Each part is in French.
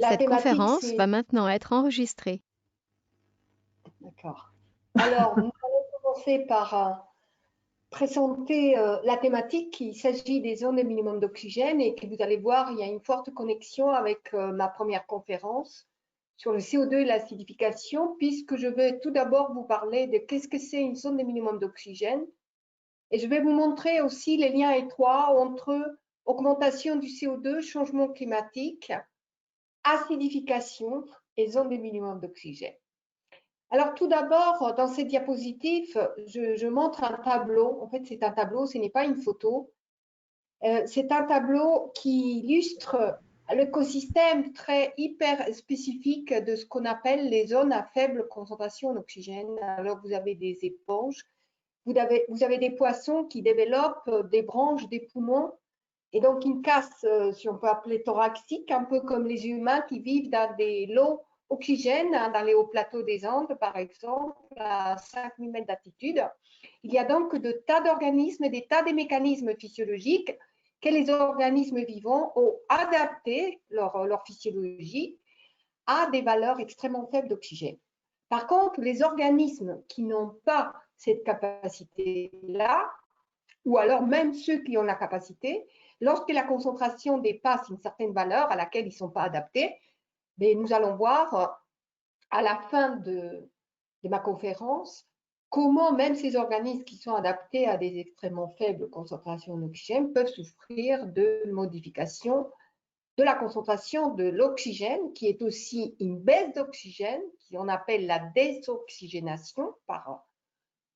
Cette thématique, conférence c'est... va maintenant être enregistrée. D'accord. Alors, nous allons commencer par présenter la thématique. Il s'agit des zones de minimum d'oxygène et que vous allez voir, il y a une forte connexion avec ma première conférence sur le CO2 et l'acidification, puisque je vais tout d'abord vous parler de qu'est-ce que c'est une zone de minimum d'oxygène. Et je vais vous montrer aussi les liens étroits entre augmentation du CO2, changement climatique, acidification et zone de minimum d'oxygène. Alors tout d'abord, dans cette diapositive, je montre un tableau. En fait, c'est un tableau, ce n'est pas une photo. C'est un tableau qui illustre l'écosystème très hyper spécifique de ce qu'on appelle les zones à faible concentration en oxygène. Alors vous avez des éponges, vous avez des poissons qui développent des branches, des poumons, et donc une casse, si on peut appeler thoracique, un peu comme les humains qui vivent dans des lots oxygène, dans les hauts plateaux des Andes, par exemple, à 5000 mètres d'altitude. Il y a donc des tas d'organismes, des tas de mécanismes physiologiques que les organismes vivants ont adapté leur physiologie à des valeurs extrêmement faibles d'oxygène. Par contre, les organismes qui n'ont pas cette capacité-là, ou alors même ceux qui ont la capacité, lorsque la concentration dépasse une certaine valeur à laquelle ils ne sont pas adaptés, mais nous allons voir à la fin de ma conférence comment même ces organismes qui sont adaptés à des extrêmement faibles concentrations d'oxygène peuvent souffrir de modifications de la concentration de l'oxygène, qui est aussi une baisse d'oxygène, qu'on appelle la désoxygénation,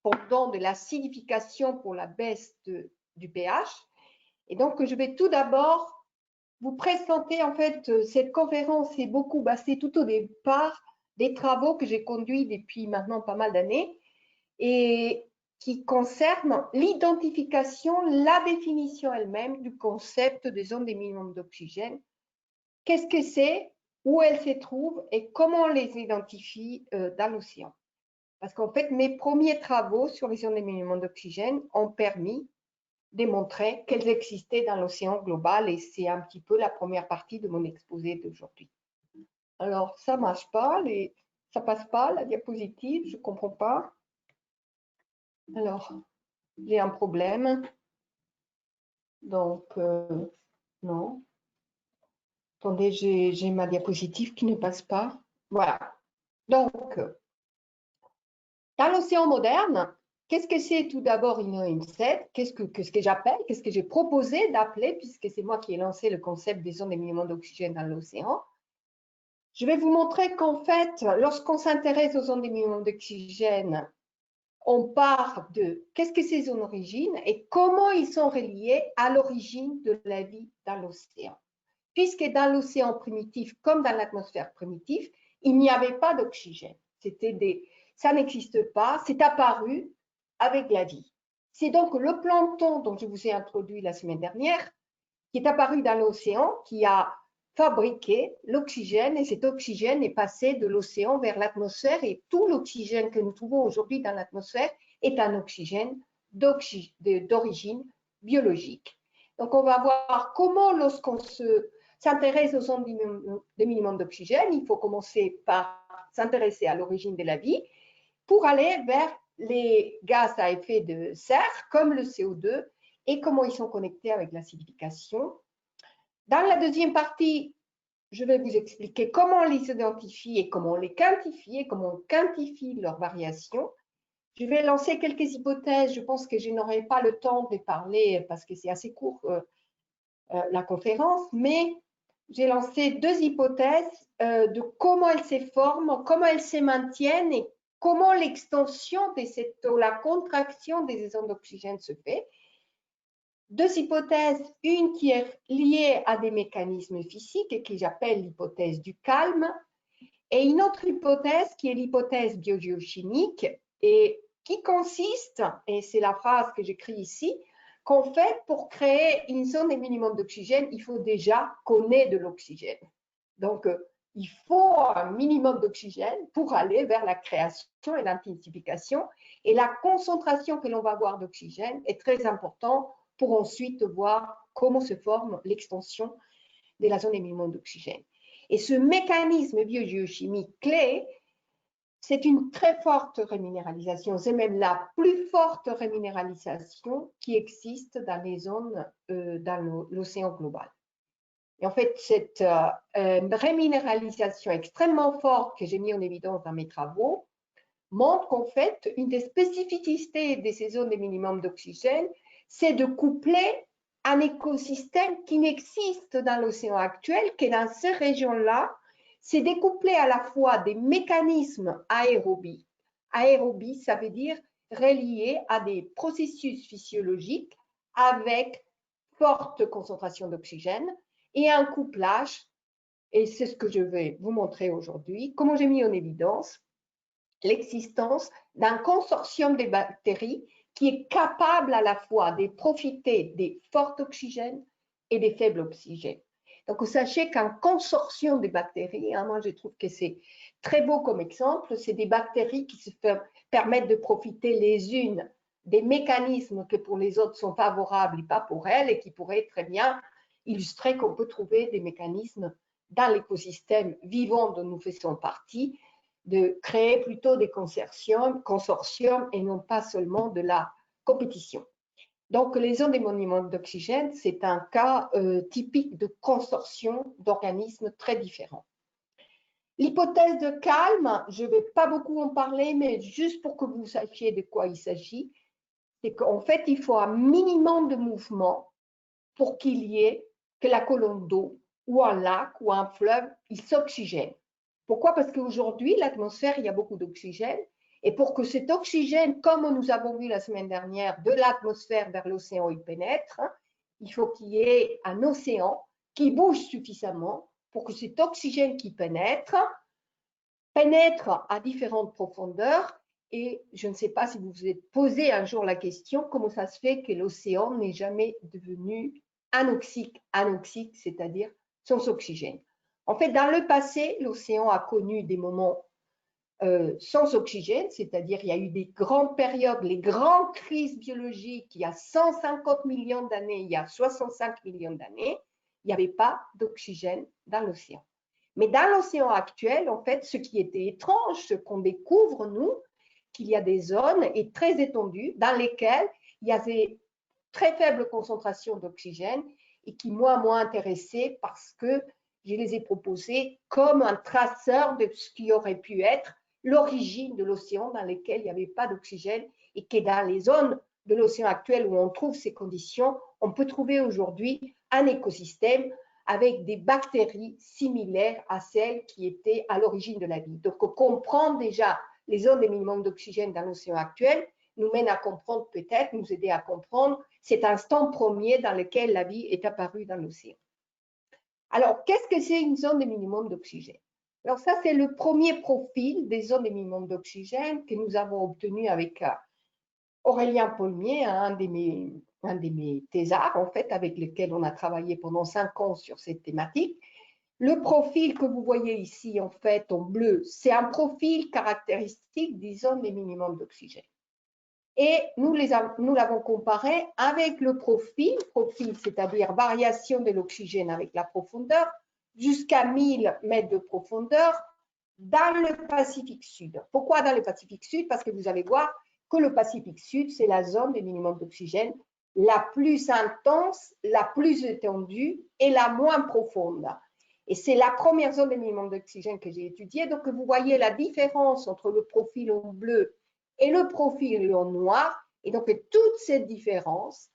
pendant de l'acidification pour la baisse du pH. Et donc, je vais tout d'abord vous présenter, en fait, cette conférence est beaucoup basée tout au départ des travaux que j'ai conduits depuis maintenant pas mal d'années et qui concernent l'identification, la définition elle-même du concept des zones de minimum d'oxygène. Qu'est-ce que c'est, où elles se trouvent et comment on les identifie dans l'océan. Parce qu'en fait, mes premiers travaux sur les zones de minimum d'oxygène ont permis de montrer qu'elles existaient dans l'océan global et c'est un petit peu la première partie de mon exposé d'aujourd'hui. Alors, ça ne marche pas, ça ne passe pas, la diapositive, je ne comprends pas. Alors, j'ai un problème. Donc, non. Attendez, j'ai ma diapositive qui ne passe pas. Voilà. Donc, dans l'océan moderne, qu'est-ce que c'est tout d'abord une ONZ? Qu'est-ce que j'appelle, qu'est-ce que j'ai proposé d'appeler, puisque c'est moi qui ai lancé le concept des zones de minimum d'oxygène dans l'océan. Je vais vous montrer qu'en fait, lorsqu'on s'intéresse aux zones de minimum d'oxygène, on part de qu'est-ce que ces zones d'origine et comment ils sont reliés à l'origine de la vie dans l'océan. Puisque dans l'océan primitif, comme dans l'atmosphère primitive, il n'y avait pas d'oxygène. Ça n'existe pas, c'est apparu avec la vie. C'est donc le plancton dont je vous ai introduit la semaine dernière, qui est apparu dans l'océan, qui a fabriqué l'oxygène et cet oxygène est passé de l'océan vers l'atmosphère et tout l'oxygène que nous trouvons aujourd'hui dans l'atmosphère est un oxygène d'origine biologique. Donc on va voir comment lorsqu'on s'intéresse aux zones de minimum d'oxygène, il faut commencer par s'intéresser à l'origine de la vie pour aller vers les gaz à effet de serre comme le CO2 et comment ils sont connectés avec l'acidification. Dans la deuxième partie, je vais vous expliquer comment on les identifie et comment on les quantifie et comment on quantifie leurs variations. Je vais lancer quelques hypothèses. Je pense que je n'aurai pas le temps de parler parce que c'est assez court la conférence, mais j'ai lancé deux hypothèses de comment elles se forment, comment elles se maintiennent et comment l'extension de la contraction des ondes d'oxygène se fait. Deux hypothèses, une qui est liée à des mécanismes physiques et que j'appelle l'hypothèse du calme, et une autre hypothèse qui est l'hypothèse biogéochimique et qui consiste, et c'est la phrase que j'écris ici, qu'en fait, pour créer une zone de minimum d'oxygène, il faut déjà qu'on ait de l'oxygène. Donc, il faut un minimum d'oxygène pour aller vers la création et l'intensification. Et la concentration que l'on va avoir d'oxygène est très importante pour ensuite voir comment se forme l'extension de la zone de minimum d'oxygène. Et ce mécanisme biogéochimique clé, c'est une très forte réminéralisation. C'est même la plus forte réminéralisation qui existe dans les zones, dans l'océan global. Et en fait, cette réminéralisation extrêmement forte que j'ai mis en évidence dans mes travaux montre qu'en fait, une des spécificités de ces zones de minimum d'oxygène, c'est de coupler un écosystème qui n'existe dans l'océan actuel, que dans ces régions-là, c'est découpler à la fois des mécanismes aérobies. Aérobie, ça veut dire relié à des processus physiologiques avec forte concentration d'oxygène et un couplage, et c'est ce que je vais vous montrer aujourd'hui, comment j'ai mis en évidence l'existence d'un consortium de bactéries qui est capable à la fois de profiter des forts oxygènes et des faibles oxygènes. Donc, sachez qu'un consortium de bactéries, moi je trouve que c'est très beau comme exemple, c'est des bactéries qui se permettent de profiter les unes des mécanismes que pour les autres sont favorables et pas pour elles, et qui pourraient très bien illustrer qu'on peut trouver des mécanismes dans l'écosystème vivant dont nous faisons partie, de créer plutôt des consortiums et non pas seulement de la compétition. Donc, les zones des monuments d'oxygène, c'est un cas typique de consortium d'organismes très différents. L'hypothèse de calme, je ne vais pas beaucoup en parler, mais juste pour que vous sachiez de quoi il s'agit, c'est qu'en fait, il faut un minimum de mouvement pour qu'il y ait que la colonne d'eau ou un lac ou un fleuve, il s'oxygène. Pourquoi? Parce qu'aujourd'hui, l'atmosphère, il y a beaucoup d'oxygène. Et pour que cet oxygène, comme nous avons vu la semaine dernière, de l'atmosphère vers l'océan, il pénètre, il faut qu'il y ait un océan qui bouge suffisamment pour que cet oxygène qui pénètre à différentes profondeurs. Et je ne sais pas si vous vous êtes posé un jour la question, comment ça se fait que l'océan n'est jamais devenu anoxique, c'est-à-dire sans oxygène. En fait, dans le passé, l'océan a connu des moments sans oxygène, c'est-à-dire il y a eu des grandes périodes, les grandes crises biologiques, il y a 150 millions d'années, il y a 65 millions d'années, il n'y avait pas d'oxygène dans l'océan. Mais dans l'océan actuel, en fait, ce qui était étrange, ce qu'on découvre, nous, qu'il y a des zones et très étendues dans lesquelles il y a des très faibles concentrations d'oxygène et qui m'ont intéressé parce que je les ai proposées comme un traceur de ce qui aurait pu être l'origine de l'océan dans lequel il n'y avait pas d'oxygène et que dans les zones de l'océan actuel où on trouve ces conditions, on peut trouver aujourd'hui un écosystème avec des bactéries similaires à celles qui étaient à l'origine de la vie. Donc, comprendre déjà les zones de minimum d'oxygène dans l'océan actuel nous mène à comprendre peut-être, nous aider à comprendre cet instant premier dans lequel la vie est apparue dans l'océan. Alors, qu'est-ce que c'est une zone de minimum d'oxygène? Alors, ça, c'est le premier profil des zones de minimum d'oxygène que nous avons obtenu avec Aurélien Paulmier, un de mes thésards, en fait, avec lequel on a travaillé pendant 5 ans sur cette thématique. Le profil que vous voyez ici, en fait, en bleu, c'est un profil caractéristique des zones de minimum d'oxygène. Et nous l'avons comparé avec le profil, c'est-à-dire variation de l'oxygène avec la profondeur, jusqu'à 1000 mètres de profondeur dans le Pacifique Sud. Pourquoi dans le Pacifique Sud? Parce que vous allez voir que le Pacifique Sud, c'est la zone de minimum d'oxygène la plus intense, la plus étendue et la moins profonde. Et c'est la première zone de minimum d'oxygène que j'ai étudiée. Donc, vous voyez la différence entre le profil en bleu et le profil en noir. Et donc, toute cette différence,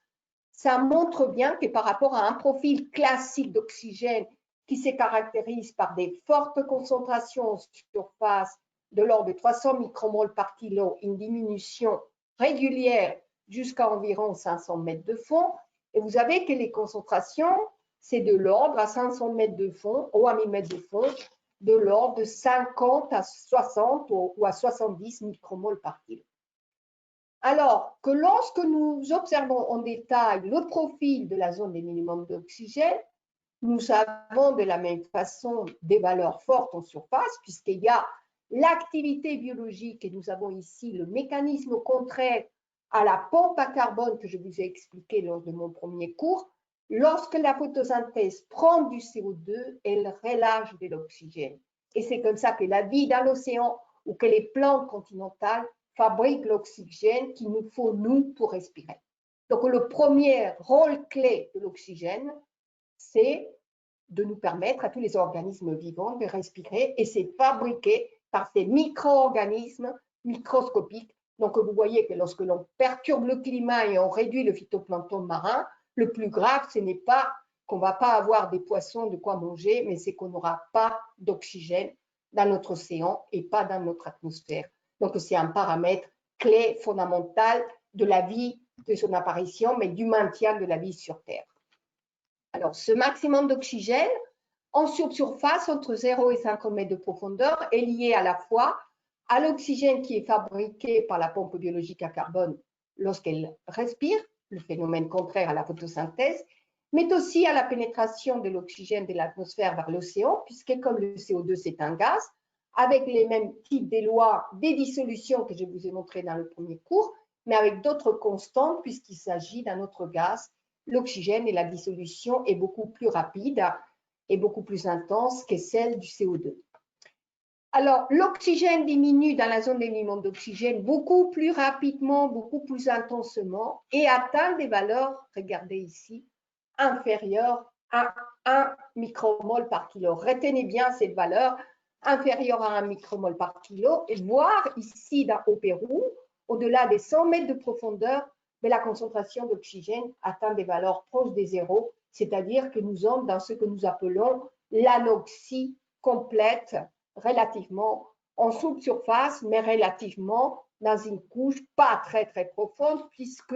ça montre bien que par rapport à un profil classique d'oxygène qui se caractérise par des fortes concentrations en surface de l'ordre de 300 micromoles par kilo, une diminution régulière jusqu'à environ 500 mètres de fond. Et vous avez que les concentrations, c'est de l'ordre à 500 mètres de fond ou à 1000 mètres de fond, de l'ordre de 50 à 60 ou à 70 micromoles par kilo. Alors que lorsque nous observons en détail le profil de la zone des minimums d'oxygène, nous avons de la même façon des valeurs fortes en surface, puisqu'il y a l'activité biologique, et nous avons ici le mécanisme contraire à la pompe à carbone que je vous ai expliqué lors de mon premier cours. lorsque la photosynthèse prend du CO2, elle relâche de l'oxygène. Et c'est comme ça que la vie dans l'océan ou que les plantes continentales fabriquent l'oxygène qu'il nous faut, nous, pour respirer. Donc, le premier rôle clé de l'oxygène, c'est de nous permettre à tous les organismes vivants de respirer, et c'est fabriqué par ces micro-organismes microscopiques. Donc, vous voyez que lorsque l'on perturbe le climat et on réduit le phytoplancton marin, le plus grave, ce n'est pas qu'on ne va pas avoir des poissons de quoi manger, mais c'est qu'on n'aura pas d'oxygène dans notre océan et pas dans notre atmosphère. Donc, c'est un paramètre clé, fondamental de la vie, de son apparition, mais du maintien de la vie sur Terre. Alors, ce maximum d'oxygène en surface, entre 0 et 50 mètres de profondeur, est lié à la fois à l'oxygène qui est fabriqué par la pompe biologique à carbone lorsqu'elle respire, le phénomène contraire à la photosynthèse, mais aussi à la pénétration de l'oxygène de l'atmosphère vers l'océan, puisque comme le CO2 c'est un gaz, avec les mêmes types des lois des dissolutions que je vous ai montré dans le premier cours, mais avec d'autres constantes puisqu'il s'agit d'un autre gaz. L'oxygène et la dissolution est beaucoup plus rapide et beaucoup plus intense que celle du CO2. Alors, l'oxygène diminue dans la zone d'éléments d'oxygène beaucoup plus rapidement, beaucoup plus intensément et atteint des valeurs, regardez ici, inférieures à 1 micromole par kilo. Retenez bien cette valeur, inférieure à 1 micromole par kilo, et voir ici au Pérou, au-delà des 100 mètres de profondeur, mais la concentration d'oxygène atteint des valeurs proches des zéros, c'est-à-dire que nous sommes dans ce que nous appelons l'anoxie complète, relativement en surface, mais relativement dans une couche pas très profonde, puisque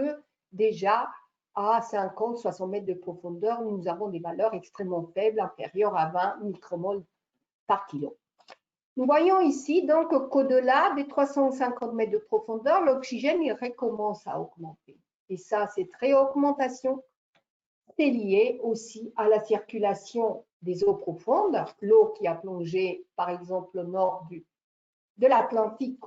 déjà à 50-60 mètres de profondeur, nous avons des valeurs extrêmement faibles, inférieures à 20 micromoles par kilo. Nous voyons ici donc qu'au-delà des 350 mètres de profondeur, l'oxygène recommence à augmenter. Et ça, cette réaugmentation, c'est lié aussi à la circulation des eaux profondes, l'eau qui a plongé par exemple au nord de l'Atlantique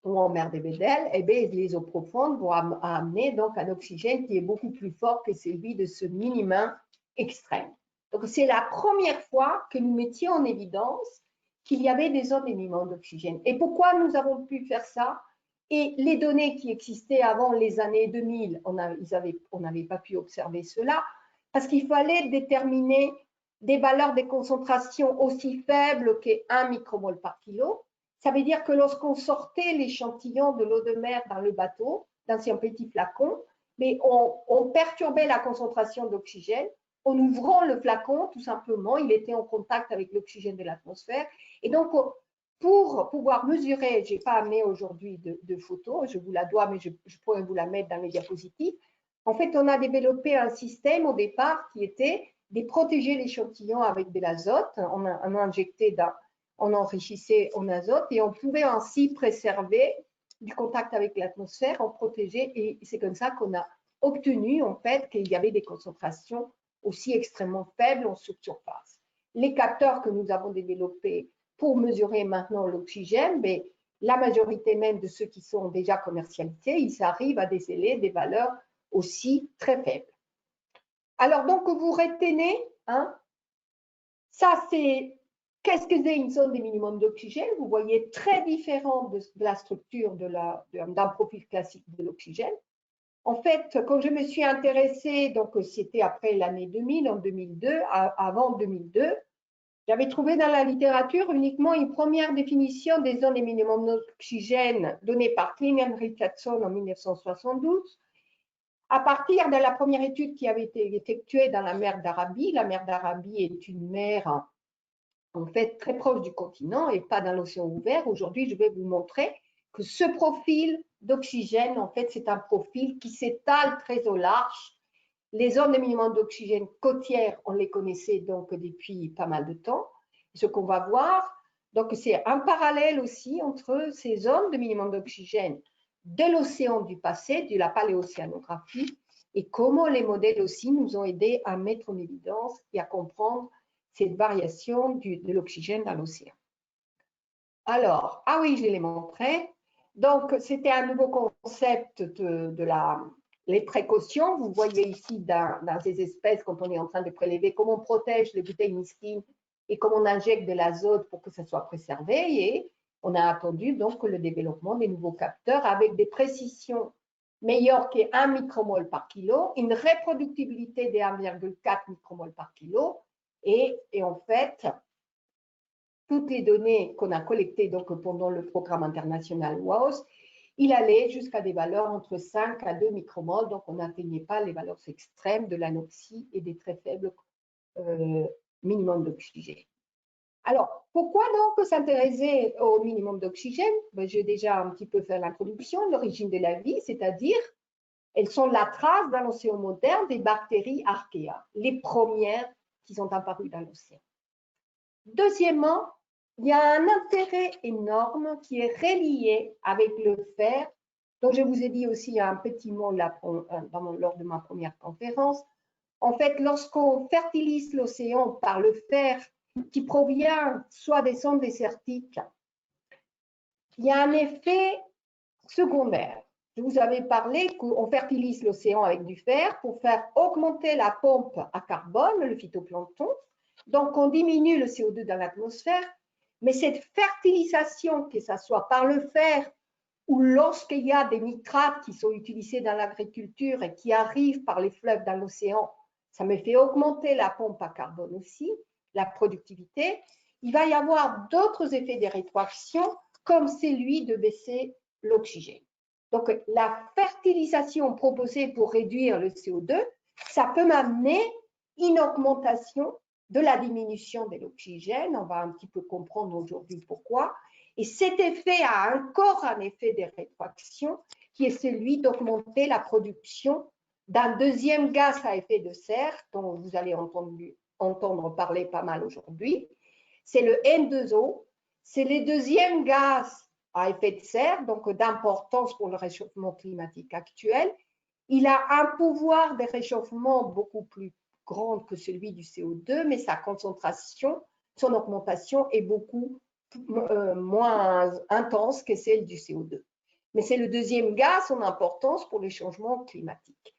ou en mer de Weddell, et bien, les eaux profondes vont amener donc un oxygène qui est beaucoup plus fort que celui de ce minimum extrême. Donc c'est la première fois que nous mettions en évidence qu'il y avait des zones d'émiettement d'oxygène. Et pourquoi nous avons pu faire ça? Et les données qui existaient avant les années 2000, on n'avait pas pu observer cela, parce qu'il fallait déterminer des valeurs de concentration aussi faibles que 1 micromole par kilo. Ça veut dire que lorsqu'on sortait l'échantillon de l'eau de mer dans le bateau, dans un petit flacon, mais on perturbait la concentration d'oxygène. En ouvrant le flacon, tout simplement, il était en contact avec l'oxygène de l'atmosphère. Et donc, pour pouvoir mesurer, je n'ai pas amené aujourd'hui de photos, je vous la dois, mais je pourrais vous la mettre dans les diapositives. En fait, on a développé un système au départ qui était de protéger l'échantillon avec de l'azote. On a injecté on enrichissait en azote et on pouvait ainsi préserver du contact avec l'atmosphère, on protégeait, et c'est comme ça qu'on a obtenu en fait qu'il y avait des concentrations aussi extrêmement faibles en surface. Les capteurs que nous avons développés pour mesurer maintenant l'oxygène, mais la majorité même de ceux qui sont déjà commercialisés, ils arrivent à déceler des valeurs aussi très faibles. Alors donc vous retenez, hein, ça c'est qu'est-ce que c'est une zone de minimum d'oxygène? Vous voyez très différent de la structure d'un profil classique de l'oxygène. En fait, quand je me suis intéressée, donc c'était après l'année 2000, en 2002, avant 2002, j'avais trouvé dans la littérature uniquement une première définition des zones de minimum d'oxygène donnée par Kling et Richardson en 1972, à partir de la première étude qui avait été effectuée dans la mer d'Arabie. La mer d'Arabie est une mer en fait très proche du continent et pas dans l'océan ouvert. Aujourd'hui, je vais vous montrer que ce profil d'oxygène, en fait, c'est un profil qui s'étale très au large. Les zones de minimum d'oxygène côtières, on les connaissait donc depuis pas mal de temps. Ce qu'on va voir, donc c'est un parallèle aussi entre ces zones de minimum d'oxygène de l'océan du passé, de la paléocéanographie, et comment les modèles aussi nous ont aidés à mettre en évidence et à comprendre cette variation de l'oxygène dans l'océan. Alors, ah oui, je l'ai montré. Donc, c'était un nouveau concept de les précautions, vous voyez ici dans ces espèces, quand on est en train de prélever, comment on protège les bouteilles mesquines et comment on injecte de l'azote pour que ça soit préservé. Et on a attendu donc le développement des nouveaux capteurs avec des précisions meilleures que 1 micromole par kilo, une reproductibilité de 1,4 micromole par kilo. Et en fait, toutes les données qu'on a collectées donc, pendant le programme international WAOS, il allait jusqu'à des valeurs entre 5 à 2 micromoles, donc on n'atteignait pas les valeurs extrêmes de l'anoxie et des très faibles minimums d'oxygène. Alors, pourquoi donc s'intéresser au minimum d'oxygène? J'ai déjà un petit peu fait l'introduction, l'origine de la vie, c'est-à-dire, elles sont la trace dans l'océan moderne des bactéries archéa, les premières qui sont apparues dans l'océan. Deuxièmement, il y a un intérêt énorme qui est relié avec le fer, dont je vous ai dit aussi un petit mot lors de ma première conférence. En fait, lorsqu'on fertilise l'océan par le fer qui provient soit des zones désertiques, il y a un effet secondaire. Je vous avais parlé qu'on fertilise l'océan avec du fer pour faire augmenter la pompe à carbone, le phytoplancton. Donc, on diminue le CO2 dans l'atmosphère. Mais cette fertilisation, que ce soit par le fer ou lorsqu'il y a des nitrates qui sont utilisés dans l'agriculture et qui arrivent par les fleuves dans l'océan, ça me fait augmenter la pompe à carbone aussi, la productivité. Il va y avoir d'autres effets de rétroaction comme celui de baisser l'oxygène. Donc, la fertilisation proposée pour réduire le CO2, ça peut m'amener une augmentation de la diminution de l'oxygène. On va un petit peu comprendre aujourd'hui pourquoi. Et cet effet a encore un effet de rétroaction qui est celui d'augmenter la production d'un deuxième gaz à effet de serre dont vous allez entendre parler pas mal aujourd'hui. C'est le N2O. C'est le deuxième gaz à effet de serre, donc d'importance pour le réchauffement climatique actuel. Il a un pouvoir de réchauffement beaucoup plus grand que celui du CO2, mais sa concentration, son augmentation est beaucoup moins intense que celle du CO2. Mais c'est le deuxième gaz en importance pour les changements climatiques.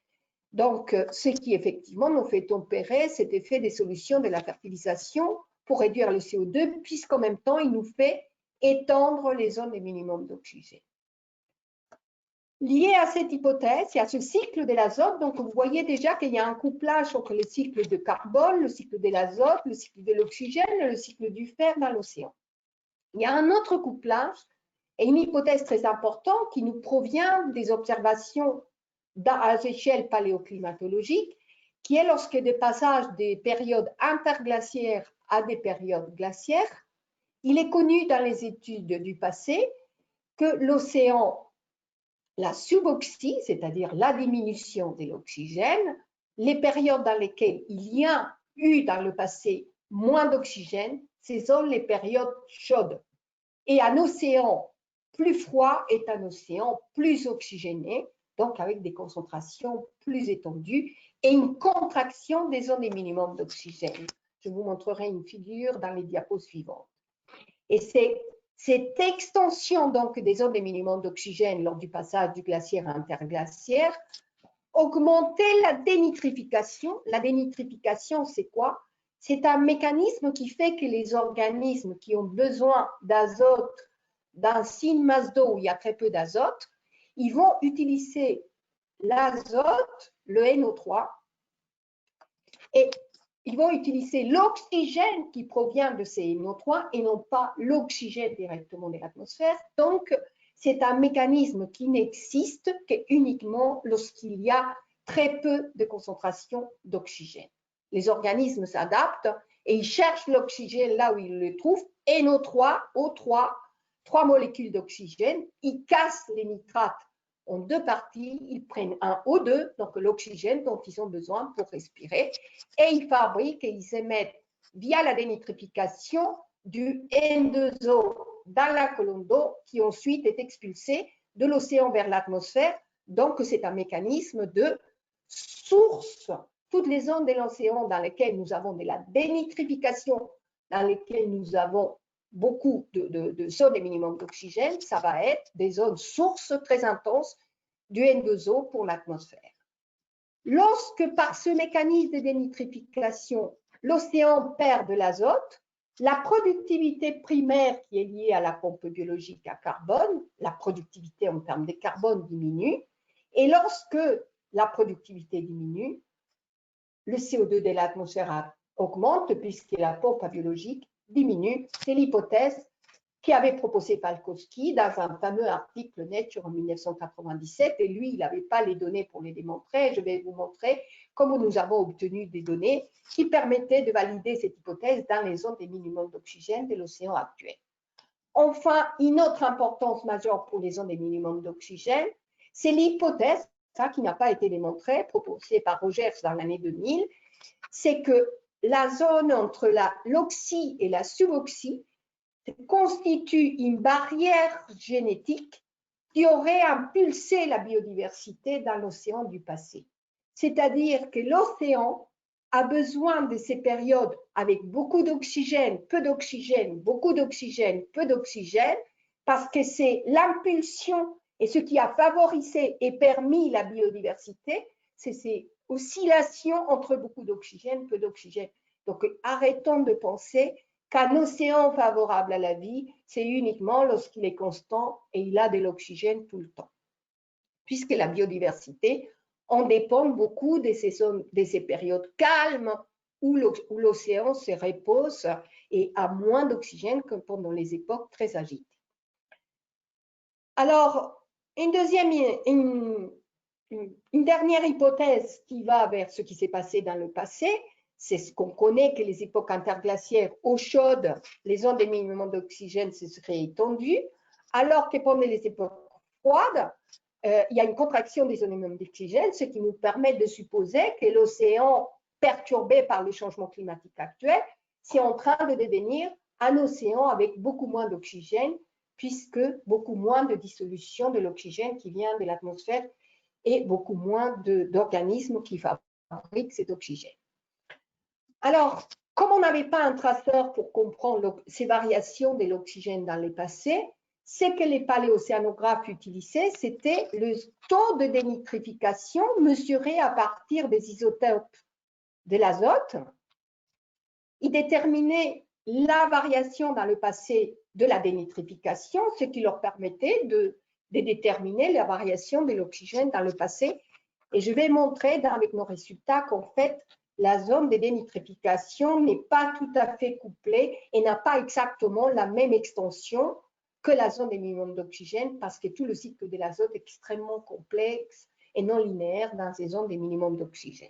Donc, ce qui effectivement nous fait opérer cet effet des solutions de la fertilisation pour réduire le CO2, puisqu'en même temps, il nous fait étendre les zones de minimum d'oxygène. Lié à cette hypothèse et à ce cycle de l'azote, donc vous voyez déjà qu'il y a un couplage entre le cycle de carbone, le cycle de l'azote, le cycle de l'oxygène et le cycle du fer dans l'océan. Il y a un autre couplage et une hypothèse très importante qui nous provient des observations à l'échelle paléoclimatologique, qui est lorsque des passages des périodes interglaciaires à des périodes glaciaires, il est connu dans les études du passé que l'océan, la suboxie, c'est-à-dire la diminution de l'oxygène, les périodes dans lesquelles il y a eu dans le passé moins d'oxygène, ce sont les périodes chaudes. Et un océan plus froid est un océan plus oxygéné, donc avec des concentrations plus étendues et une contraction des zones de minimum d'oxygène. Je vous montrerai une figure dans les diapos suivantes. Et c'est cette extension donc des zones de minimum d'oxygène lors du passage du glaciaire à interglaciaire augmentait la dénitrification. La dénitrification, c'est quoi? C'est un mécanisme qui fait que les organismes qui ont besoin d'azote dans une masse d'eau où il y a très peu d'azote, ils vont utiliser l'azote, le NO3, et ils vont utiliser l'oxygène qui provient de ces NO3 et non pas l'oxygène directement de l'atmosphère. Donc, c'est un mécanisme qui n'existe qu'uniquement lorsqu'il y a très peu de concentration d'oxygène. Les organismes s'adaptent et ils cherchent l'oxygène là où ils le trouvent. NO3, O3, 3 molécules d'oxygène, ils cassent les nitrates en deux parties, ils prennent un O2, donc l'oxygène dont ils ont besoin pour respirer, et ils fabriquent et ils émettent via la dénitrification du N2O dans la colonne d'eau qui ensuite est expulsé de l'océan vers l'atmosphère. Donc, c'est un mécanisme de source. Toutes les zones de l'océan dans lesquelles nous avons de la dénitrification, dans lesquelles nous avons beaucoup de zones de minimum d'oxygène, ça va être des zones sources très intenses du N2O pour l'atmosphère. lorsque par ce mécanisme de dénitrification, l'océan perd de l'azote, la productivité primaire qui est liée à la pompe biologique à carbone, la productivité en termes de carbone diminue, et lorsque la productivité diminue, le CO2 de l'atmosphère augmente puisque la pompe biologique diminue. C'est l'hypothèse qui avait proposé Palkowski dans un fameux article Nature en 1997. Et lui, il n'avait pas les données pour les démontrer. Je vais vous montrer comment nous avons obtenu des données qui permettaient de valider cette hypothèse dans les zones des minimums d'oxygène de l'océan actuel. Enfin, une autre importance majeure pour les zones des minimums d'oxygène, c'est l'hypothèse, ça qui n'a pas été démontrée, proposée par Rogers dans l'année 2000, c'est que la zone entre l'oxy et la suboxy constitue une barrière génétique qui aurait impulsé la biodiversité dans l'océan du passé. C'est-à-dire que l'océan a besoin de ces périodes avec beaucoup d'oxygène, peu d'oxygène, beaucoup d'oxygène, peu d'oxygène, parce que c'est l'impulsion et ce qui a favorisé et permis la biodiversité, c'est ces oscillations entre beaucoup d'oxygène, peu d'oxygène. Donc, arrêtons de penser qu'un océan favorable à la vie, c'est uniquement lorsqu'il est constant et il a de l'oxygène tout le temps. Puisque la biodiversité en dépend beaucoup de ces périodes calmes où l'océan se repose et a moins d'oxygène que pendant les époques très agitées. Alors, une dernière hypothèse qui va vers ce qui s'est passé dans le passé, c'est ce qu'on connaît que les époques interglaciaires eau chaude, les zones des minimums d'oxygène se seraient étendues, alors que pendant les époques froides, il y a une contraction des zones minimums d'oxygène, ce qui nous permet de supposer que l'océan perturbé par le changement climatique actuel, c'est en train de devenir un océan avec beaucoup moins d'oxygène, puisque beaucoup moins de dissolution de l'oxygène qui vient de l'atmosphère et beaucoup moins d'organismes qui fabriquent cet oxygène. Alors, comme on n'avait pas un traceur pour comprendre ces variations de l'oxygène dans le passé, ce que les paléocéanographes utilisaient, c'était le taux de dénitrification mesuré à partir des isotopes de l'azote. Ils déterminaient la variation dans le passé de la dénitrification, ce qui leur permettait de déterminer la variation de l'oxygène dans le passé. Et je vais montrer avec nos résultats qu'en fait, la zone de dénitrification n'est pas tout à fait couplée et n'a pas exactement la même extension que la zone des minimums d'oxygène parce que tout le cycle de l'azote est extrêmement complexe et non linéaire dans ces zones des minimums d'oxygène.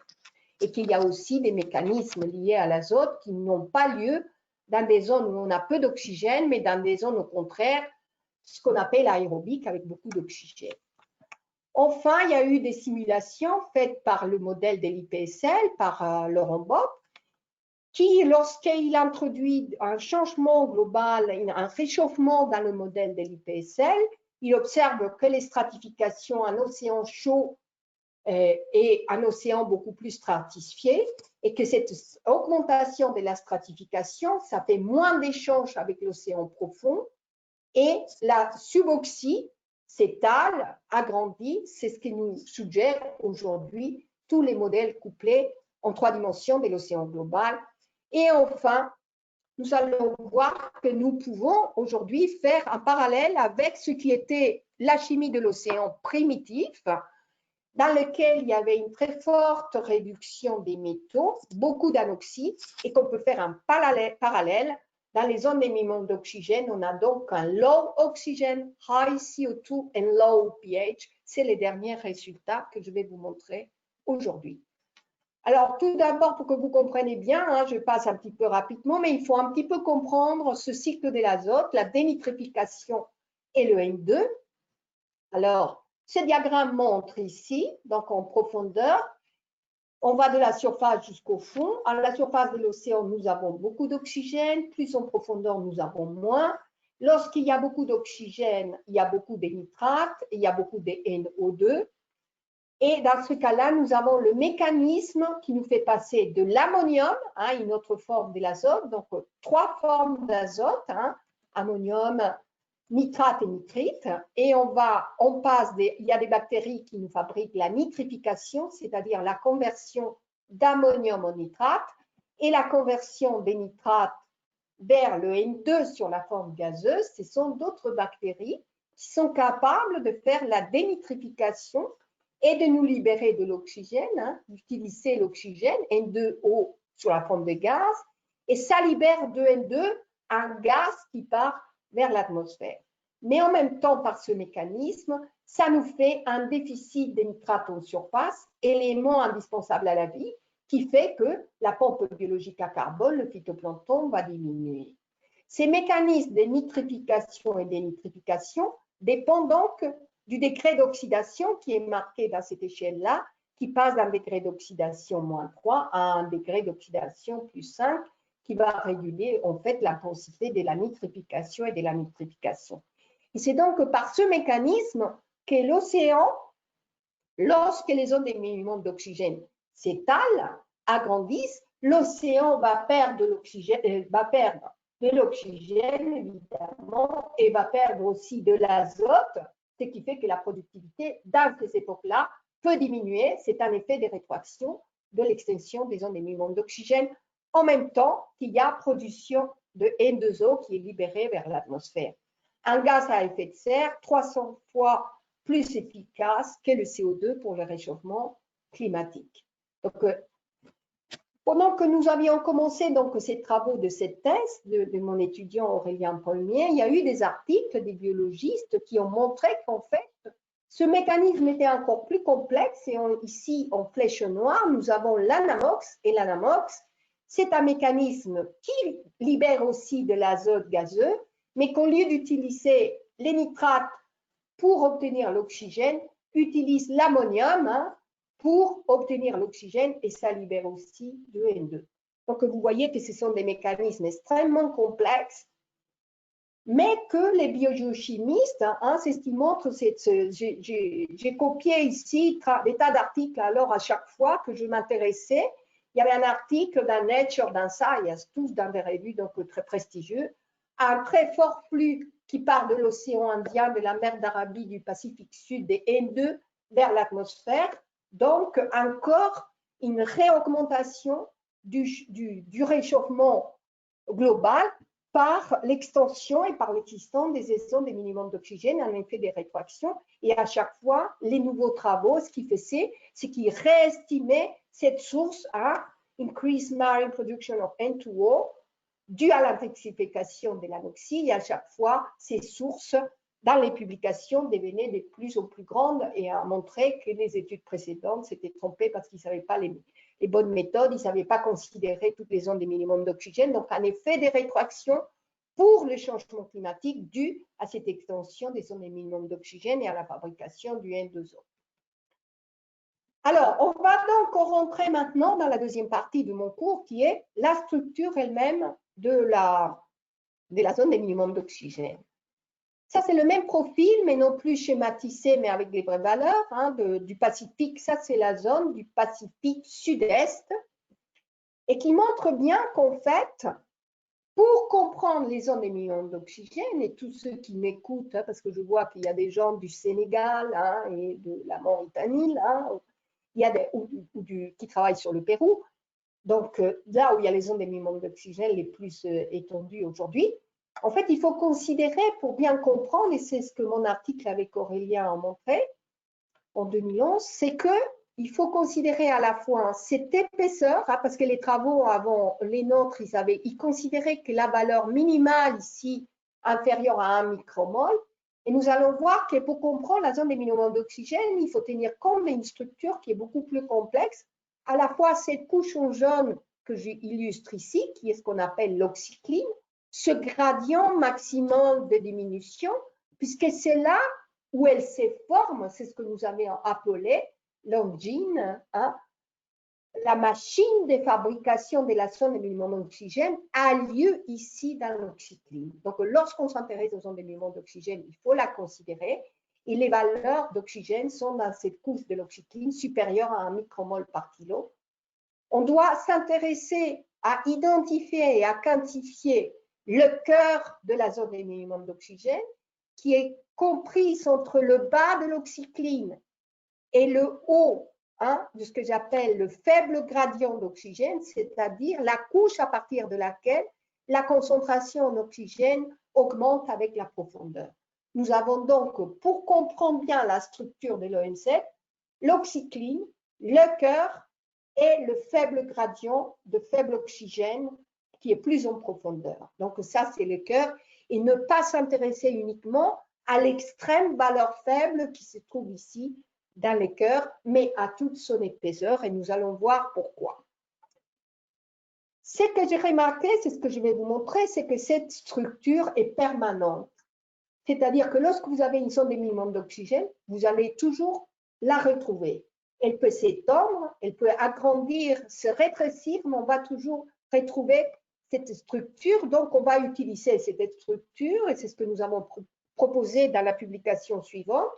Et qu'il y a aussi des mécanismes liés à l'azote qui n'ont pas lieu dans des zones où on a peu d'oxygène, mais dans des zones au contraire, ce qu'on appelle aérobique avec beaucoup d'oxygène. Enfin, il y a eu des simulations faites par le modèle de l'IPSL, par Laurent Bopp, qui, lorsqu'il introduit un changement global, un réchauffement dans le modèle de l'IPSL, il observe que les stratifications, un océan chaud et un océan beaucoup plus stratifié, et que cette augmentation de la stratification, ça fait moins d'échanges avec l'océan profond, et la suboxie s'étale, agrandit, c'est ce qui nous suggère aujourd'hui tous les modèles couplés en 3 dimensions de l'océan global. Et enfin, nous allons voir que nous pouvons aujourd'hui faire un parallèle avec ce qui était la chimie de l'océan primitif, dans lequel il y avait une très forte réduction des métaux, beaucoup d'anoxie, et qu'on peut faire un parallèle. Dans les zones des minimums d'oxygène, on a donc un low oxygen, high CO2 and low pH. C'est les derniers résultats que je vais vous montrer aujourd'hui. Alors, tout d'abord, pour que vous compreniez bien, je passe un petit peu rapidement, mais il faut un petit peu comprendre ce cycle de l'azote, la dénitrification et le N2. Alors, ce diagramme montre ici, donc en profondeur, on va de la surface jusqu'au fond. À la surface de l'océan, nous avons beaucoup d'oxygène. Plus en profondeur, nous avons moins. Lorsqu'il y a beaucoup d'oxygène, il y a beaucoup de nitrates, il y a beaucoup de NO2. Et dans ce cas-là, nous avons le mécanisme qui nous fait passer de l'ammonium, une autre forme de l'azote, donc 3 formes d'azote, ammonium, nitrate et nitrite, et il y a des bactéries qui nous fabriquent la nitrification, c'est-à-dire la conversion d'ammonium en nitrate, et la conversion des nitrates vers le N2 sur la forme gazeuse. Ce sont d'autres bactéries qui sont capables de faire la dénitrification et de nous libérer de l'oxygène, d'utiliser l'oxygène N2O sur la forme de gaz, et ça libère de N2 un gaz qui part vers l'atmosphère. Mais en même temps, par ce mécanisme, ça nous fait un déficit de nitrate en surface, élément indispensable à la vie, qui fait que la pompe biologique à carbone, le phytoplancton, va diminuer. Ces mécanismes de nitrification et dénitrification dépendent donc du degré d'oxydation qui est marqué dans cette échelle-là, qui passe d'un degré d'oxydation -3 à un degré d'oxydation +5, qui va réguler en fait l'intensité de la nitrification et de la nitrification. Et c'est donc par ce mécanisme que l'océan, lorsque les zones d'émiettement d'oxygène s'étalent, agrandissent, l'océan va perdre de l'oxygène, évidemment, et va perdre aussi de l'azote, ce qui fait que la productivité dans ces époques-là peut diminuer. C'est un effet de rétroaction de l'extension des zones d'émiettement d'oxygène, en même temps qu'il y a production de N2O qui est libérée vers l'atmosphère. Un gaz à effet de serre 300 fois plus efficace que le CO2 pour le réchauffement climatique. Donc, pendant que nous avions commencé donc ces travaux de cette thèse de mon étudiant Aurélien Paulmier, il y a eu des articles des biologistes qui ont montré qu'en fait, ce mécanisme était encore plus complexe. Et ici, en flèche noire, nous avons l'anamox. Et l'anamox, c'est un mécanisme qui libère aussi de l'azote gazeux, mais qu'au lieu d'utiliser les nitrates pour obtenir l'oxygène, utilise l'ammonium pour obtenir l'oxygène, et ça libère aussi de N2. Donc, vous voyez que ce sont des mécanismes extrêmement complexes, mais que les biogéochimistes, c'est ce qui montre, j'ai copié ici des tas d'articles, alors à chaque fois que je m'intéressais, il y avait un article dans Nature, dans Science, tous dans des revues donc très prestigieux, un très fort flux qui part de l'océan Indien, de la mer d'Arabie, du Pacifique Sud, des N2 vers l'atmosphère. Donc, encore une réaugmentation du réchauffement global par l'extension et par l'existence des zones de minimum d'oxygène, un effet de rétroaction. Et à chaque fois, les nouveaux travaux, ce qu'ils faisaient, c'est qu'ils réestimaient cette source à increased marine production of N2O, due à l'intensification de l'anoxie. Et à chaque fois, ces sources, dans les publications, devenaient de plus en plus grandes et a montré que les études précédentes s'étaient trompées parce qu'ils ne savaient pas les bonnes méthodes, ils ne savaient pas considérer toutes les zones de minimum d'oxygène. Donc, un effet de rétroaction pour le changement climatique dû à cette extension des zones de minimum d'oxygène et à la fabrication du N2O. Alors, on va donc rentrer maintenant dans la deuxième partie de mon cours qui est la structure elle-même de la zone de minimum d'oxygène. Ça, c'est le même profil, mais non plus schématisé, mais avec des vraies valeurs du Pacifique. Ça, c'est la zone du Pacifique sud-est et qui montre bien qu'en fait, pour comprendre les zones de minimum d'oxygène, et tous ceux qui m'écoutent, parce que je vois qu'il y a des gens du Sénégal et de la Mauritanie, il y a qui travaillent sur le Pérou, donc là où il y a les zones de minimum d'oxygène les plus étendues aujourd'hui. En fait, il faut considérer, pour bien comprendre, et c'est ce que mon article avec Aurélien a montré en 2011, c'est qu'il faut considérer à la fois cette épaisseur, parce que les travaux avant les nôtres, ils considéraient que la valeur minimale ici, inférieure à 1 micromole, et nous allons voir que pour comprendre la zone des minimums d'oxygène, il faut tenir compte d'une structure qui est beaucoup plus complexe, à la fois cette couche en jaune que j'illustre ici, qui est ce qu'on appelle l'oxycline, ce gradient maximal de diminution, puisque c'est là où elle se forme, c'est ce que nous avons appelé l'engine, la machine de fabrication de la zone de minimum d'oxygène a lieu ici dans l'oxycline. Donc, lorsqu'on s'intéresse aux zones de minimum d'oxygène, il faut la considérer. Et les valeurs d'oxygène sont dans cette couche de l'oxycline supérieure à 1 micromole par kilo. On doit s'intéresser à identifier et à quantifier le cœur de la zone de minimum d'oxygène, qui est comprise entre le bas de l'oxycline et le haut de ce que j'appelle le faible gradient d'oxygène, c'est-à-dire la couche à partir de laquelle la concentration en oxygène augmente avec la profondeur. Nous avons donc, pour comprendre bien la structure de l'OM7, l'oxycline, le cœur et le faible gradient de faible oxygène qui est plus en profondeur. Donc ça, c'est le cœur, et ne pas s'intéresser uniquement à l'extrême valeur faible qui se trouve ici dans le cœur, mais à toute son épaisseur, et nous allons voir pourquoi. Ce que j'ai remarqué, c'est ce que je vais vous montrer, c'est que cette structure est permanente. C'est-à-dire que lorsque vous avez une sonde d'émiettement d'oxygène, vous allez toujours la retrouver. Elle peut s'étendre, elle peut agrandir, se rétrécir, mais on va toujours retrouver cette structure. Donc, on va utiliser cette structure, et c'est ce que nous avons proposé dans la publication suivante,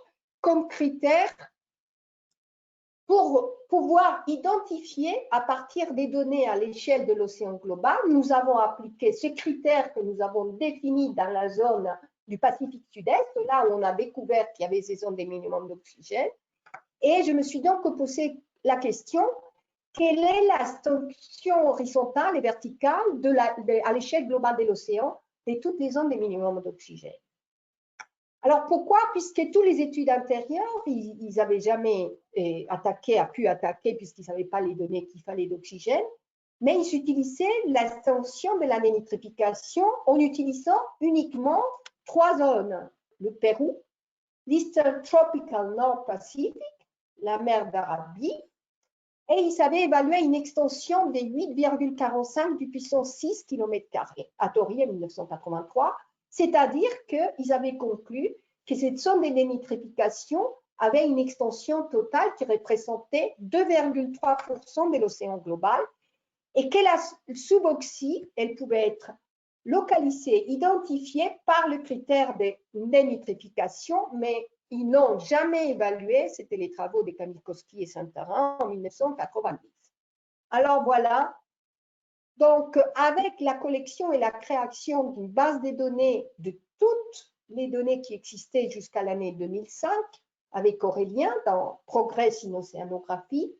comme critère pour pouvoir identifier à partir des données à l'échelle de l'océan global. Nous avons appliqué ces critères que nous avons définis dans la zone du Pacifique Sud-Est, là où on a découvert qu'il y avait ces zones d'émiettement d'oxygène. Et je me suis donc posé la question, quelle est la structure horizontale et verticale à l'échelle globale de l'océan de toutes les zones d'émiettement d'oxygène? Alors pourquoi? Puisque toutes les études antérieures, ils n'avaient jamais pu attaquer puisqu'ils n'avaient pas les données qu'il fallait d'oxygène, mais ils utilisaient l'extension de la dénitrification en utilisant uniquement 3 zones, le Pérou, l'Eastern Tropical North Pacific, la mer d'Arabie, et ils avaient évalué une extension de 8,45 du puissance 6 km², à Tory en 1983, c'est-à-dire qu'ils avaient conclu que cette zone de dénitrification avait une extension totale qui représentait 2,3% de l'océan global et que la suboxie, elle pouvait être localisée, identifiée par le critère de dénitrification, mais ils n'ont jamais évalué, c'était les travaux de Camille Koski et Santarin en 1990. Alors voilà, donc avec la collection et la création d'une base de données de toutes les données qui existaient jusqu'à l'année 2005, avec Aurélien dans Progrès in Océanographie,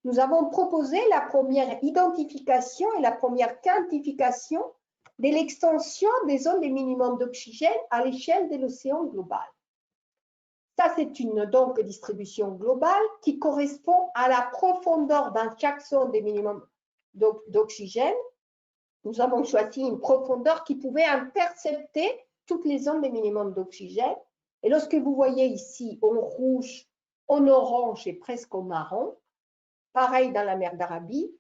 nous avons proposé la première identification et la première quantification de l'extension des zones de minimum d'oxygène à l'échelle de l'océan global. Ça, c'est une donc distribution globale qui correspond à la profondeur dans chaque zone de minimum d'oxygène. Nous avons choisi une profondeur qui pouvait intercepter toutes les zones de minimum d'oxygène. Et lorsque vous voyez ici en rouge, en orange et presque en marron, pareil dans la mer d'Arabie,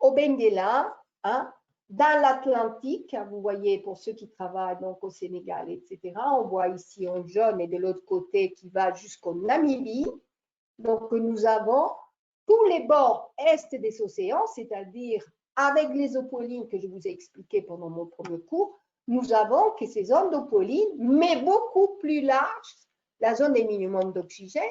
au Benguela, dans l'Atlantique, vous voyez pour ceux qui travaillent donc au Sénégal, etc. On voit ici en jaune et de l'autre côté qui va jusqu'au Namibie. Donc nous avons tous les bords est des océans, c'est-à-dire avec les opoline que je vous ai expliqué pendant mon premier cours, nous avons que ces zones d'opoline, mais beaucoup plus larges, la zone des minimums d'oxygène,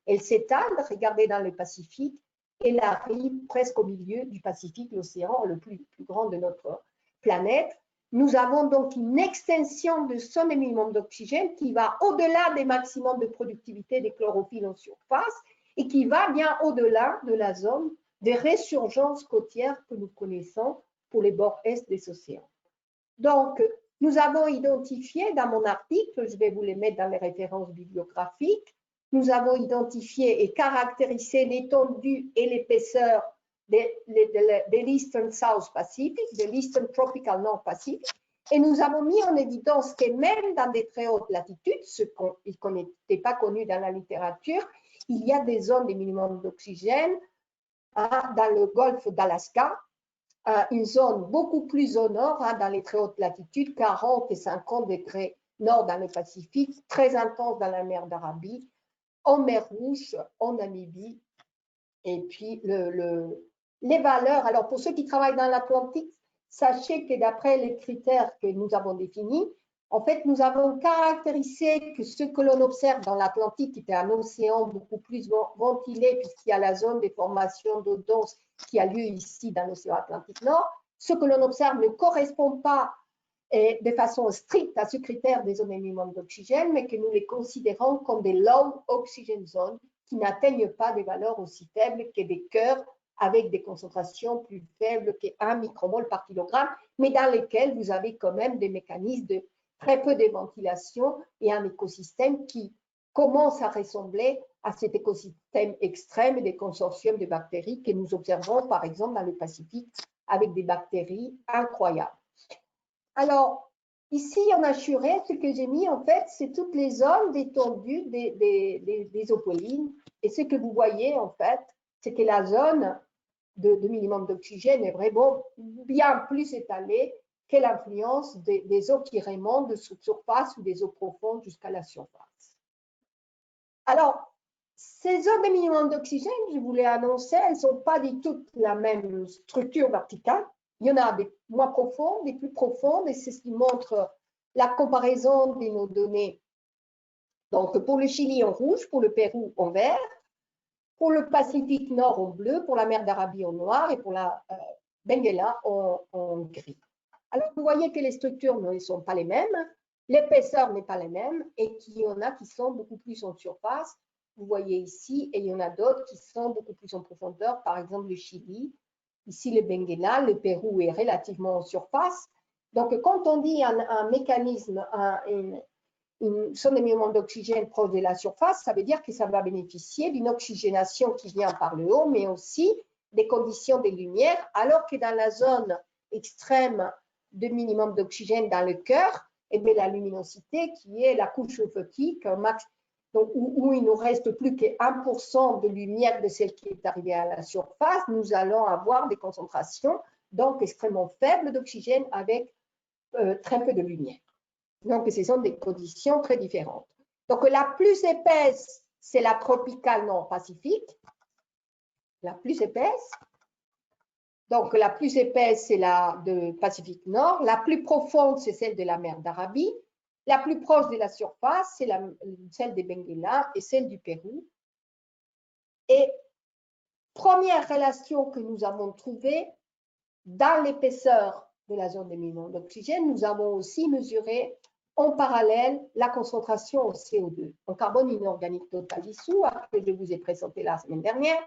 elle s'étale, regardez dans le Pacifique, elle arrive presque au milieu du Pacifique, l'océan le plus grand de notre planète. Nous avons donc une extension de zone des minimums d'oxygène qui va au-delà des maximums de productivité des chlorophylles en surface et qui va bien au-delà de la zone des résurgences côtières que nous connaissons pour les bords est des océans. Donc, nous avons identifié dans mon article, je vais vous les mettre dans les références bibliographiques, nous avons identifié et caractérisé l'étendue et l'épaisseur de l'Eastern South Pacific, de l'Eastern Tropical North Pacific, et nous avons mis en évidence que même dans des très hautes latitudes, ce qui n'était pas connu dans la littérature, il y a des zones de minimum d'oxygène dans le golfe d'Alaska, une zone beaucoup plus au nord, dans les très hautes latitudes, 40 et 50 degrés nord dans le Pacifique, très intense dans la mer d'Arabie, en mer Rouge, en Namibie. Et puis, les valeurs, alors pour ceux qui travaillent dans l'Atlantique, sachez que d'après les critères que nous avons définis, en fait, nous avons caractérisé que ce que l'on observe dans l'Atlantique, qui était un océan beaucoup plus ventilé, puisqu'il y a la zone des formations d'eau dense qui a lieu ici dans l'océan Atlantique Nord, ce que l'on observe ne correspond pas de façon stricte à ce critère des zones de minimum d'oxygène, mais que nous les considérons comme des low oxygen zones qui n'atteignent pas des valeurs aussi faibles que des cœurs avec des concentrations plus faibles que 1 micromole par kilogramme, mais dans lesquels vous avez quand même des mécanismes de très peu de ventilation et un écosystème qui commence à ressembler à cet écosystème extrême des consortiums de bactéries que nous observons par exemple dans le Pacifique avec des bactéries incroyables. Alors, ici, en assuré, ce que j'ai mis, en fait, c'est toutes les zones d'étendue des opoline. Et ce que vous voyez, en fait, c'est que la zone de minimum d'oxygène est vraiment bien plus étalée que l'influence des eaux qui remontent de surface ou des eaux profondes jusqu'à la surface. Alors, ces zones de minimum d'oxygène, je vous l'ai annoncé, elles ne sont pas du tout la même structure verticale. Il y en a des moins profondes, des plus profondes, et c'est ce qui montre la comparaison de nos données. Donc, pour le Chili en rouge, pour le Pérou en vert, pour le Pacifique Nord en bleu, pour la mer d'Arabie en noir et pour la Benguela en gris. Alors, vous voyez que les structures ne sont pas les mêmes, l'épaisseur n'est pas la même et qu'il y en a qui sont beaucoup plus en surface. Vous voyez ici, et il y en a d'autres qui sont beaucoup plus en profondeur, par exemple le Chili. Ici, le Benguela, le Pérou est relativement en surface. Donc, quand on dit un mécanisme, une zone de minimum d'oxygène proche de la surface, ça veut dire que ça va bénéficier d'une oxygénation qui vient par le haut, mais aussi des conditions de lumière, alors que dans la zone extrême de minimum d'oxygène dans le cœur, et bien la luminosité qui est la couche photique, où il ne nous reste plus que 1% de lumière de celle qui est arrivée à la surface, nous allons avoir des concentrations donc extrêmement faibles d'oxygène avec très peu de lumière. Donc, ce sont des conditions très différentes. Donc, la plus épaisse, c'est la tropicale nord-pacifique. La plus épaisse. Donc, la plus épaisse, c'est la de Pacifique Nord. La plus profonde, c'est celle de la mer d'Arabie. La plus proche de la surface, c'est celle des Benguela et celle du Pérou. Et première relation que nous avons trouvée, dans l'épaisseur de la zone de minimum d'oxygène, nous avons aussi mesuré en parallèle la concentration en CO2, en carbone inorganique total dissous, que je vous ai présenté la semaine dernière.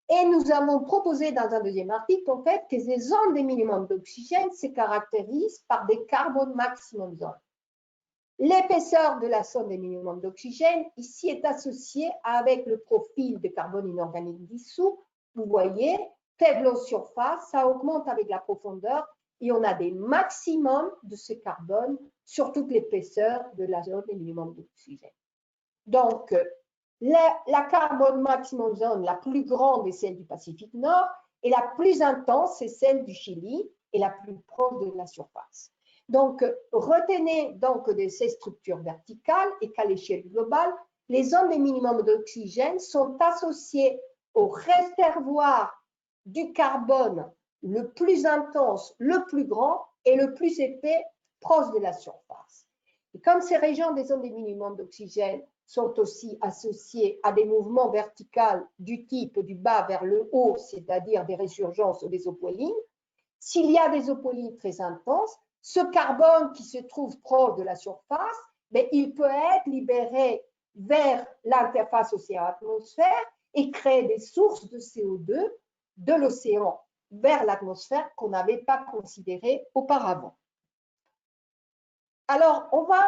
Et nous avons proposé dans un deuxième article, en fait, que ces zones de minimum d'oxygène se caractérisent par des carbones maximum zones. L'épaisseur de la zone de minimum d'oxygène, ici, est associée avec le profil de carbone inorganique dissous. Vous voyez, faible en surface, ça augmente avec la profondeur et on a des maximums de ce carbone sur toute l'épaisseur de la zone de minimum d'oxygène. Donc, la carbone maximum zone la plus grande est celle du Pacifique Nord et la plus intense c'est celle du Chili et la plus proche de la surface. Donc, retenez donc de ces structures verticales et qu'à l'échelle globale, les zones de minimum d'oxygène sont associées au réservoir du carbone le plus intense, le plus grand et le plus épais proche de la surface. Et comme ces régions des zones de minimum d'oxygène sont aussi associées à des mouvements verticaux du type du bas vers le haut, c'est-à-dire des résurgences des opoline, s'il y a des opoline très intenses, ce carbone qui se trouve proche de la surface, mais il peut être libéré vers l'interface océan-atmosphère et créer des sources de CO2 de l'océan vers l'atmosphère qu'on n'avait pas considérées auparavant. Alors, on va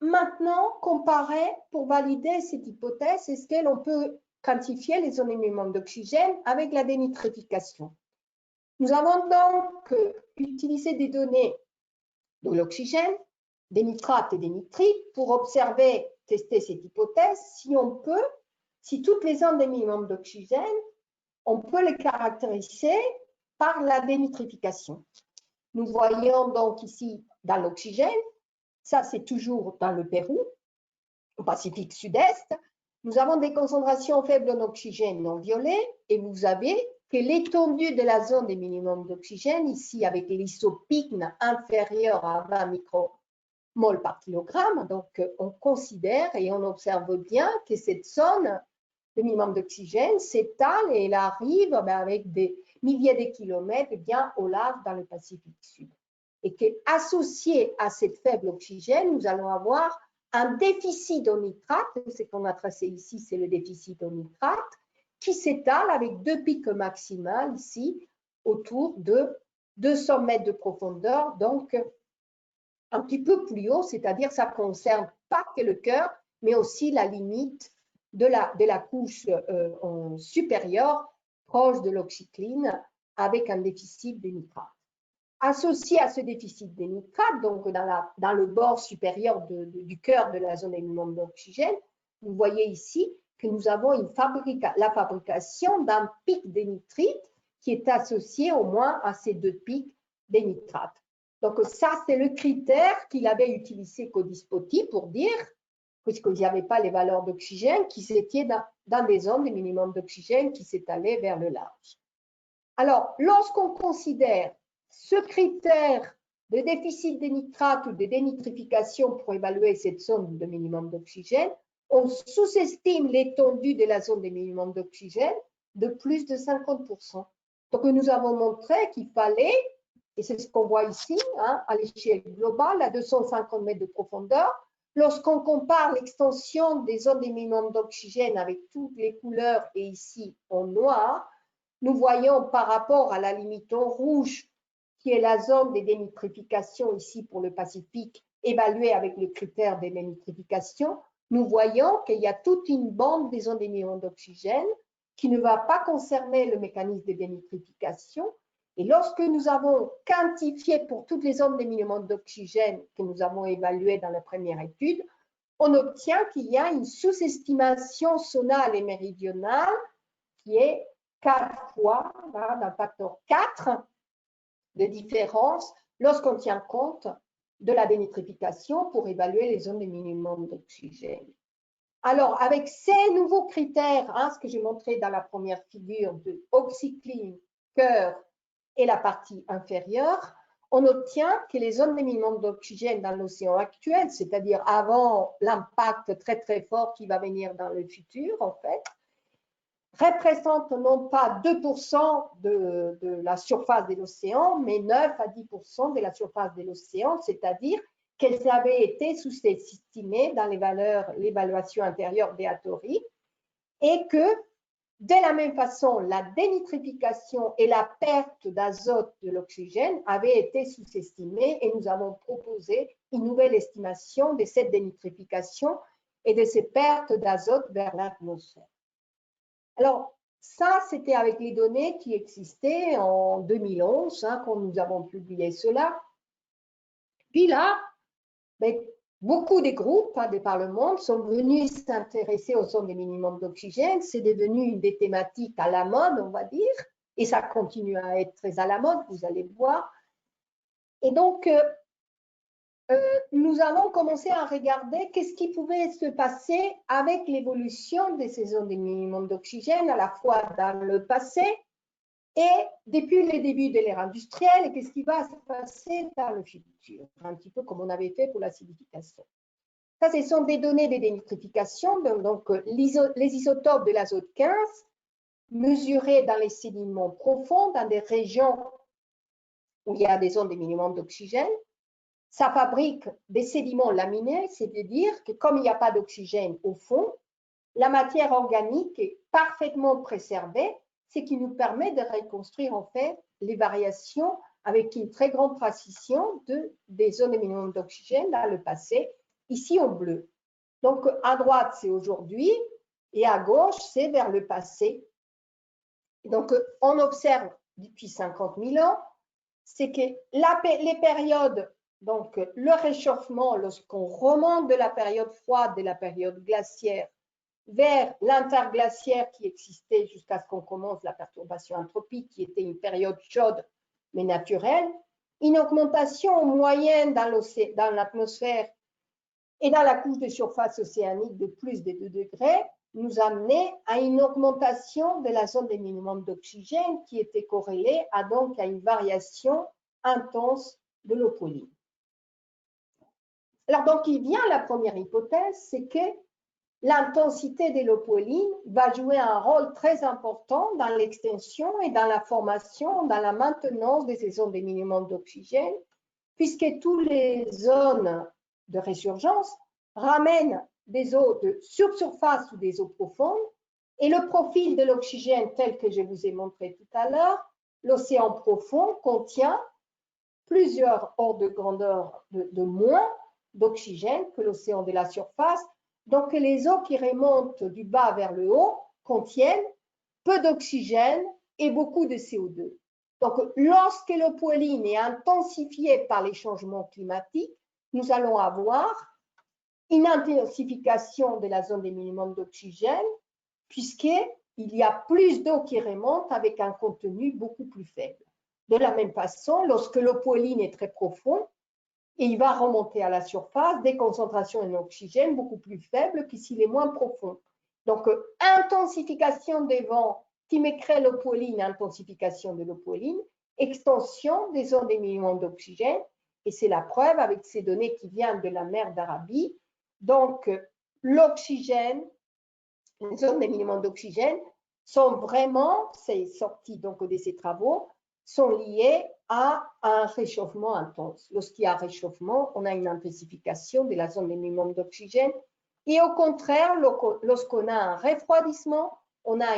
maintenant comparer, pour valider cette hypothèse, est-ce que l'on peut quantifier les zones minimum d'oxygène avec la dénitrification. Nous avons donc utilisé des données de l'oxygène, des nitrates et des nitrites pour observer, tester cette hypothèse, si toutes les zones de minimum d'oxygène, on peut les caractériser par la dénitrification. Nous voyons donc ici dans l'oxygène, ça c'est toujours dans le Pérou, au Pacifique Sud-Est, nous avons des concentrations faibles en oxygène en violet et vous avez que l'étendue de la zone des minimums d'oxygène, ici avec l'isopycne inférieur à 20 micromoles par kilogramme, donc on considère et on observe bien que cette zone de minimum d'oxygène s'étale et elle arrive avec des milliers de kilomètres bien au large dans le Pacifique Sud. et qu'associé à cette faible oxygène, nous allons avoir un déficit en nitrate, ce qu'on a tracé ici, c'est le déficit en nitrate, qui s'étale avec 2 pics maximales ici, autour de 200 mètres de profondeur, donc un petit peu plus haut, c'est-à-dire ça ne concerne pas que le cœur, mais aussi la limite de la couche supérieure, proche de l'oxycline, avec un déficit de nitrate. Associé à ce déficit de nitrate, donc dans le bord supérieur du cœur de la zone d'émielement d'oxygène, vous voyez ici que nous avons la fabrication d'un pic de nitrite qui est associé au moins à ces 2 pics de nitrate. Donc ça, c'est le critère qu'il avait utilisé Codispoti pour dire, puisqu'il n'y avait pas les valeurs d'oxygène, qu'ils étaient dans des zones de minimum d'oxygène qui s'étalaient vers le large. Alors, lorsqu'on considère ce critère de déficit de nitrate ou de dénitrification pour évaluer cette zone de minimum d'oxygène, on sous-estime l'étendue de la zone de minimum d'oxygène de plus de 50%. Donc, nous avons montré qu'il fallait, et c'est ce qu'on voit ici, hein, à l'échelle globale, à 250 mètres de profondeur, lorsqu'on compare l'extension des zones de minimum d'oxygène avec toutes les couleurs et ici en noir, nous voyons par rapport à la limite en rouge, qui est la zone de dénitrification ici pour le Pacifique, évaluée avec le critère de dénitrification, nous voyons qu'il y a toute une bande des zones d'émission d'oxygène qui ne va pas concerner le mécanisme de dénitrification. Et lorsque nous avons quantifié pour toutes les zones d'émission d'oxygène que nous avons évaluées dans la première étude, on obtient qu'il y a une sous-estimation zonale et méridionale qui est 4 fois, d'un facteur 4 de différence lorsqu'on tient compte de la dénitrification pour évaluer les zones de minimum d'oxygène. Alors, avec ces nouveaux critères, hein, ce que j'ai montré dans la première figure de oxycline, cœur et la partie inférieure, on obtient que les zones de minimum d'oxygène dans l'océan actuel, c'est-à-dire avant l'impact très très fort qui va venir dans le futur, en fait, représentent non pas 2% de la surface de l'océan, mais 9 à 10% de la surface de l'océan, c'est-à-dire qu'elles avaient été sous-estimées dans l'évaluation intérieure des Hattori, et que, de la même façon, la dénitrification et la perte d'azote de l'oxygène avaient été sous-estimées, et nous avons proposé une nouvelle estimation de cette dénitrification et de ces pertes d'azote vers l'atmosphère. Alors, ça, c'était avec les données qui existaient en 2011, hein, quand nous avons publié cela. Puis là, beaucoup de groupes par le monde sont venus s'intéresser aux zones de minimum d'oxygène. C'est devenu une des thématiques à la mode, on va dire, et ça continue à être très à la mode, vous allez voir. Et donc, nous allons commencer à regarder qu'est-ce qui pouvait se passer avec l'évolution de ces zones de minimum d'oxygène, à la fois dans le passé et depuis le début de l'ère industrielle, et qu'est-ce qui va se passer dans le futur, un petit peu comme on avait fait pour l'acidification. Ça, ce sont des données de dénitrification, donc les isotopes de l'azote 15 mesurés dans les sédiments profonds, dans des régions où il y a des zones de minimum d'oxygène. Ça fabrique des sédiments laminés, c'est-à-dire que comme il n'y a pas d'oxygène au fond, la matière organique est parfaitement préservée, ce qui nous permet de reconstruire en fait les variations avec une très grande précision des zones de minimum d'oxygène dans le passé, ici en bleu. Donc à droite, c'est aujourd'hui, et à gauche, c'est vers le passé. Donc on observe depuis 50 000 ans, c'est que les périodes, donc le réchauffement, lorsqu'on remonte de la période froide, de la période glaciaire, vers l'interglaciaire qui existait jusqu'à ce qu'on commence la perturbation anthropique, qui était une période chaude mais naturelle, une augmentation moyenne dans l'atmosphère et dans la couche de surface océanique de plus de 2 degrés, nous amenait à une augmentation de la zone des minimums d'oxygène qui était corrélée donc à une variation intense de l'eau poline. Alors donc il vient la première hypothèse, c'est que l'intensité de l'eau poline va jouer un rôle très important dans l'extension et dans la formation, dans la maintenance de ces zones de minimum d'oxygène, puisque toutes les zones de résurgence ramènent des eaux de subsurface ou des eaux profondes, et le profil de l'oxygène tel que je vous ai montré tout à l'heure, l'océan profond contient plusieurs ordres de grandeur de moins d'oxygène que l'océan de la surface. Donc, les eaux qui remontent du bas vers le haut contiennent peu d'oxygène et beaucoup de CO2. Donc, lorsque le poêline est intensifié par les changements climatiques, nous allons avoir une intensification de la zone des minimums d'oxygène, puisqu'il y a plus d'eau qui remonte avec un contenu beaucoup plus faible. De la même façon, lorsque le poêline est très profond, il va remonter à la surface des concentrations en oxygène beaucoup plus faibles que s'il est moins profond. Donc, intensification des vents qui me crée le poêline, intensification de l'eau-poêline, extension des zones des minimums d'oxygène, et c'est la preuve avec ces données qui viennent de la mer d'Arabie. Donc, l'oxygène, les zones des minimums d'oxygène sont vraiment, c'est sorti donc de ces travaux, sont liées à un réchauffement intense. Lorsqu'il y a un réchauffement, on a une intensification de la zone des minimums d'oxygène. Et au contraire, lorsqu'on a un refroidissement, on a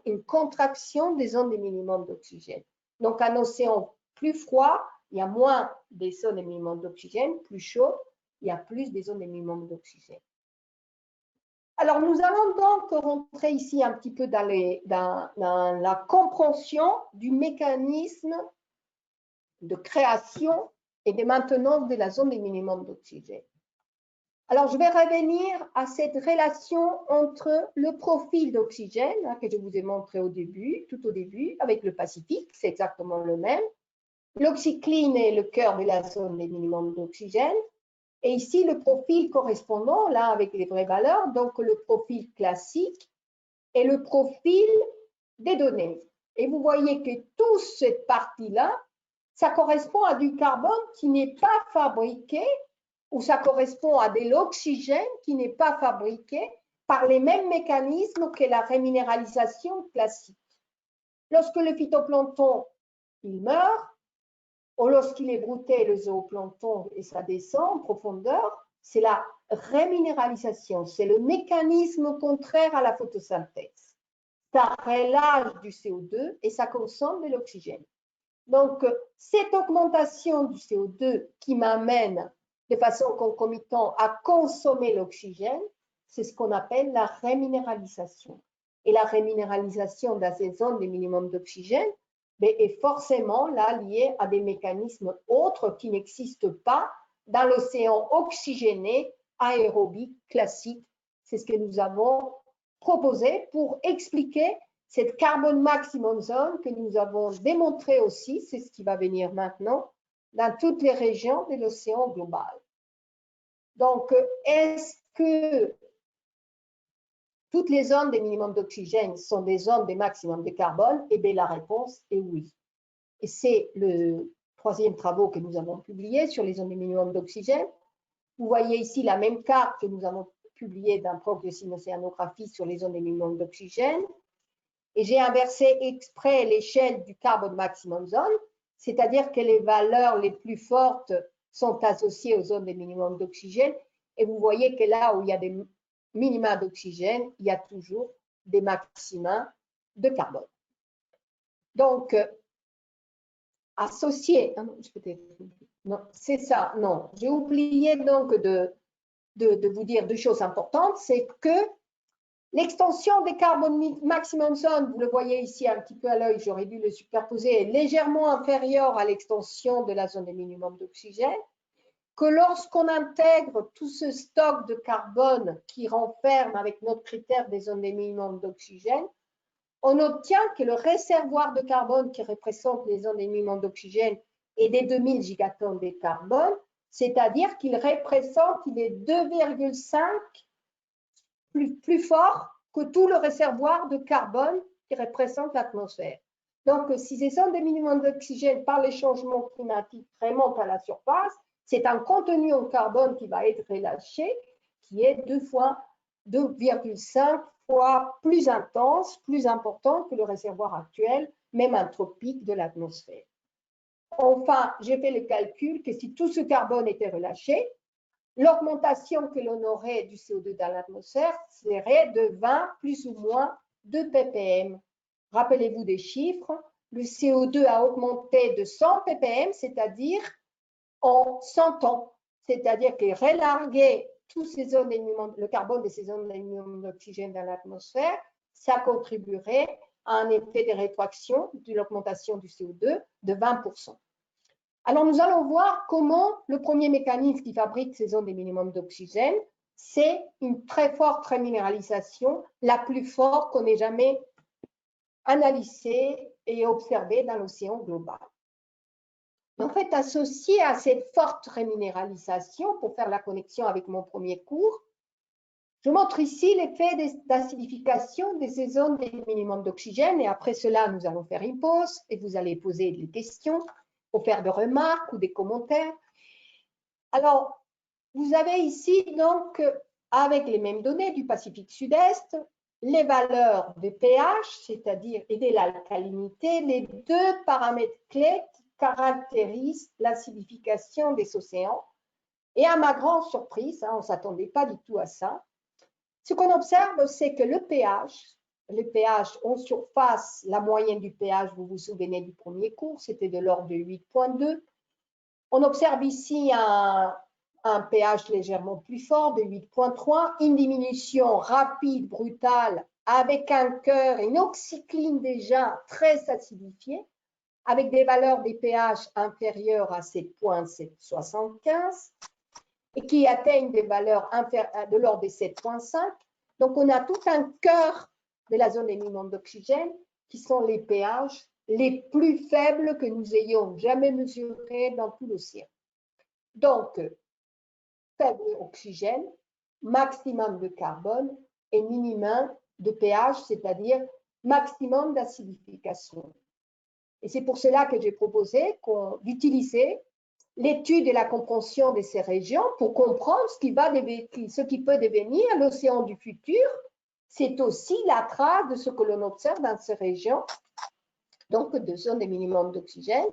une contraction des zones des minimums d'oxygène. Donc, un océan plus froid, il y a moins des zones des minimums d'oxygène, plus chaud, il y a plus des zones des minimums d'oxygène. Alors, nous allons donc rentrer ici un petit peu dans la compréhension du mécanisme de création et de maintenance de la zone des minimums d'oxygène. Alors, je vais revenir à cette relation entre le profil d'oxygène que je vous ai montré au début, tout au début, avec le Pacifique, c'est exactement le même. L'oxycline est le cœur de la zone des minimums d'oxygène. Et ici, le profil correspondant, là, avec les vraies valeurs, donc le profil classique et le profil des données. Et vous voyez que toute cette partie-là, ça correspond à du carbone qui n'est pas fabriqué, ou ça correspond à de l'oxygène qui n'est pas fabriqué par les mêmes mécanismes que la reminéralisation classique. Lorsque le phytoplancton, il meurt, ou lorsqu'il est brouté, le zooplancton, et ça descend en profondeur, c'est la reminéralisation, c'est le mécanisme contraire à la photosynthèse. Ça relâche du CO2 et ça consomme de l'oxygène. Donc, cette augmentation du CO2 qui m'amène de façon concomitante à consommer l'oxygène, c'est ce qu'on appelle la reminéralisation. Et la reminéralisation dans ces zones de minimum d'oxygène est forcément là liée à des mécanismes autres qui n'existent pas dans l'océan oxygéné aérobique classique. C'est ce que nous avons proposé pour expliquer cette carbone maximum zone que nous avons démontré aussi, c'est ce qui va venir maintenant, dans toutes les régions de l'océan global. Donc, est-ce que toutes les zones des minimums d'oxygène sont des zones des maximums de carbone? Eh bien, la réponse est oui. Et c'est le troisième travaux que nous avons publié sur les zones des minimums d'oxygène. Vous voyez ici la même carte que nous avons publiée d'un proc de cynocéanographie sur les zones des minimums d'oxygène. Et j'ai inversé exprès l'échelle du carbone maximum zone, c'est-à-dire que les valeurs les plus fortes sont associées aux zones des minimums d'oxygène. Et vous voyez que là où il y a des minima d'oxygène, il y a toujours des maxima de carbone. Donc, associé, non, c'est ça, non, j'ai oublié donc de vous dire deux choses importantes, c'est que l'extension des carbone maximum zone, vous le voyez ici un petit peu à l'œil, j'aurais dû le superposer, est légèrement inférieure à l'extension de la zone des minimums d'oxygène, que lorsqu'on intègre tout ce stock de carbone qui renferme avec notre critère des zones des minimums d'oxygène, on obtient que le réservoir de carbone qui représente les zones des minimums d'oxygène est des 2000 gigatonnes de carbone, c'est-à-dire qu'il représente, il est 2,5 plus fort que tout le réservoir de carbone qui représente l'atmosphère. Donc, si ces zones des minimums d'oxygène par les changements climatiques remontent à la surface, c'est un contenu en carbone qui va être relâché, qui est 2,5 fois plus intense, plus important que le réservoir actuel, même anthropique de l'atmosphère. Enfin, j'ai fait le calcul que si tout ce carbone était relâché, l'augmentation que l'on aurait du CO2 dans l'atmosphère serait de 20 plus ou moins 2 ppm. Rappelez-vous des chiffres, le CO2 a augmenté de 100 ppm, c'est-à-dire en 100 ans. C'est-à-dire que relarguer tous ces zones le carbone de ces zones d'émission d'oxygène dans l'atmosphère, ça contribuerait à un effet de rétroaction de l'augmentation du CO2 de 20%. Alors, nous allons voir comment le premier mécanisme qui fabrique ces zones de minimum d'oxygène, c'est une très forte reminéralisation, la plus forte qu'on ait jamais analysée et observée dans l'océan global. En fait, associé à cette forte reminéralisation, pour faire la connexion avec mon premier cours, je montre ici l'effet d'acidification de ces zones de minimum d'oxygène et après cela, nous allons faire une pause et vous allez poser des questions pour faire des remarques ou des commentaires. Alors, vous avez ici donc, avec les mêmes données du Pacifique Sud-Est, les valeurs de pH, c'est-à-dire et de l'alcalinité, les deux paramètres clés qui caractérisent l'acidification des océans. Et à ma grande surprise, on ne s'attendait pas du tout à ça, ce qu'on observe, c'est que le pH en surface, la moyenne du pH, vous vous souvenez du premier cours, c'était de l'ordre de 8,2. On observe ici un pH légèrement plus fort de 8,3, une diminution rapide, brutale, avec un cœur, une oxycline déjà très acidifiée, avec des valeurs des pH inférieures à 7,75 et qui atteignent des valeurs de l'ordre des 7,5. Donc, on a tout un cœur de la zone des minimums d'oxygène qui sont les pH les plus faibles que nous ayons jamais mesurés dans tout l'océan. Donc, faible oxygène, maximum de carbone et minimum de pH, c'est-à-dire maximum d'acidification. Et c'est pour cela que j'ai proposé d'utiliser l'étude et la compréhension de ces régions pour comprendre ce qui peut devenir l'océan du futur. C'est aussi la trace de ce que l'on observe dans ces régions, donc de zones de minimum d'oxygène,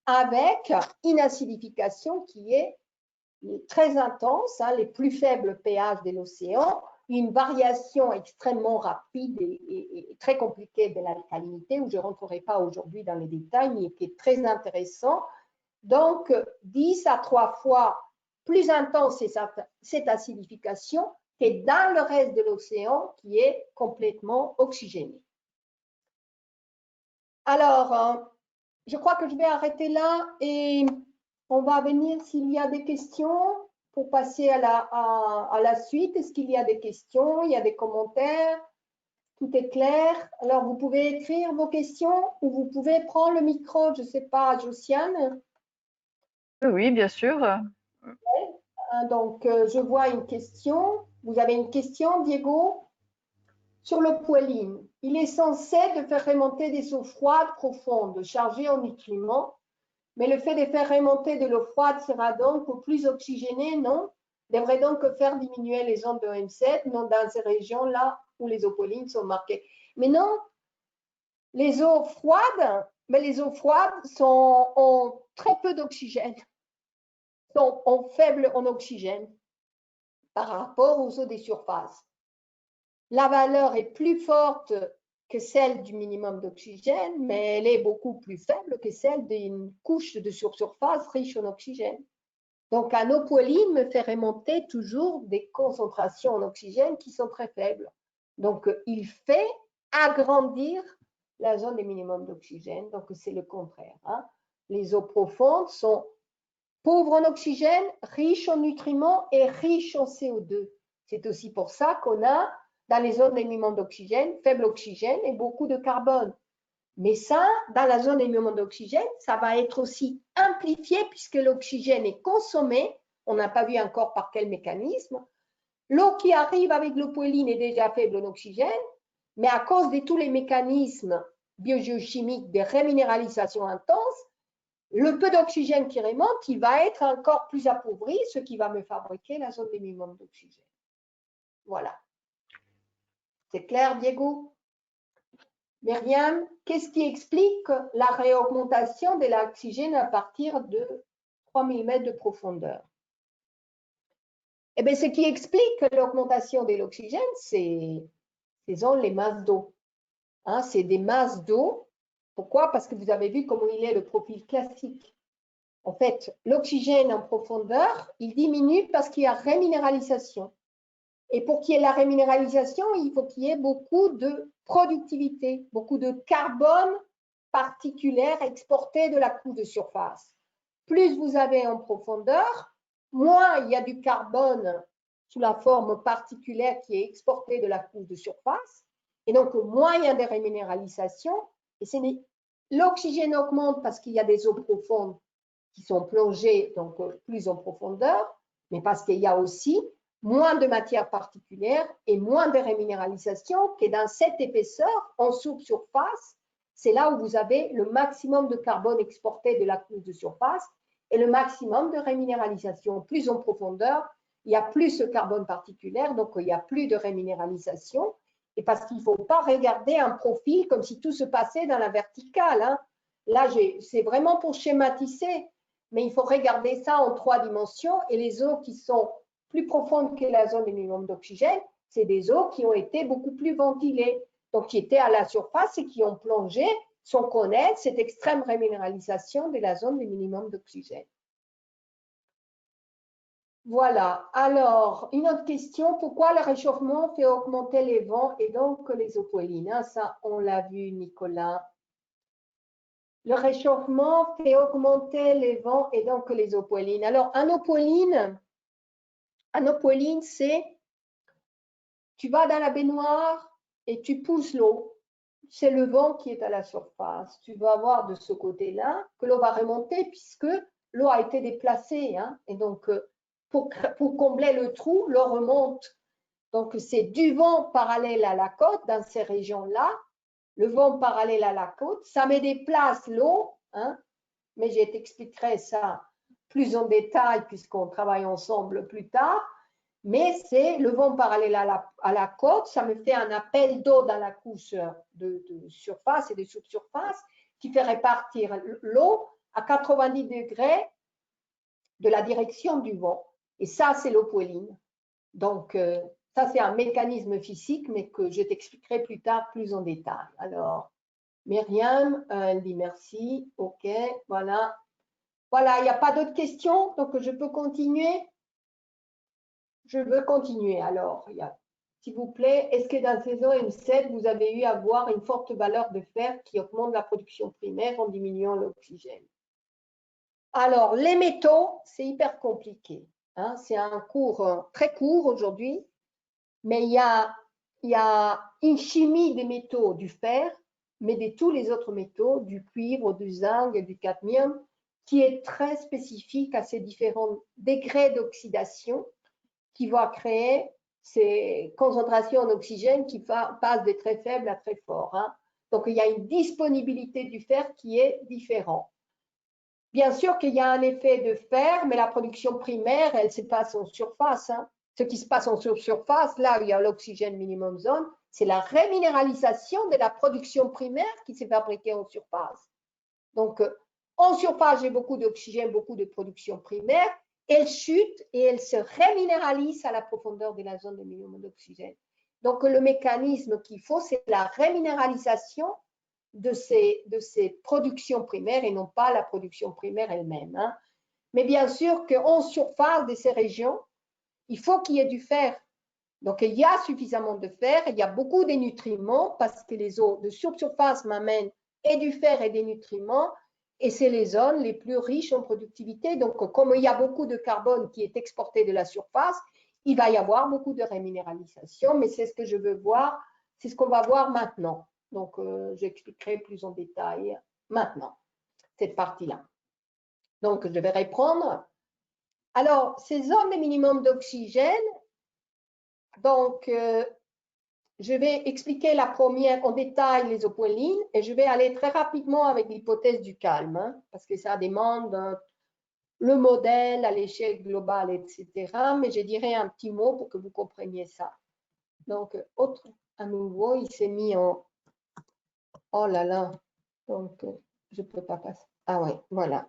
avec une acidification qui est très intense, les plus faibles pH de l'océan, une variation extrêmement rapide et très compliquée de l'alcalinité, où je ne rentrerai pas aujourd'hui dans les détails, mais qui est très intéressant. Donc, 10 à 3 fois plus intense cette acidification que dans le reste de l'océan qui est complètement oxygéné. Alors, je crois que je vais arrêter là et on va venir s'il y a des questions pour passer à la suite. Est-ce qu'il y a des questions? Il y a des commentaires? Tout est clair. Alors, vous pouvez écrire vos questions ou vous pouvez prendre le micro. Je ne sais pas, Josiane. Oui, bien sûr. Donc, je vois une question. Vous avez une question, Diego? Sur le poêline, il est censé de faire remonter des eaux froides profondes, chargées en nutriments, mais le fait de faire remonter de l'eau froide sera donc plus oxygéné, non? Devrait donc faire diminuer les ondes de OM7, non dans ces régions-là où les eaux poêlines sont marquées. Mais non, les eaux froides, ont très peu d'oxygène, sont faibles en oxygène par rapport aux eaux des surfaces. La valeur est plus forte que celle du minimum d'oxygène, mais elle est beaucoup plus faible que celle d'une couche de surface riche en oxygène. Donc, un eau poêline me fait remonter toujours des concentrations en oxygène qui sont très faibles. Donc, il fait agrandir la zone des minimums d'oxygène. Donc, c'est le contraire. Les eaux profondes sont pauvres en oxygène, riches en nutriments et riches en CO2. C'est aussi pour ça qu'on a dans les zones d'émission d'oxygène, faible oxygène et beaucoup de carbone. Mais ça, dans la zone d'émission d'oxygène, ça va être aussi amplifié puisque l'oxygène est consommé. On n'a pas vu encore par quel mécanisme. L'eau qui arrive avec le poêline est déjà faible en oxygène, mais à cause de tous les mécanismes biogéochimiques de reminéralisation intense, le peu d'oxygène qui remonte, il va être encore plus appauvri, ce qui va me fabriquer la zone des minimums d'oxygène. Voilà. C'est clair, Diego? Myriam, qu'est-ce qui explique la réaugmentation de l'oxygène à partir de 3000 mètres de profondeur? Eh bien, ce qui explique l'augmentation de l'oxygène, c'est les masses d'eau. Hein, c'est des masses d'eau. Pourquoi? Parce que vous avez vu comment il est le profil classique. En fait, l'oxygène en profondeur, il diminue parce qu'il y a réminéralisation. Et pour qu'il y ait la réminéralisation, il faut qu'il y ait beaucoup de productivité, beaucoup de carbone particulaire exporté de la couche de surface. Plus vous avez en profondeur, moins il y a du carbone sous la forme particulière qui est exporté de la couche de surface, et donc moins il y a de réminéralisation, et l'oxygène augmente parce qu'il y a des eaux profondes qui sont plongées donc plus en profondeur, mais parce qu'il y a aussi moins de matière particulière et moins de réminéralisation que dans cette épaisseur en sous-surface. C'est là où vous avez le maximum de carbone exporté de la couche de surface et le maximum de réminéralisation. Plus en profondeur, il y a plus de carbone particulier, donc il n'y a plus de réminéralisation. Et parce qu'il ne faut pas regarder un profil comme si tout se passait dans la verticale. Hein. Là, c'est vraiment pour schématiser, mais il faut regarder ça en 3 dimensions. Et les eaux qui sont plus profondes que la zone de minimum d'oxygène, c'est des eaux qui ont été beaucoup plus ventilées, donc qui étaient à la surface et qui ont plongé sans connaître cette extrême réminéralisation de la zone de minimum d'oxygène. Voilà. Alors, une autre question, pourquoi le réchauffement fait augmenter les vents et donc les eaux pollines? Ça, on l'a vu, Nicolas. Le réchauffement fait augmenter les vents et donc les eaux pollines. Alors, un eau polline, c'est tu vas dans la baignoire et tu pousses l'eau. C'est le vent qui est à la surface. Tu vas voir de ce côté-là que l'eau va remonter puisque l'eau a été déplacée. Hein, et donc, pour combler le trou, l'eau remonte. Donc, c'est du vent parallèle à la côte dans ces régions-là. Le vent parallèle à la côte, ça me déplace l'eau, hein, mais je t'expliquerai ça plus en détail puisqu'on travaille ensemble plus tard. Mais c'est le vent parallèle à la côte, ça me fait un appel d'eau dans la couche de surface et de sous-surface qui fait répartir l'eau à 90 degrés de la direction du vent. Et ça, c'est l'eau poéline. Donc, ça, c'est un mécanisme physique, mais que je t'expliquerai plus tard, plus en détail. Alors, Myriam, elle dit merci. OK, voilà. Voilà, il n'y a pas d'autres questions, donc je peux continuer. Je veux continuer. Alors, s'il vous plaît, est-ce que dans saison M7, vous avez eu à voir une forte valeur de fer qui augmente la production primaire en diminuant l'oxygène? Alors, les métaux, c'est hyper compliqué. Hein, c'est un cours très court aujourd'hui, mais il y a une chimie des métaux du fer, mais de tous les autres métaux, du cuivre, du zinc, du cadmium, qui est très spécifique à ces différents degrés d'oxydation qui va créer ces concentrations en oxygène qui passent de très faibles à très forts. Hein. Donc, il y a une disponibilité du fer qui est différente. Bien sûr qu'il y a un effet de fer, mais la production primaire, elle se passe en surface. Hein. Ce qui se passe en surface, là où il y a l'oxygène minimum zone, c'est la réminéralisation de la production primaire qui s'est fabriquée en surface. Donc, en surface, j'ai beaucoup d'oxygène, beaucoup de production primaire. Elle chute et elle se réminéralise à la profondeur de la zone de minimum d'oxygène. Donc, le mécanisme qu'il faut, c'est la réminéralisation de ces productions primaires et non pas la production primaire elle-même. Hein. Mais bien sûr qu'en surface de ces régions, il faut qu'il y ait du fer. Donc, il y a suffisamment de fer, il y a beaucoup de nutriments parce que les eaux de surface m'amènent et du fer et des nutriments et c'est les zones les plus riches en productivité. Donc, comme il y a beaucoup de carbone qui est exporté de la surface, il va y avoir beaucoup de réminéralisation, mais c'est ce que je veux voir, c'est ce qu'on va voir maintenant. Donc, j'expliquerai plus en détail maintenant cette partie-là. Donc, je vais reprendre. Alors, ces zones de minimum d'oxygène, donc, je vais expliquer la première en détail, les eaux pollines, et je vais aller très rapidement avec l'hypothèse du calme, hein, parce que ça demande le modèle à l'échelle globale, etc. Mais je dirai un petit mot pour que vous compreniez ça. Donc, à nouveau, il s'est mis en Oh là là. Donc, je ne peux pas passer. Ah ouais, voilà.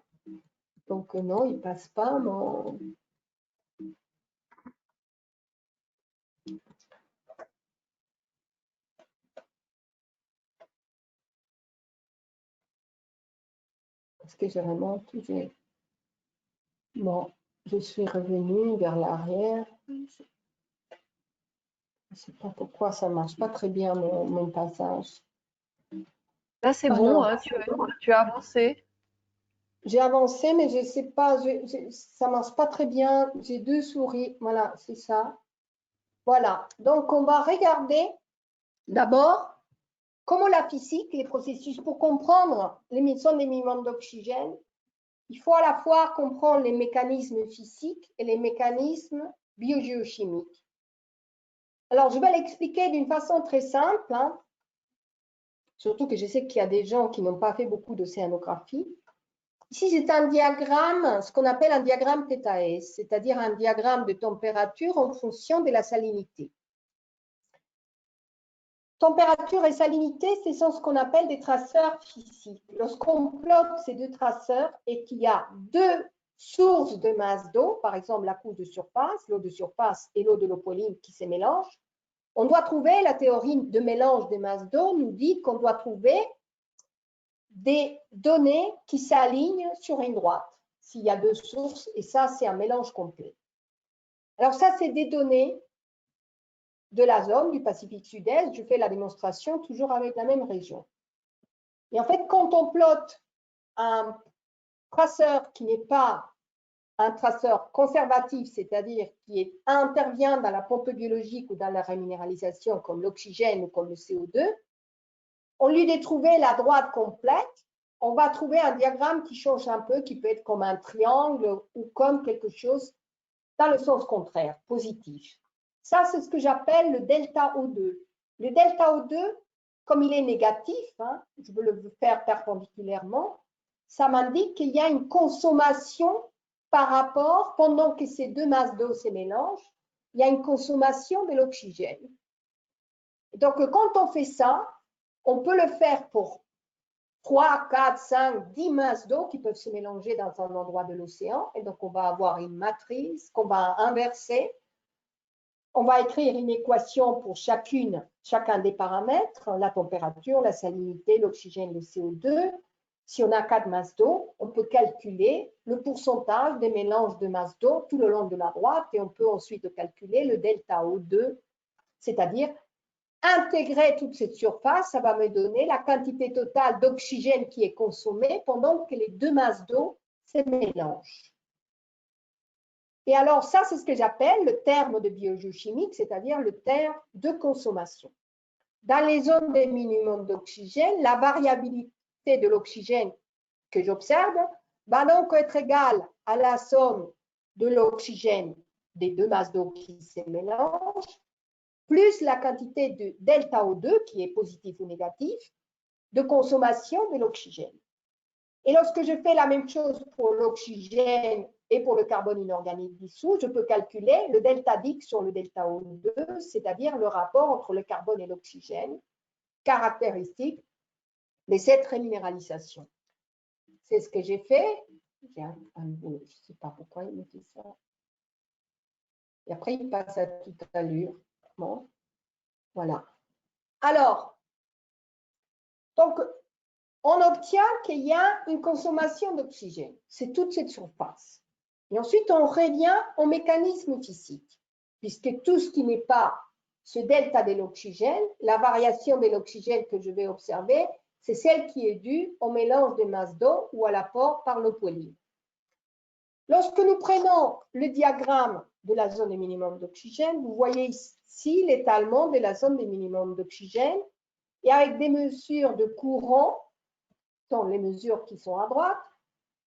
Donc, non, il ne passe pas. Mon... Est-ce que je remonte? Bon, je suis revenue vers l'arrière. Je ne sais pas pourquoi ça ne marche pas très bien mon passage. Là, c'est Ah bon, non, tu as avancé. j'ai avancé, mais je ne sais pas, ça ne marche pas très bien. J'ai deux souris. Voilà, c'est ça. Voilà. Donc, on va regarder d'abord comment la physique, les processus, pour comprendre l'émission des minimums d'oxygène, il faut à la fois comprendre les mécanismes physiques et les mécanismes biogéochimiques. Alors, je vais l'expliquer d'une façon très simple, hein, surtout que je sais qu'il y a des gens qui n'ont pas fait beaucoup d'océanographie. Ici, c'est un diagramme, ce qu'on appelle un diagramme θS, c'est-à-dire un diagramme de température en fonction de la salinité. Température et salinité, ce sont ce qu'on appelle des traceurs physiques. Lorsqu'on plotte ces deux traceurs et qu'il y a deux sources de masse d'eau, par exemple la couche de surface, l'eau de surface et l'eau de l'eau-pauline qui se mélangent, on doit trouver, la théorie de mélange des masses d'eau nous dit qu'on doit trouver des données qui s'alignent sur une droite, s'il y a deux sources, et ça, c'est un mélange complet. Alors ça, c'est des données de la zone du Pacifique Sud-Est. Je fais la démonstration toujours avec la même région. Et en fait, quand on plotte un traceur qui n'est pas un traceur conservatif, c'est-à-dire qui intervient dans la pompe biologique ou dans la reminéralisation comme l'oxygène ou comme le CO2, au lieu de trouver la droite complète, on va trouver un diagramme qui change un peu, qui peut être comme un triangle ou comme quelque chose dans le sens contraire, positif. Ça, c'est ce que j'appelle le delta O2. Le delta O2, comme il est négatif, hein, je veux le faire perpendiculairement, ça m'indique qu'il y a une consommation par rapport, pendant que ces deux masses d'eau se mélangent, il y a une consommation de l'oxygène. Donc, quand on fait ça, on peut le faire pour 3, 4, 5, 10 masses d'eau qui peuvent se mélanger dans un endroit de l'océan. Et donc, on va avoir une matrice qu'on va inverser. On va écrire une équation pour chacun des paramètres, la température, la salinité, l'oxygène, le CO2. Si on a 4 masses d'eau, on peut calculer le pourcentage des mélanges de masses d'eau tout le long de la droite et on peut ensuite calculer le delta O2, c'est-à-dire intégrer toute cette surface, ça va me donner la quantité totale d'oxygène qui est consommée pendant que les deux masses d'eau se mélangent. Et alors, ça, c'est ce que j'appelle le terme de biogéochimique, c'est-à-dire le terme de consommation. Dans les zones de minimum d'oxygène, la variabilité de l'oxygène que j'observe va donc être égale à la somme de l'oxygène des deux masses d'eau qui se mélangent, plus la quantité de delta O2, qui est positif ou négatif, de consommation de l'oxygène. Et lorsque je fais la même chose pour l'oxygène et pour le carbone inorganique dissous, je peux calculer le delta d'X sur le delta O2, c'est-à-dire le rapport entre le carbone et l'oxygène, caractéristique de cette reminéralisation. C'est ce que j'ai fait. Je ne sais pas pourquoi il me fait ça. Et après, il passe à toute allure. Bon, voilà. Alors, donc, on obtient qu'il y a une consommation d'oxygène. C'est toute cette surface. Et ensuite, on revient au mécanisme physique, puisque tout ce qui n'est pas ce delta de l'oxygène, la variation de l'oxygène que je vais observer, c'est celle qui est due au mélange de masse d'eau ou à l'apport par l'eau pauline. Lorsque nous prenons le diagramme de la zone de minimum d'oxygène, vous voyez ici l'étalement de la zone de minimum d'oxygène et avec des mesures de courant, dans les mesures qui sont à droite,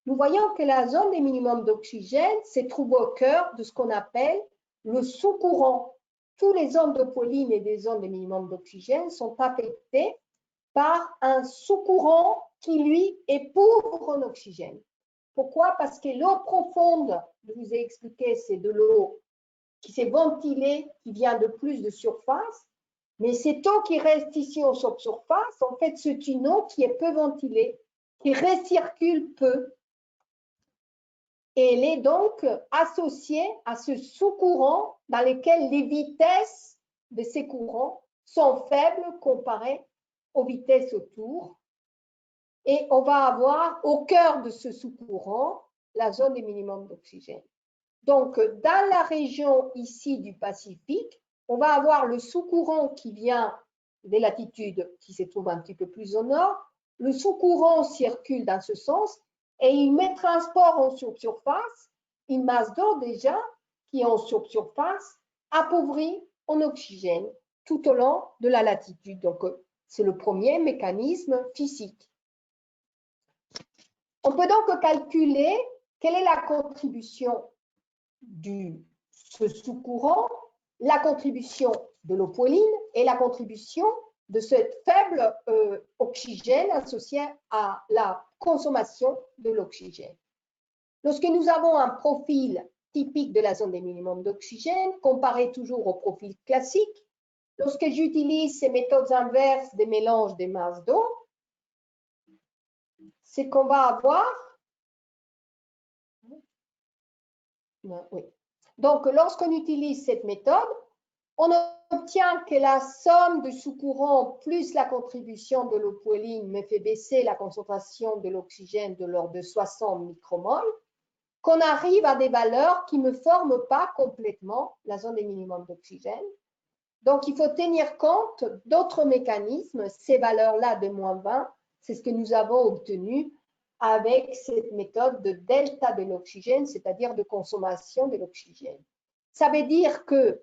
nous voyons que la zone des minimums d'oxygène se trouve au cœur de ce qu'on appelle le sous-courant. Tous les zones de pauline et des zones des minimums d'oxygène sont affectées par un sous-courant qui, lui, est pauvre en oxygène. Pourquoi? Parce que l'eau profonde, je vous ai expliqué, c'est de l'eau qui s'est ventilée, qui vient de plus de surface, Mais cette eau qui reste ici en subsurface, en fait, c'est une eau qui est peu ventilée, qui recircule peu. Et elle est donc associée à ce sous-courant dans lequel les vitesses de ces courants sont faibles comparées aux vitesses autour. Et on va avoir au cœur de ce sous-courant la zone des minimums d'oxygène. Donc, dans la région ici du Pacifique, on va avoir le sous-courant qui vient des latitudes qui se trouvent un petit peu plus au nord. Le sous-courant circule dans ce sens et il met transport en surface une masse d'eau déjà qui est en surface appauvrie en oxygène tout au long de la latitude. Donc, c'est le premier mécanisme physique. On peut donc calculer quelle est la contribution de ce sous-courant, la contribution de l'eau poline et la contribution de ce faible oxygène associé à la consommation de l'oxygène. Lorsque nous avons un profil typique de la zone des minimums d'oxygène, comparé toujours au profil classique, lorsque j'utilise ces méthodes inverses des mélanges des masses d'eau, c'est qu'on va avoir. Oui. Donc, lorsqu'on utilise cette méthode, on obtient que la somme de sous-courant plus la contribution de l'eau poline me fait baisser la concentration de l'oxygène de l'ordre de 60 micromoles, qu'on arrive à des valeurs qui ne forment pas complètement la zone des minimums d'oxygène. Donc, il faut tenir compte d'autres mécanismes. Ces valeurs-là de moins 20, c'est ce que nous avons obtenu avec cette méthode de delta de l'oxygène, c'est-à-dire de consommation de l'oxygène. Ça veut dire que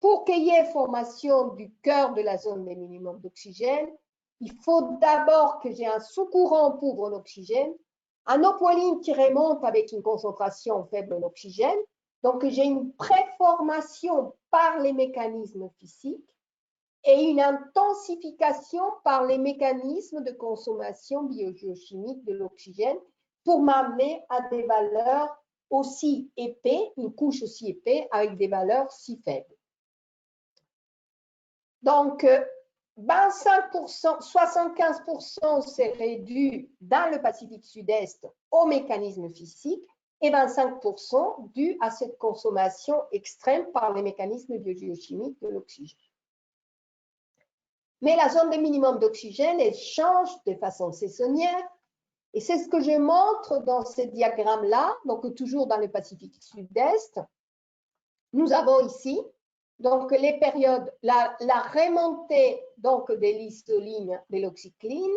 pour qu'il y ait formation du cœur de la zone des minimums d'oxygène, il faut d'abord que j'ai un sous-courant pauvre en oxygène, un eau poline qui remonte avec une concentration faible en oxygène, donc j'ai une préformation par les mécanismes physiques et une intensification par les mécanismes de consommation biogéochimique de l'oxygène pour m'amener à des valeurs aussi épais, une couche aussi épais avec des valeurs si faibles. Donc, 25%, 75% serait dû dans le Pacifique Sud-Est aux mécanismes physiques et 25% dû à cette consommation extrême par les mécanismes biogéochimiques de l'oxygène. Mais la zone des minimums d'oxygène, elle change de façon saisonnière et c'est ce que je montre dans ce diagramme-là, donc toujours dans le Pacifique Sud-Est. Nous avons ici donc les périodes, la remontée donc des listolines, de l'oxycline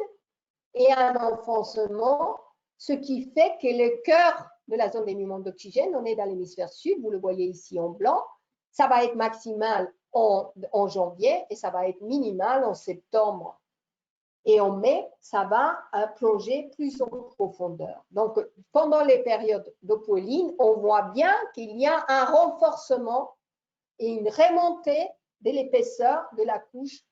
et un enfoncement, ce qui fait que le cœur de la zone des minimums d'oxygène, on est dans l'hémisphère sud, vous le voyez ici en blanc, ça va être maximal en janvier et ça va être minimal en septembre. Et en mai, ça va plonger plus en profondeur. Donc, pendant les périodes d'eau-poline, on voit bien qu'il y a un renforcement et une remontée de l'épaisseur de la couche.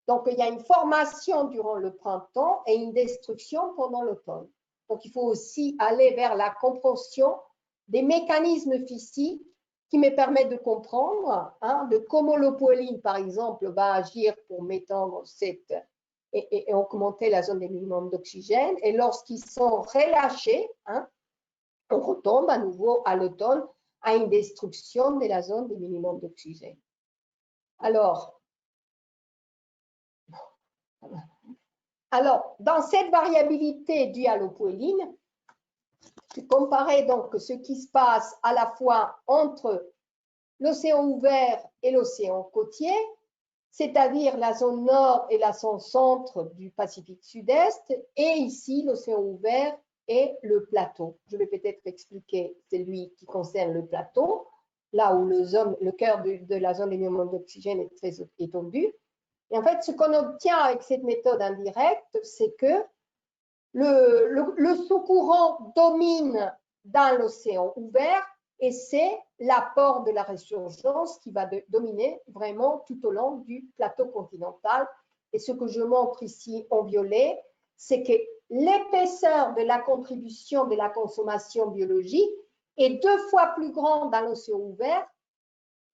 Donc, il y a une formation durant le printemps et une destruction pendant l'automne. Donc, il faut aussi aller vers la compréhension des mécanismes physiques qui me permettent de comprendre de comment l'eau poline, par exemple, va agir pour m'étendre cette et augmenter la zone des minimums d'oxygène. Et lorsqu'ils sont relâchés, on retombe à nouveau à l'automne à une destruction de la zone des minimums d'oxygène. Alors, dans cette variabilité due à l'eau poline, je comparais donc ce qui se passe à la fois entre l'océan ouvert et l'océan côtier, c'est-à-dire la zone nord et la zone centre du Pacifique Sud-Est, et ici l'océan ouvert et le plateau. Je vais peut-être expliquer celui qui concerne le plateau, là où le cœur de la zone des minimums d'oxygène est très étendu. Et en fait, ce qu'on obtient avec cette méthode indirecte, c'est que le sous-courant domine dans l'océan ouvert et c'est l'apport de la résurgence qui va dominer vraiment tout au long du plateau continental. Et ce que je montre ici en violet, c'est que l'épaisseur de la contribution de la consommation biologique est 2 fois plus grande dans l'océan ouvert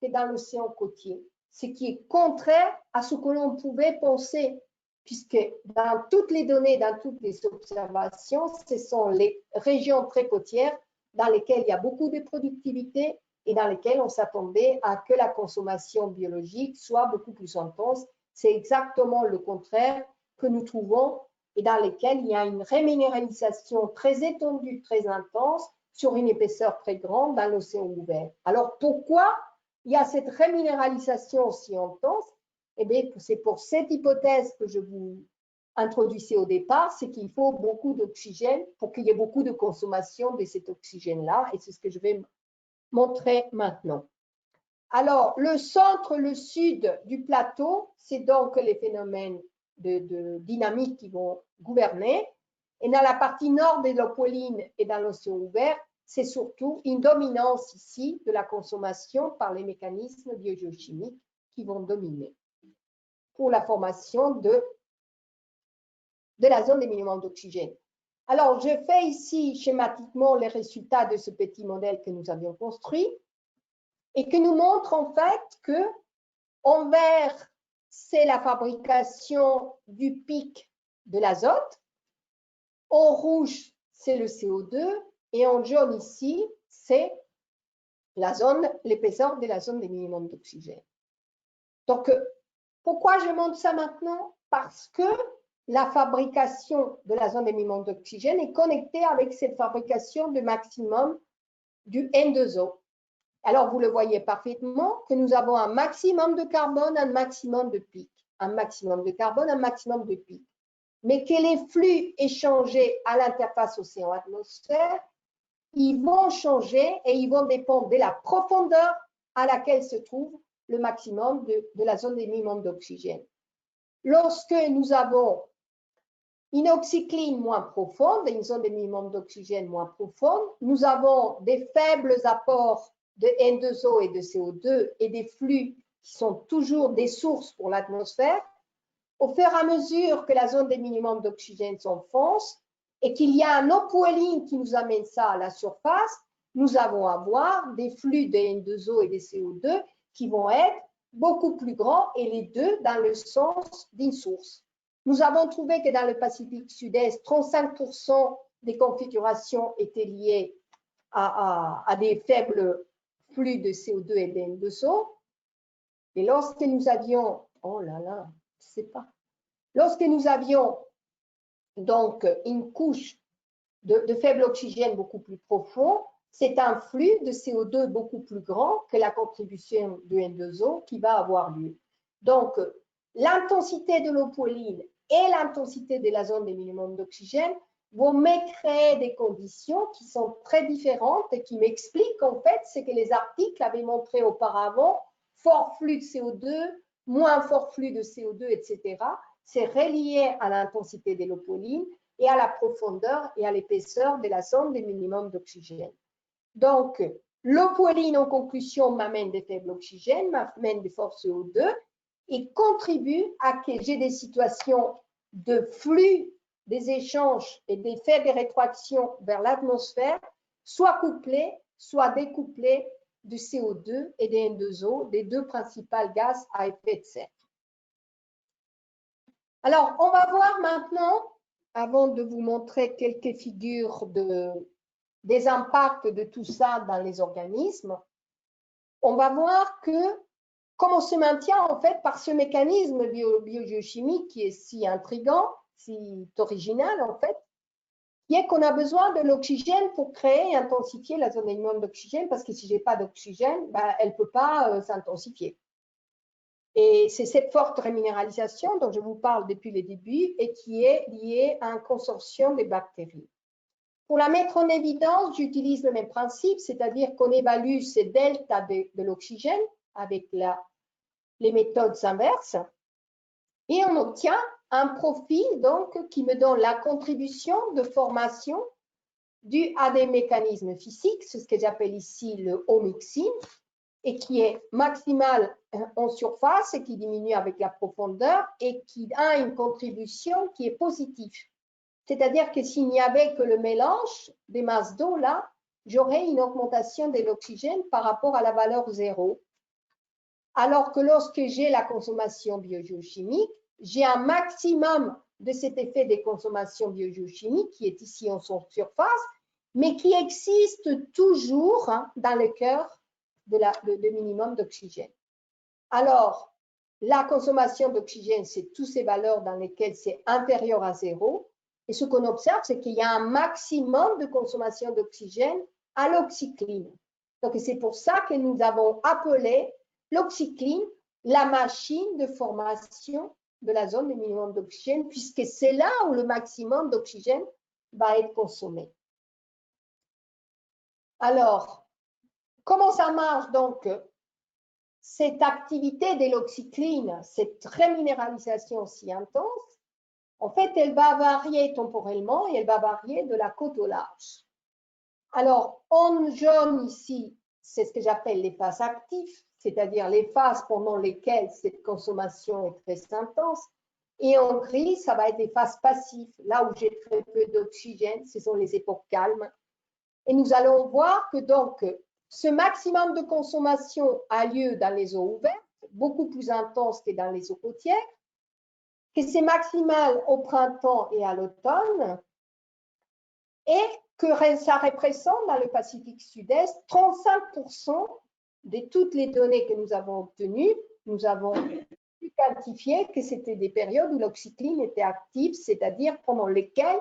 que dans l'océan côtier. ce qui est contraire à ce que l'on pouvait penser, puisque dans toutes les données, dans toutes les observations, ce sont les régions très côtières dans lesquelles il y a beaucoup de productivité et dans lesquelles on s'attendait à que la consommation biologique soit beaucoup plus intense. C'est exactement le contraire que nous trouvons et dans lesquelles il y a une réminéralisation très étendue, très intense, sur une épaisseur très grande dans l'océan ouvert. Alors pourquoi il y a cette réminéralisation aussi intense? Eh bien, c'est pour cette hypothèse que je vous introduisais au départ, c'est qu'il faut beaucoup d'oxygène pour qu'il y ait beaucoup de consommation de cet oxygène-là, et c'est ce que je vais montrer maintenant. Alors, le centre, le sud du plateau, c'est donc les phénomènes de dynamique qui vont gouverner. Et dans la partie nord de l'Opoline et dans l'océan ouvert, c'est surtout une dominance ici de la consommation par les mécanismes biogéochimiques qui vont dominer pour la formation de la zone des minimums d'oxygène. Alors, je fais ici schématiquement les résultats de ce petit modèle que nous avions construit et qui nous montre en fait que en vert, c'est la fabrication du pic de l'azote, en rouge, c'est le CO2 et en jaune ici, c'est la zone, l'épaisseur de la zone des minimums d'oxygène. Donc, pourquoi je montre ça maintenant? Parce que la fabrication de la zone des minimums d'oxygène est connectée avec cette fabrication de maximum du N2O. Alors, vous le voyez parfaitement que nous avons un maximum de carbone, un maximum de pic. Un maximum de carbone, un maximum de pic. Mais que les flux échangés à l'interface océan-atmosphère, ils vont changer et ils vont dépendre de la profondeur à laquelle se trouve le maximum de la zone des minimums d'oxygène. Lorsque nous avons une oxycline moins profonde, une zone des minimums d'oxygène moins profonde, nous avons des faibles apports de N2O et de CO2 et des flux qui sont toujours des sources pour l'atmosphère. Au fur et à mesure que la zone des minimums d'oxygène s'enfonce et qu'il y a un opoéline qui nous amène ça à la surface, nous allons avoir des flux de N2O et de CO2 qui vont être beaucoup plus grands et les deux dans le sens d'une source. Nous avons trouvé que dans le Pacifique Sud-Est, 35% des configurations étaient liées à des faibles flux de CO2 et de N2O. Et lorsque nous avions, oh là là, je sais pas, lorsque nous avions donc une couche de faible oxygène beaucoup plus profond, c'est un flux de CO2 beaucoup plus grand que la contribution de N2O qui va avoir lieu. Donc, l'intensité de l'opoéline et l'intensité de la zone des minimums d'oxygène vont me créer des conditions qui sont très différentes et qui m'expliquent en fait ce que les articles avaient montré auparavant, fort flux de CO2, moins fort flux de CO2, etc. C'est relié à l'intensité de l'opoéline et à la profondeur et à l'épaisseur de la zone des minimums d'oxygène. Donc, l'opoéline en conclusion m'amène des faibles oxygènes, m'amène des forts CO2 et contribue à que j'ai des situations de flux des échanges et des faits de rétroaction vers l'atmosphère, soit couplés, soit découplés du CO2 et des N2O, des deux principales gaz à effet de serre. Alors, on va voir maintenant, avant de vous montrer quelques figures des impacts de tout ça dans les organismes, on va voir comment on se maintient en fait par ce mécanisme biogéochimique qui est si intriguant, si original en fait, qui est qu'on a besoin de l'oxygène pour créer et intensifier la zone des minimums d'oxygène, parce que si je n'ai pas d'oxygène, elle ne peut pas s'intensifier. Et c'est cette forte réminéralisation dont je vous parle depuis le début et qui est liée à un consortium de bactéries. Pour la mettre en évidence, j'utilise le même principe, c'est-à-dire qu'on évalue ces deltas de l'oxygène avec les méthodes inverses et on obtient un profil donc qui me donne la contribution de formation due à des mécanismes physiques, c'est ce que j'appelle ici le O-mixing, et qui est maximal en surface et qui diminue avec la profondeur et qui a une contribution qui est positive. C'est-à-dire que s'il n'y avait que le mélange des masses d'eau là, j'aurais une augmentation de l'oxygène par rapport à la valeur 0. alors que lorsque j'ai la consommation biogéochimique, j'ai un maximum de cet effet des consommations biogéochimiques qui est ici en surface, mais qui existe toujours dans le cœur de minimum d'oxygène. Alors, la consommation d'oxygène, c'est toutes ces valeurs dans lesquelles c'est inférieur à 0. Et ce qu'on observe, c'est qu'il y a un maximum de consommation d'oxygène à l'oxycline. Donc, c'est pour ça que nous avons appelé l'oxycline la machine de formation de la zone de minimum d'oxygène, puisque c'est là où le maximum d'oxygène va être consommé. Alors, comment ça marche donc cette activité de l'oxycline, cette reminéralisation si intense? En fait, elle va varier temporellement et elle va varier de la côte au large. Alors, en jaune ici, c'est ce que j'appelle les phases actives, c'est-à-dire les phases pendant lesquelles cette consommation est très intense. Et en gris, ça va être des phases passives, là où j'ai très peu d'oxygène, ce sont les époques calmes. Et nous allons voir que donc, ce maximum de consommation a lieu dans les eaux ouvertes, beaucoup plus intense que dans les eaux côtières, que c'est maximal au printemps et à l'automne, et que ça représente dans le Pacifique Sud-Est 35% de toutes les données que nous avons obtenues. Nous avons identifié que c'était des périodes où l'oxycline était active, c'est-à-dire pendant lesquelles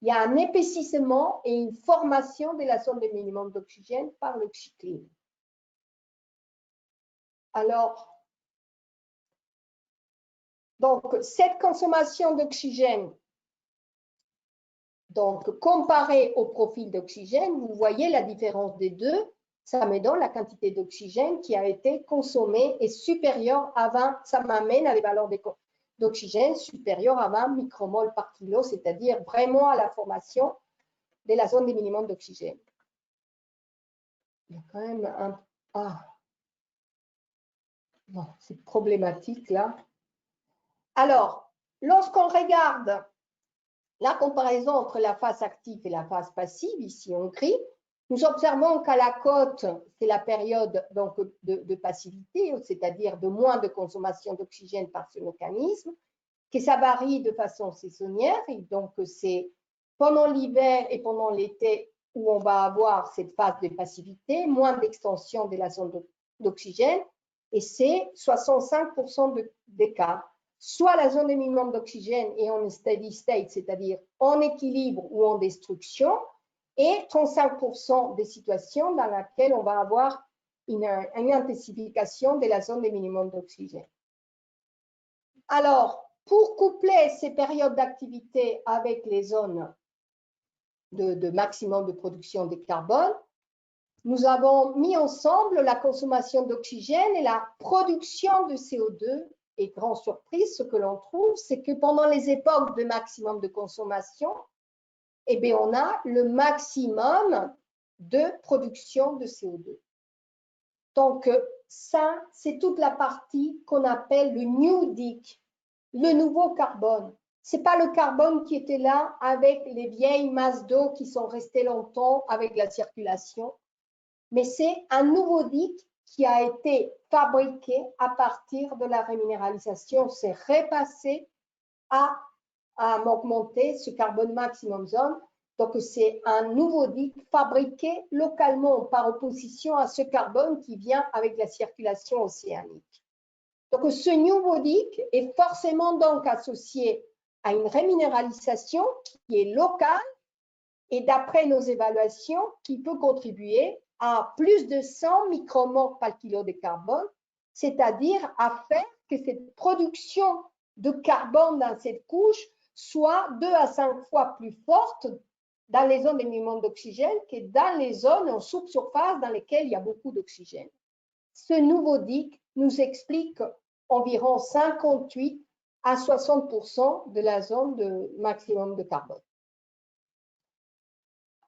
il y a un épaississement et une formation de la zone de minimum d'oxygène par l'oxycline. Alors, donc, cette consommation d'oxygène, donc comparée au profil d'oxygène, vous voyez la différence des deux. Ça me donne la quantité d'oxygène qui a été consommée est supérieure à 20, ça m'amène à les valeurs d'oxygène supérieures à 20 micromoles par kilo, c'est-à-dire vraiment à la formation de la zone des minimums d'oxygène. Il y a quand même un... Ah, bon, c'est problématique là. Alors, lorsqu'on regarde la comparaison entre la phase active et la phase passive, ici en gris, nous observons qu'à la côte, c'est la période donc, de passivité, c'est-à-dire de moins de consommation d'oxygène par ce mécanisme, que ça varie de façon saisonnière, et donc c'est pendant l'hiver et pendant l'été où on va avoir cette phase de passivité, moins d'extension de la zone d'oxygène, et c'est 65% d'écart. Soit la zone de minimum d'oxygène est en steady state, c'est-à-dire en équilibre ou en destruction, et 35% des situations dans lesquelles on va avoir une intensification de la zone de minimum d'oxygène. Alors, pour coupler ces périodes d'activité avec les zones de maximum de production de carbone, nous avons mis ensemble la consommation d'oxygène et la production de CO2. Et grande surprise, ce que l'on trouve, c'est que pendant les époques de maximum de consommation, eh bien, on a le maximum de production de CO2. Donc, ça, c'est toute la partie qu'on appelle le New Dick, le nouveau carbone. Ce n'est pas le carbone qui était là avec les vieilles masses d'eau qui sont restées longtemps avec la circulation, mais c'est un nouveau dick qui a été fabriqué à partir de la reminéralisation. C'est repassé à augmenter ce carbone maximum zone. Donc, c'est un nouveau dick fabriqué localement par opposition à ce carbone qui vient avec la circulation océanique. Donc, ce nouveau dick est forcément donc associé à une reminéralisation qui est locale et d'après nos évaluations, qui peut contribuer à plus de 100 micromoles par kilo de carbone, c'est-à-dire à faire que cette production de carbone dans cette couche soit 2 à 5 fois plus forte dans les zones de minimum d'oxygène que dans les zones en subsurface dans lesquelles il y a beaucoup d'oxygène. Ce nouveau dick nous explique environ 58 à 60% de la zone de maximum de carbone.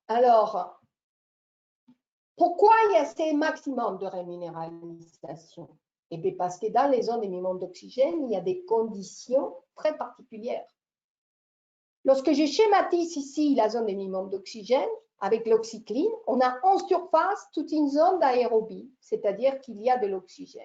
Alors, pourquoi il y a ces maximums de reminéralisation? Eh bien, parce que dans les zones de minimum d'oxygène, il y a des conditions très particulières. Lorsque je schématise ici la zone de minimum d'oxygène avec l'oxycline, on a en surface toute une zone d'aérobie, c'est-à-dire qu'il y a de l'oxygène.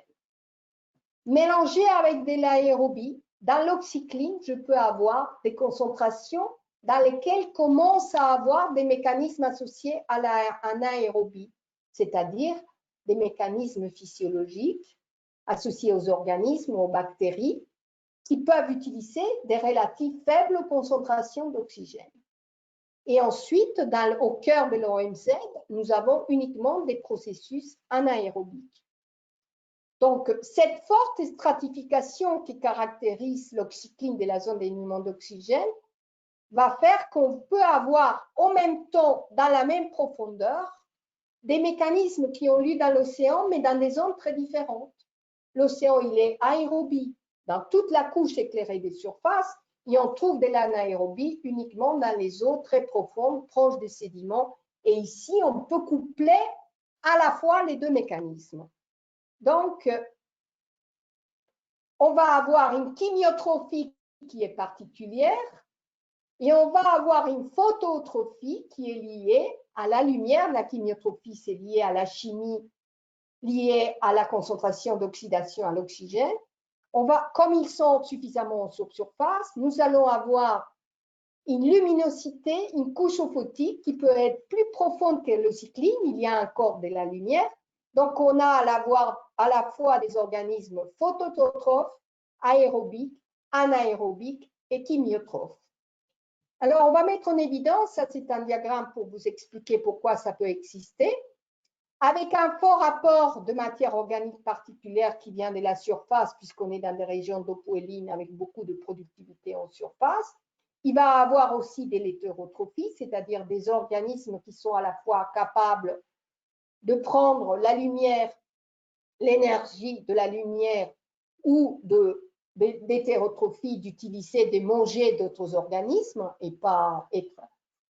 Mélangé avec de l'aérobie, dans l'oxycline, je peux avoir des concentrations dans lesquelles commencent à avoir des mécanismes associés à l'anaérobie, c'est-à-dire des mécanismes physiologiques associés aux organismes, aux bactéries, qui peuvent utiliser des relatives faibles concentrations d'oxygène. Et ensuite, au cœur de l'OMZ, nous avons uniquement des processus anaérobiques. Donc, cette forte stratification qui caractérise l'oxycline de la zone d'émiettement d'oxygène va faire qu'on peut avoir en même temps, dans la même profondeur, des mécanismes qui ont lieu dans l'océan, mais dans des zones très différentes. L'océan, il est aérobie dans toute la couche éclairée des surfaces, et on trouve de l'anaérobie uniquement dans les eaux très profondes, proches des sédiments. Et ici, on peut coupler à la fois les deux mécanismes. Donc, on va avoir une chimiotrophie qui est particulière et on va avoir une phototrophie qui est liée à la lumière. La chimiotrophie, c'est lié à la chimie, liée à la concentration d'oxydation à l'oxygène. Comme ils sont suffisamment en surface, nous allons avoir une luminosité, une couche photique qui peut être plus profonde que l'oxycline. Il y a encore de la lumière. Donc, on a à la fois des organismes phototrophes, aérobiques, anaérobiques et chimiotrophes. Alors, on va mettre en évidence, ça c'est un diagramme pour vous expliquer pourquoi ça peut exister, avec un fort apport de matière organique particulière qui vient de la surface, puisqu'on est dans des régions d'eau poéline avec beaucoup de productivité en surface. Il va avoir aussi de l'hétérotropie, c'est-à-dire des organismes qui sont à la fois capables de prendre la lumière, l'énergie de la lumière ou d'hétérotrophie, d'utiliser, de manger d'autres organismes et pas être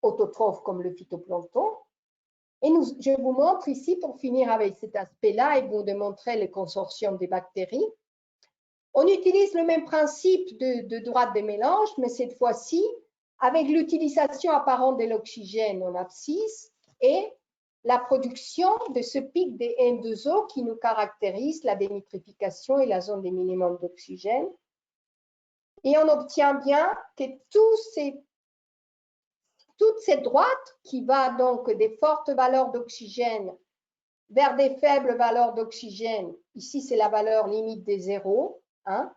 autotrophe comme le phytoplancton. Et je vous montre ici, pour finir avec cet aspect-là et vous démontrer le consortium des bactéries, on utilise le même principe de droite de mélange, mais cette fois-ci avec l'utilisation apparente de l'oxygène en abscisse et la production de ce pic de N2O qui nous caractérise la dénitrification et la zone des minimums d'oxygène. Et on obtient bien que toute cette droite qui va donc des fortes valeurs d'oxygène vers des faibles valeurs d'oxygène, ici c'est la valeur limite des zéros, hein,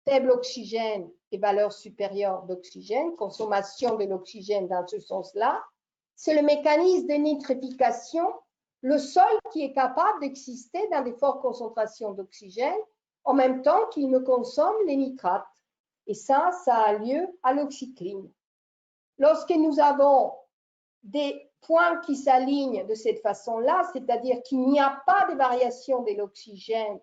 faible oxygène et valeur supérieure d'oxygène, consommation de l'oxygène dans ce sens-là, c'est le mécanisme de nitrification, le seul qui est capable d'exister dans des fortes concentrations d'oxygène en même temps qu'il ne consomme les nitrates. Et ça a lieu à l'oxycline. Lorsque nous avons des points qui s'alignent de cette façon-là, c'est-à-dire qu'il n'y a pas de variation de l'oxygène,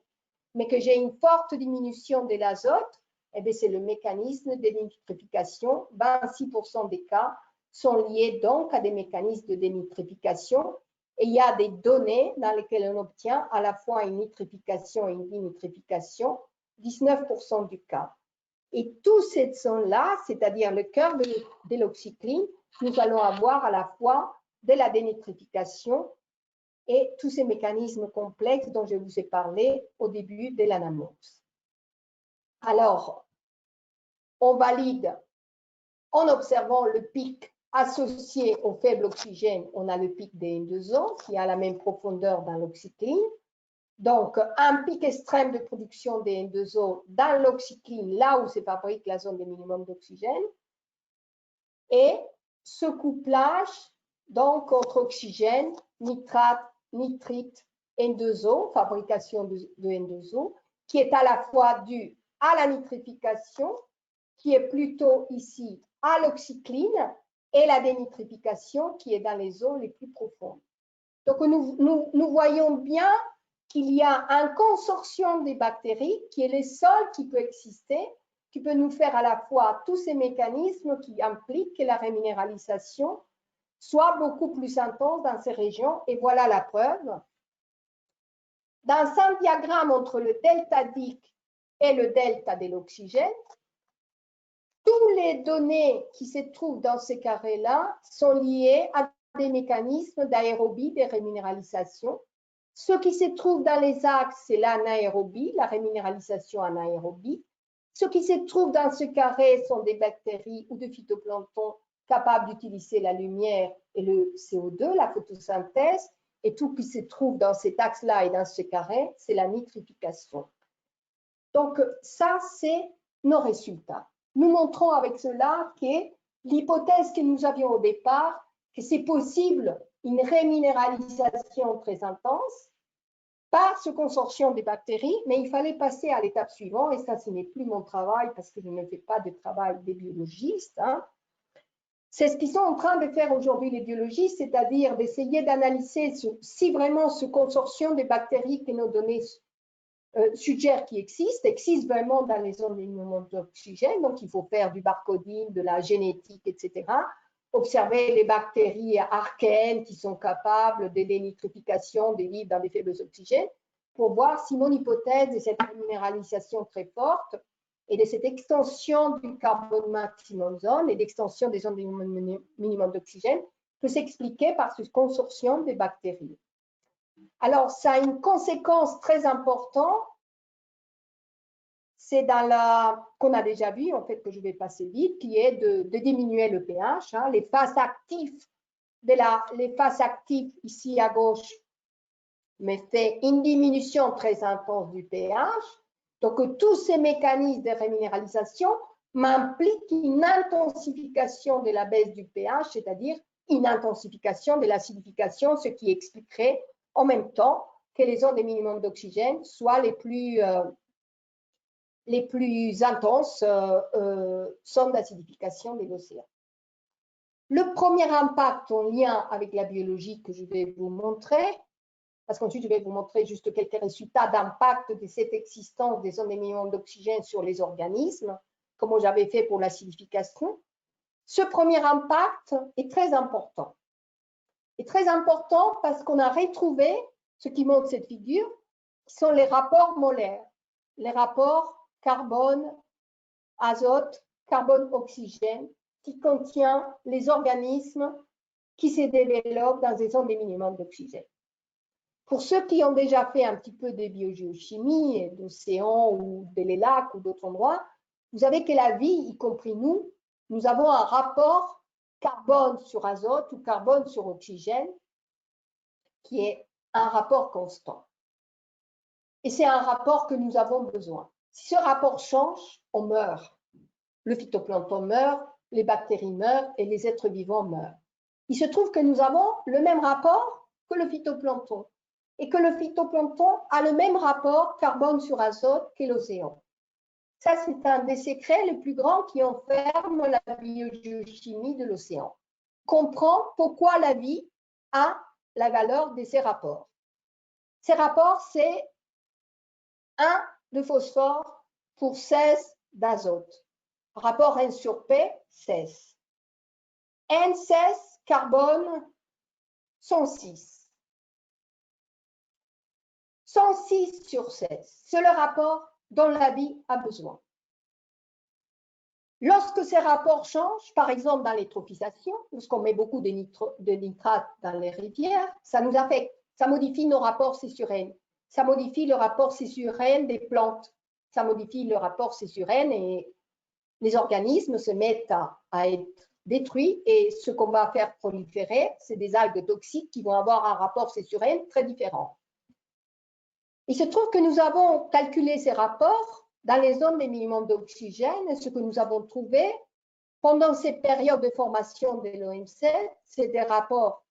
mais que j'ai une forte diminution de l'azote, eh c'est le mécanisme de nitrification. 26% des cas sont liés donc à des mécanismes de dénitrification. Et il y a des données dans lesquelles on obtient à la fois une nitrification et une dénitrification, 19% du cas. Et toutes ces zones-là, c'est-à-dire le cœur de l'oxycline, nous allons avoir à la fois de la dénitrification et tous ces mécanismes complexes dont je vous ai parlé au début de l'anamorphe. Alors, on valide en observant le pic associé au faible oxygène, on a le pic des N2O qui a la même profondeur dans l'oxycline. Donc, un pic extrême de production des N2O dans l'oxycline, là où se fabrique la zone de minimum d'oxygène. Et ce couplage, donc, entre oxygène, nitrate, nitrite, N2O, fabrication de N2O, qui est à la fois due à la nitrification, qui est plutôt ici à l'oxycline, et la dénitrification qui est dans les zones les plus profondes. Donc, nous voyons bien qu'il y a un consortium des bactéries qui est le seul qui peut exister, qui peut nous faire à la fois tous ces mécanismes qui impliquent que la reminéralisation soit beaucoup plus intense dans ces régions. Et voilà la preuve. Dans un diagramme entre le delta d'Ic et le delta de l'oxygène, toutes les données qui se trouvent dans ces carrés-là sont liées à des mécanismes d'aérobie, de reminéralisation. Ce qui se trouve dans les axes, c'est l'anaérobie, la réminéralisation anaérobie. Ce qui se trouve dans ce carré sont des bactéries ou de phytoplancton capables d'utiliser la lumière et le CO2, la photosynthèse. Et tout qui se trouve dans cet axe-là et dans ce carré, c'est la nitrification. Donc, ça, c'est nos résultats. Nous montrons avec cela que l'hypothèse que nous avions au départ, que c'est possible une réminéralisation très intense par ce consortium de bactéries, mais il fallait passer à l'étape suivante, et ça, ce n'est plus mon travail parce que je ne fais pas de travail des biologistes. C'est ce qu'ils sont en train de faire aujourd'hui les biologistes, c'est-à-dire d'essayer d'analyser si vraiment ce consortium de bactéries que nos données suggèrent qu'il existe vraiment dans les zones d'éloignement d'oxygène. Donc, il faut faire du barcoding, de la génétique, etc. Observer les bactéries archéennes qui sont capables de dénitrification des vivre dans des faibles oxygènes pour voir si mon hypothèse de cette minéralisation très forte et de cette extension du carbone maximum zone et d'extension des zones de minimum d'oxygène peut s'expliquer par ce consortium de bactéries. Alors, ça a une conséquence très importante, c'est dans la qu'on a déjà vu, en fait, que je vais passer vite, qui est de diminuer le pH. Les phases actives les phases actives ici à gauche me fait une diminution très intense du pH. Donc, tous ces mécanismes de réminéralisation m'impliquent une intensification de la baisse du pH, c'est-à-dire une intensification de l'acidification, ce qui expliquerait en même temps que les zones de minimum d'oxygène soient les plus intenses zones d'acidification de l'océan. Le premier impact en lien avec la biologie que je vais vous montrer, parce qu'ensuite je vais vous montrer juste quelques résultats d'impact de cette existence des zones de minimum d'oxygène sur les organismes, comme j'avais fait pour l'acidification. Ce premier impact est très important. Est très important parce qu'on a retrouvé ce qui montre cette figure, qui sont les rapports molaires, les rapports carbone, azote, carbone, oxygène, qui contient les organismes qui se développent dans des zones de minimum d'oxygène. Pour ceux qui ont déjà fait un petit peu de biogéochimie, d'océans ou des lacs ou d'autres endroits, vous savez que la vie, y compris nous avons un rapport carbone sur azote ou carbone sur oxygène qui est un rapport constant. Et c'est un rapport que nous avons besoin. Si ce rapport change, on meurt. Le phytoplancton meurt, les bactéries meurent et les êtres vivants meurent. Il se trouve que nous avons le même rapport que le phytoplancton et que le phytoplancton a le même rapport carbone sur azote que l'océan. Ça, c'est un des secrets les plus grands qui enferme la biogéochimie de l'océan. Comprend pourquoi la vie a la valeur de ces rapports. Ces rapports, c'est 1 de phosphore pour 16 d'azote. Rapport N sur P, 16. N16, carbone, 106. 106 sur 16, c'est le rapport dont la vie a besoin. Lorsque ces rapports changent, par exemple dans l'eutrophisation, lorsqu'on met beaucoup de nitrates dans les rivières, ça nous affecte, ça modifie nos rapports C sur N. Ça modifie le rapport C sur N des plantes. Ça modifie le rapport C sur N et les organismes se mettent à être détruits et ce qu'on va faire proliférer, c'est des algues toxiques qui vont avoir un rapport C sur N très différent. Il se trouve que nous avons calculé ces rapports dans les zones des minimums d'oxygène et ce que nous avons trouvé pendant ces périodes de formation de l'OMC, c'est des rapports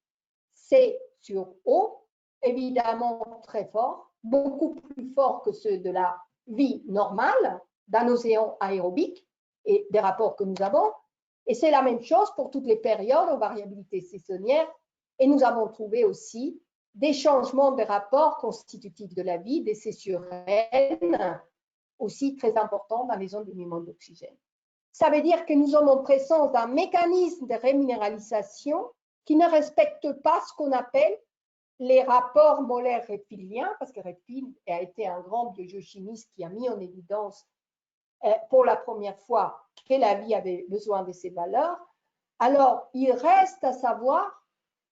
C sur O, évidemment très forts, beaucoup plus forts que ceux de la vie normale d'un océan aérobique et des rapports que nous avons. Et c'est la même chose pour toutes les périodes en variabilité saisonnière. Et nous avons trouvé aussi des changements de rapports constitutifs de la vie, des C sur N, aussi très importants dans les zones de minimum d'oxygène. Ça veut dire que nous sommes en présence d'un mécanisme de réminéralisation qui ne respecte pas ce qu'on appelle les rapports molaires Redfieldiens, parce que Redfield a été un grand biogéochimiste qui a mis en évidence pour la première fois que la vie avait besoin de ces valeurs. Alors, il reste à savoir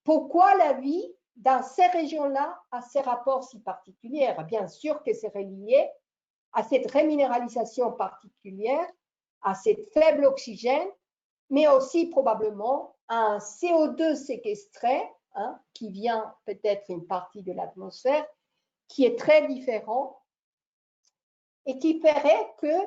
pourquoi la vie dans ces régions-là à ces rapports si particuliers. Bien sûr que c'est relié à cette réminéralisation particulière, à cette faible oxygène, mais aussi probablement à un CO2 séquestré, hein, qui vient peut-être une partie de l'atmosphère, qui est très différent et qui ferait que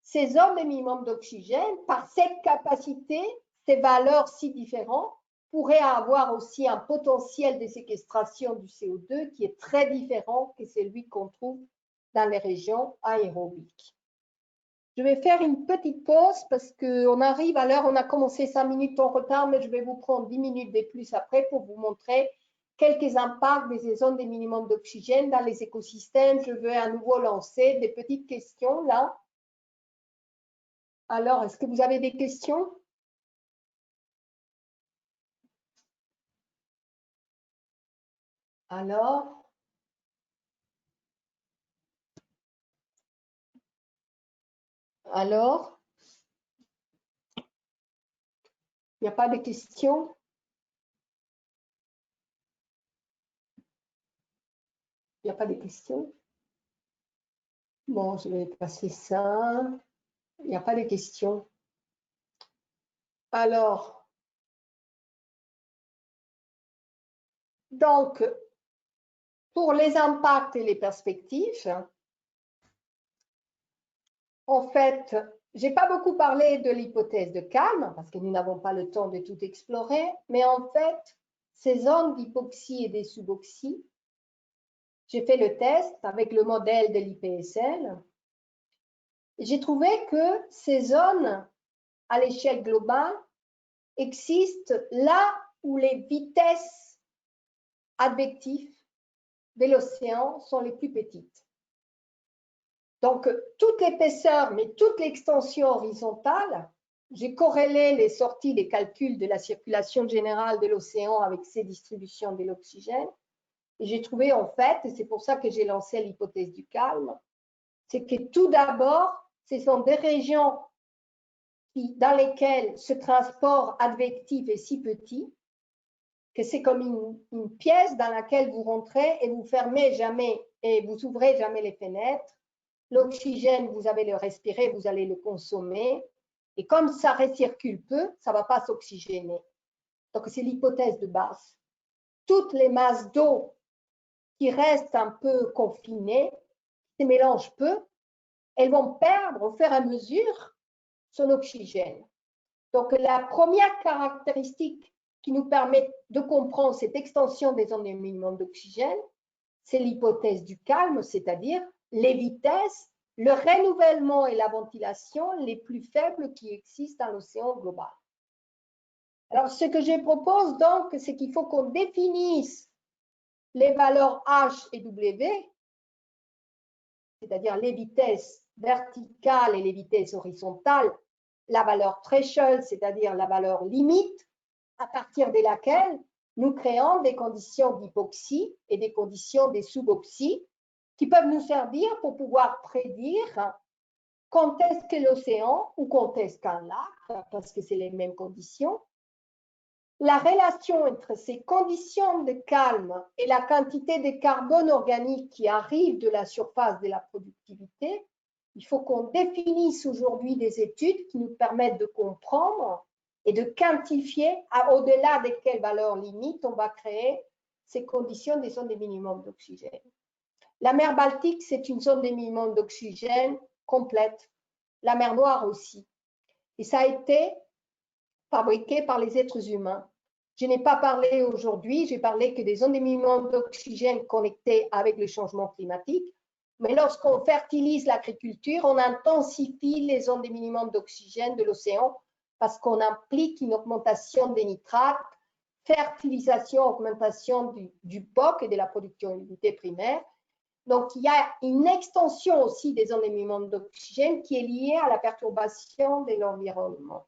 ces zones de minimum d'oxygène, par cette capacité, ces valeurs si différentes, pourraient avoir aussi un potentiel de séquestration du CO2 qui est très différent que celui qu'on trouve dans les régions aérobiques. Je vais faire une petite pause parce qu'on arrive à l'heure, on a commencé 5 minutes en retard, mais je vais vous prendre 10 minutes de plus après pour vous montrer quelques impacts des zones de minimum d'oxygène dans les écosystèmes. Je vais à nouveau lancer des petites questions là. Alors, est-ce que vous avez des questions? Alors, il n'y a pas de questions? Il n'y a pas de questions? Bon, je vais passer ça. Il n'y a pas de questions. Alors, donc, pour les impacts et les perspectives, en fait, je n'ai pas beaucoup parlé de l'hypothèse de calme, parce que nous n'avons pas le temps de tout explorer, mais en fait, ces zones d'hypoxie et des suboxie, j'ai fait le test avec le modèle de l'IPSL. J'ai trouvé que ces zones, à l'échelle globale, existent là où les vitesses advectives de l'océan sont les plus petites. Donc, toute l'épaisseur, mais toute l'extension horizontale, j'ai corrélé les sorties des calculs de la circulation générale de l'océan avec ces distributions de l'oxygène. Et j'ai trouvé en fait, et c'est pour ça que j'ai lancé l'hypothèse du calme, c'est que tout d'abord, ce sont des régions dans lesquelles ce transport advectif est si petit que c'est comme une pièce dans laquelle vous rentrez et vous fermez jamais et vous ouvrez jamais les fenêtres. L'oxygène, vous allez le respirer, vous allez le consommer. Et comme ça recircule peu, ça ne va pas s'oxygéner. Donc, c'est l'hypothèse de base. Toutes les masses d'eau qui restent un peu confinées, qui se mélangent peu, elles vont perdre au fur et à mesure son oxygène. Donc, la première caractéristique qui nous permet de comprendre cette extension des zones de minimum d'oxygène, c'est l'hypothèse du calme, c'est-à-dire les vitesses, le renouvellement et la ventilation les plus faibles qui existent dans l'océan global. Alors, ce que je propose donc, c'est qu'il faut qu'on définisse les valeurs H et W, c'est-à-dire les vitesses verticales et les vitesses horizontales, la valeur threshold, c'est-à-dire la valeur limite, à partir de laquelle nous créons des conditions d'hypoxie et des conditions de suboxie qui peuvent nous servir pour pouvoir prédire quand est-ce que l'océan ou quand est-ce qu'un lac, parce que c'est les mêmes conditions, la relation entre ces conditions de calme et la quantité de carbone organique qui arrive de la surface de la productivité, il faut qu'on définisse aujourd'hui des études qui nous permettent de comprendre et de quantifier au-delà de quelles valeurs limites on va créer ces conditions des zones de minimum d'oxygène. La mer Baltique, c'est une zone de minimum d'oxygène complète. La mer Noire aussi. Et ça a été fabriqué par les êtres humains. Je n'ai pas parlé aujourd'hui, j'ai parlé que des zones de minimum d'oxygène connectées avec le changement climatique. Mais lorsqu'on fertilise l'agriculture, on intensifie les zones de minimum d'oxygène de l'océan parce qu'on implique une augmentation des nitrates, fertilisation, augmentation du POC et de la productivité primaire. Donc, il y a une extension aussi des zones de minimum d'oxygène qui est liée à la perturbation de l'environnement.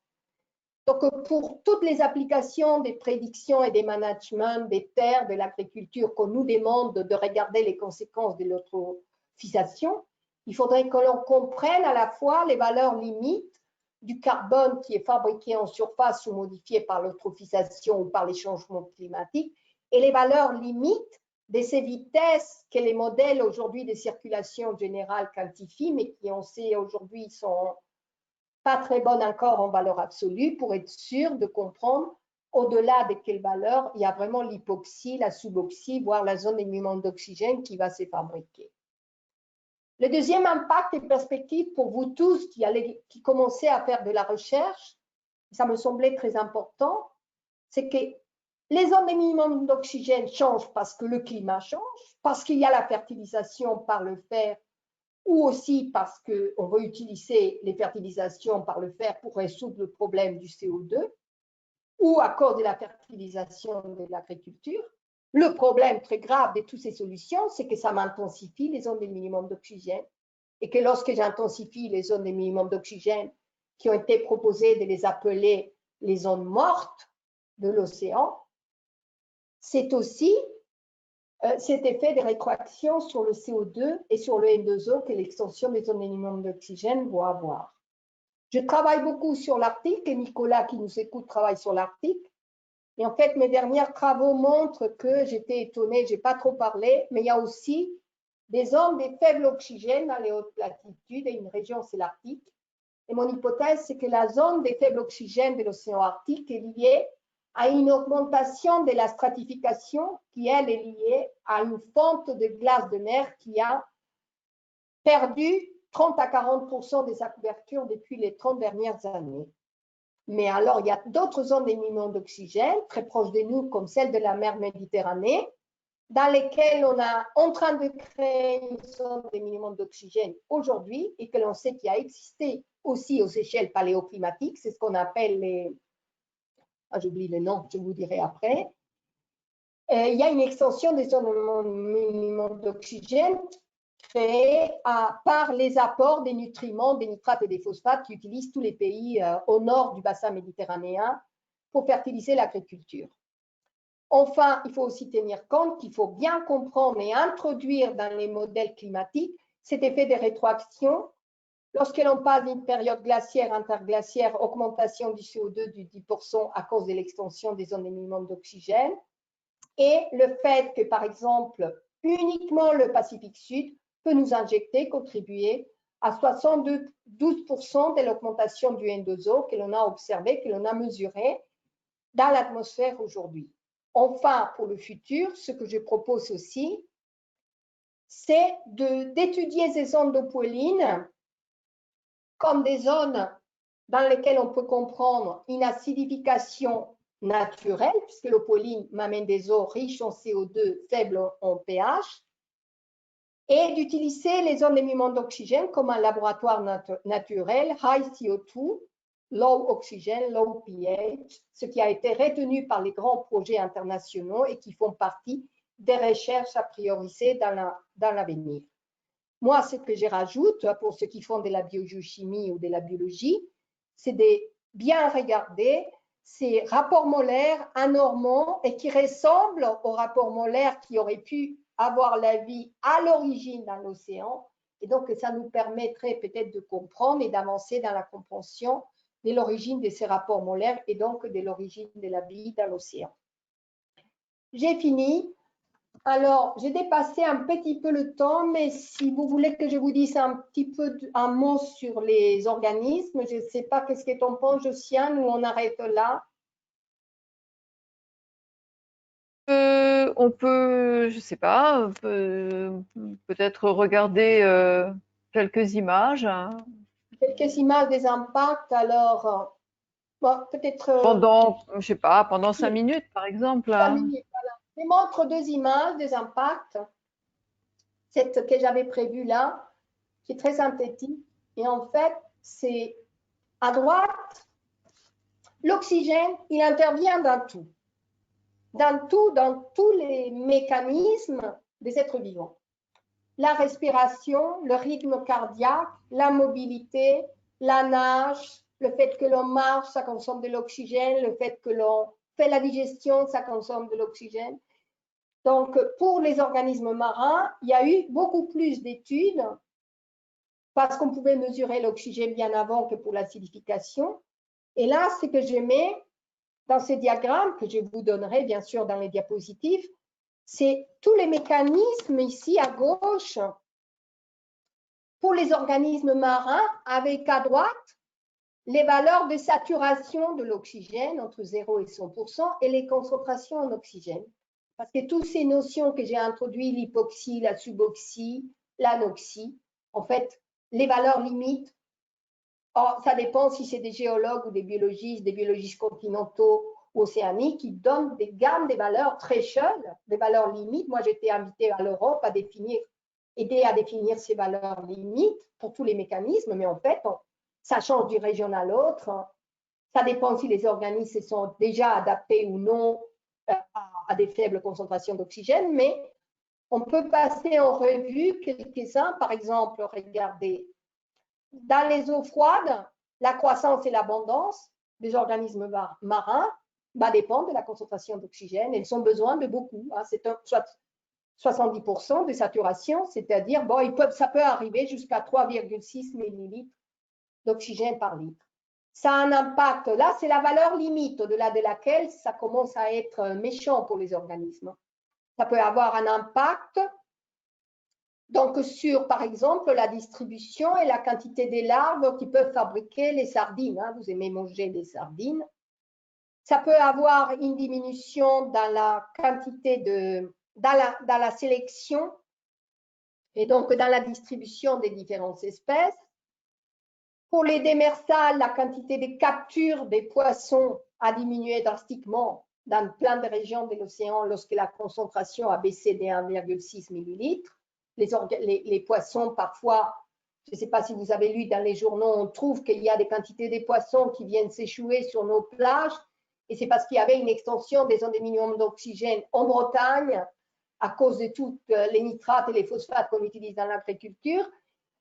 Donc, pour toutes les applications des prédictions et des managements des terres, de l'agriculture, qu'on nous demande de regarder les conséquences de l'eutrophisation, il faudrait que l'on comprenne à la fois les valeurs limites du carbone qui est fabriqué en surface ou modifié par l'eutrophisation ou par les changements climatiques et les valeurs limites de ces vitesses que les modèles aujourd'hui de circulation générale quantifient, mais qui on sait aujourd'hui sont pas très bonnes encore en valeur absolue pour être sûr de comprendre au-delà de quelles valeurs il y a vraiment l'hypoxie, la suboxie, voire la zone d'émulsion d'oxygène qui va se fabriquer. Le deuxième impact et perspective pour vous tous qui commencez à faire de la recherche, ça me semblait très important, c'est que les zones d'émulsion d'oxygène changent parce que le climat change, parce qu'il y a la fertilisation par le fer, ou aussi parce qu'on veut utiliser les fertilisations par le fer pour résoudre le problème du CO2, ou à cause de la fertilisation de l'agriculture. Le problème très grave de toutes ces solutions, c'est que ça m'intensifie les zones de minimum d'oxygène, et que lorsque j'intensifie les zones de minimum d'oxygène qui ont été proposées de les appeler les zones mortes de l'océan, c'est aussi cet effet de rétroaction sur le CO2 et sur le N2O que l'extension des zones de minimum d'oxygène va avoir. Je travaille beaucoup sur l'Arctique et Nicolas qui nous écoute travaille sur l'Arctique. Et en fait, mes derniers travaux montrent que j'étais étonnée, je n'ai pas trop parlé, mais il y a aussi des zones de faible oxygène dans les hautes latitudes et une région, c'est l'Arctique. Et mon hypothèse, c'est que la zone de faible oxygène de l'océan Arctique est liée à une augmentation de la stratification qui, elle, est liée à une fonte de glace de mer qui a perdu 30 à 40% de sa couverture depuis les 30 dernières années. Mais alors, il y a d'autres zones d'émulsion d'oxygène très proches de nous, comme celle de la mer Méditerranée, dans lesquelles on est en train de créer une zone d'émulsion d'oxygène aujourd'hui et que l'on sait qu'il a existé aussi aux échelles paléoclimatiques. C'est ce qu'on appelle les... Ah, j'oublie le nom, je vous dirai après. Il y a une extension des zones d'émulsion d'oxygène créée par les apports des nutriments, des nitrates et des phosphates qu'utilisent tous les pays au nord du bassin méditerranéen pour fertiliser l'agriculture. Enfin, il faut aussi tenir compte qu'il faut bien comprendre et introduire dans les modèles climatiques cet effet de rétroaction. Lorsque l'on passe d'une période glaciaire, interglaciaire, augmentation du CO2 du 10% à cause de l'extension des zones d'émulsion d'oxygène, et le fait que, par exemple, uniquement le Pacifique Sud peut nous injecter, contribuer à 72% de l'augmentation du N2O que l'on a observé, que l'on a mesuré dans l'atmosphère aujourd'hui. Enfin, pour le futur, ce que je propose aussi, c'est d'étudier ces zones d'eau-poêline comme des zones dans lesquelles on peut comprendre une acidification naturelle, puisque l'eau-poêline m'amène des eaux riches en CO2, faibles en pH, et d'utiliser les zones d'émulsion d'oxygène comme un laboratoire naturel, high CO2, low oxygène, low pH, ce qui a été retenu par les grands projets internationaux et qui font partie des recherches à prioriser dans l'avenir. Moi, ce que je rajoute pour ceux qui font de la biogéochimie ou de la biologie, c'est de bien regarder ces rapports molaires anormaux et qui ressemblent aux rapports molaires qui auraient pu avoir la vie à l'origine dans l'océan. Et donc, ça nous permettrait peut-être de comprendre et d'avancer dans la compréhension de l'origine de ces rapports molaires et donc de l'origine de la vie dans l'océan. J'ai fini. Alors, j'ai dépassé un petit peu le temps, mais si vous voulez que je vous dise un petit peu un mot sur les organismes, je ne sais pas qu'est-ce que tu en penses, Josiane, ou on arrête là. On peut, je sais pas, peut-être regarder quelques images, hein, Quelques images des impacts, alors, bon, peut-être... pendant, je sais pas, pendant 5 minutes, par exemple, hein. Voilà. Je montre deux images des impacts. Cette que j'avais prévue là, qui est très synthétique. Et en fait, c'est à droite, l'oxygène, il intervient dans tout. Dans tous les mécanismes des êtres vivants. La respiration, le rythme cardiaque, la mobilité, la nage, le fait que l'on marche, ça consomme de l'oxygène, le fait que l'on fait la digestion, ça consomme de l'oxygène. Donc, pour les organismes marins, il y a eu beaucoup plus d'études parce qu'on pouvait mesurer l'oxygène bien avant que pour l'acidification. Et là, ce que je mets dans ces diagrammes que je vous donnerai bien sûr dans les diapositives, c'est tous les mécanismes ici à gauche pour les organismes marins, avec à droite les valeurs de saturation de l'oxygène entre 0 et 100% et les concentrations en oxygène. Parce que toutes ces notions que j'ai introduites, l'hypoxie, la suboxie, l'anoxie, en fait, les valeurs limites, ça dépend si c'est des géologues ou des biologistes continentaux ou océaniques qui donnent des gammes des valeurs très jeunes, des valeurs limites. Moi, j'étais invitée à l'Europe à aider à définir ces valeurs limites pour tous les mécanismes, mais en fait, ça change d'une région à l'autre. Ça dépend si les organismes sont déjà adaptés ou non à des faibles concentrations d'oxygène, mais on peut passer en revue quelques-uns. Par exemple, regardez, dans les eaux froides, la croissance et l'abondance des organismes marins dépendent de la concentration d'oxygène. Ils ont besoin de beaucoup. C'est soit 70% de saturation, c'est-à-dire, ça peut arriver jusqu'à 3,6 millilitres d'oxygène par litre. Ça a un impact, là c'est la valeur limite au-delà de laquelle ça commence à être méchant pour les organismes. Ça peut avoir un impact donc sur, par exemple, la distribution et la quantité des larves qui peuvent fabriquer les sardines. Vous aimez manger des sardines. Ça peut avoir une diminution dans la quantité dans la sélection et donc dans la distribution des différentes espèces. Pour les démersales, la quantité de capture des poissons a diminué drastiquement dans plein de régions de l'océan lorsque la concentration a baissé de 1,6 millilitres. Les poissons, parfois, je ne sais pas si vous avez lu dans les journaux, on trouve qu'il y a des quantités de poissons qui viennent s'échouer sur nos plages, et c'est parce qu'il y avait une extension des zones de minimum d'oxygène en Bretagne à cause de tous les nitrates et les phosphates qu'on utilise dans l'agriculture.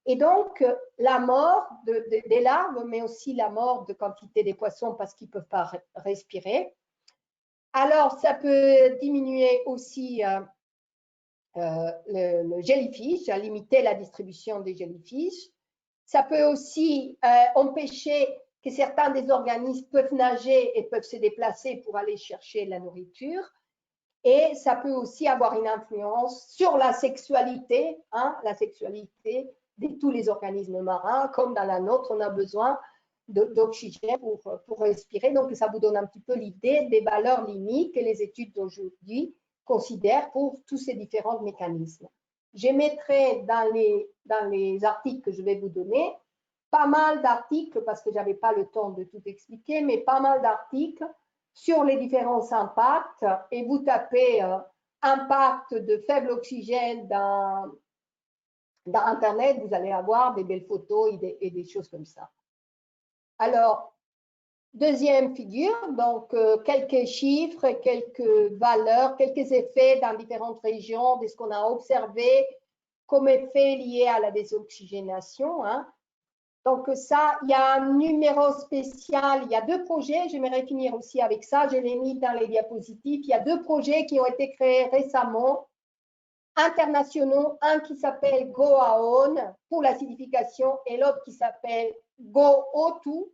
Et donc, la mort des larves, mais aussi la mort de quantité des poissons parce qu'ils ne peuvent pas respirer. Alors, ça peut diminuer aussi le jellyfish, à limiter la distribution des jellyfish. Ça peut aussi empêcher que certains des organismes peuvent nager et peuvent se déplacer pour aller chercher la nourriture. Et ça peut aussi avoir une influence sur la sexualité de tous les organismes marins. Comme dans la nôtre, on a besoin d'oxygène pour respirer. Donc, ça vous donne un petit peu l'idée des valeurs limites que les études d'aujourd'hui considèrent pour tous ces différents mécanismes. Je mettrai dans les articles que je vais vous donner pas mal d'articles, parce que je n'avais pas le temps de tout expliquer, mais pas mal d'articles sur les différents impacts, et vous tapez impact de faible oxygène dans Internet, vous allez avoir des belles photos et des choses comme ça. Alors, deuxième figure, donc quelques chiffres, quelques valeurs, quelques effets dans différentes régions de ce qu'on a observé comme effet lié à la désoxygénation. Donc ça, il y a un numéro spécial, il y a deux projets, j'aimerais finir aussi avec ça, je l'ai mis dans les diapositives, il y a deux projets qui ont été créés récemment, internationaux, un qui s'appelle GoAON pour l'acidification et l'autre qui s'appelle GoO2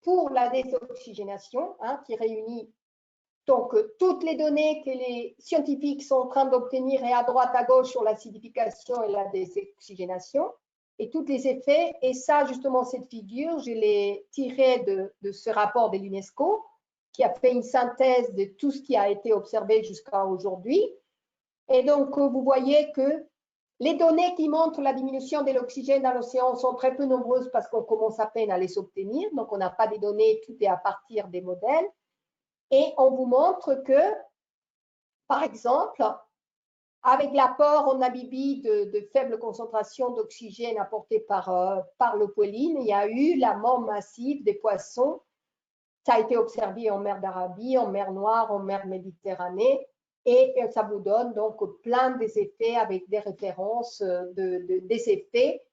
pour la désoxygénation, qui réunit donc toutes les données que les scientifiques sont en train d'obtenir et à droite, à gauche sur l'acidification et la désoxygénation et tous les effets. Et ça, justement, cette figure, je l'ai tirée de ce rapport de l'UNESCO qui a fait une synthèse de tout ce qui a été observé jusqu'à aujourd'hui. Et donc, vous voyez que les données qui montrent la diminution de l'oxygène dans l'océan sont très peu nombreuses parce qu'on commence à peine à les obtenir. Donc, on n'a pas des données, tout est à partir des modèles. Et on vous montre que, par exemple, avec l'apport en Namibie de faible concentration d'oxygène apporté par l'eupholine, il y a eu la mort massive des poissons. Ça a été observé en mer d'Arabie, en mer Noire, en mer Méditerranée. Et ça vous donne donc plein des effets avec des références des effets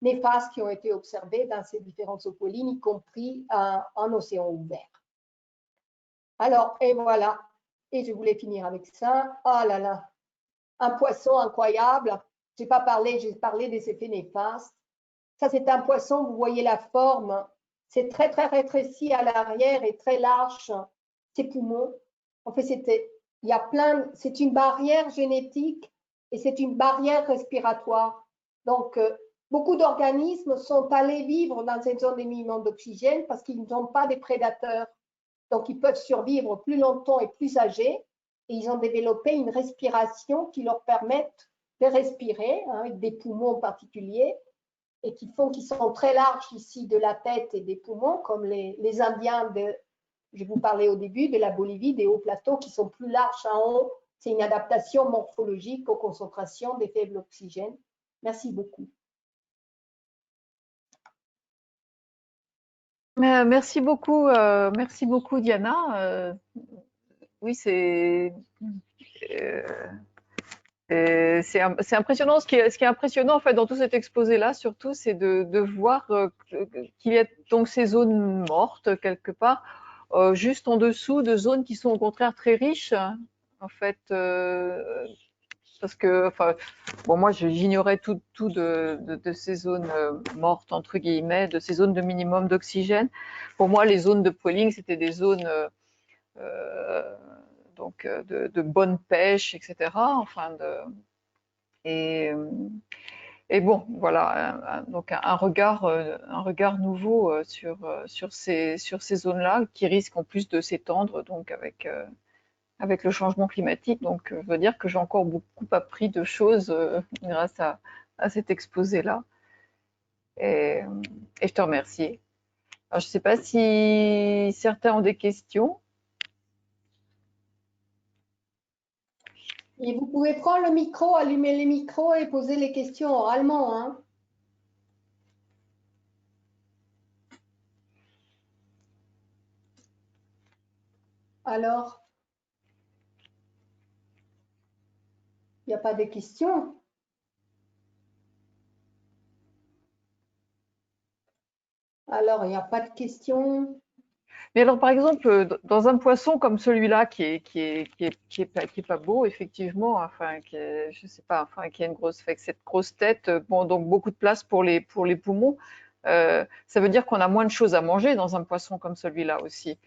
néfastes qui ont été observés dans ces différentes eupholines, y compris en océan ouvert. Alors, et voilà. Et je voulais finir avec ça. Oh là là, un poisson incroyable. J'ai parlé des effets néfastes. Ça, c'est un poisson, vous voyez la forme. C'est très, très rétréci à l'arrière et très large ses poumons. En fait, il y a c'est une barrière génétique et c'est une barrière respiratoire. Donc, beaucoup d'organismes sont allés vivre dans cette zone d'émiettement d'oxygène parce qu'ils n'ont pas des prédateurs. Donc, ils peuvent survivre plus longtemps et plus âgés. Et ils ont développé une respiration qui leur permet de respirer, hein, avec des poumons particuliers, et qui font qu'ils sont très larges ici de la tête et des poumons, comme les Indiens je vous parlais au début, de la Bolivie, des hauts plateaux qui sont plus larges en haut. C'est une adaptation morphologique aux concentrations des faibles oxygènes. Merci beaucoup. Merci beaucoup, Diana. Oui, c'est impressionnant. Ce qui est impressionnant en fait dans tout cet exposé-là, surtout, c'est de voir qu'il y a donc ces zones mortes quelque part, juste en dessous de zones qui sont au contraire très riches, hein, en fait. Parce que, enfin, bon, moi, j'ignorais tout de ces zones mortes, entre guillemets, de ces zones de minimum d'oxygène. Pour moi, les zones de pooling, c'était des zones euh, donc de bonne pêche, etc. Enfin, et, et bon, voilà, donc un regard nouveau sur ces zones-là qui risquent en plus de s'étendre donc avec le changement climatique. Donc, je veux dire que j'ai encore beaucoup appris de choses grâce à cet exposé-là. Et, et je te remercie. Alors, je ne sais pas si certains ont des questions. Et vous pouvez prendre le micro, allumer les micros et poser les questions oralement, hein. Alors, il n'y a pas de questions. Alors, il n'y a pas de questions. Mais alors, par exemple, dans un poisson comme celui-là, qui est pas beau, effectivement, enfin, je sais pas, enfin, qui a une avec cette grosse tête, bon, donc beaucoup de place pour les poumons, ça veut dire qu'on a moins de choses à manger dans un poisson comme celui-là aussi.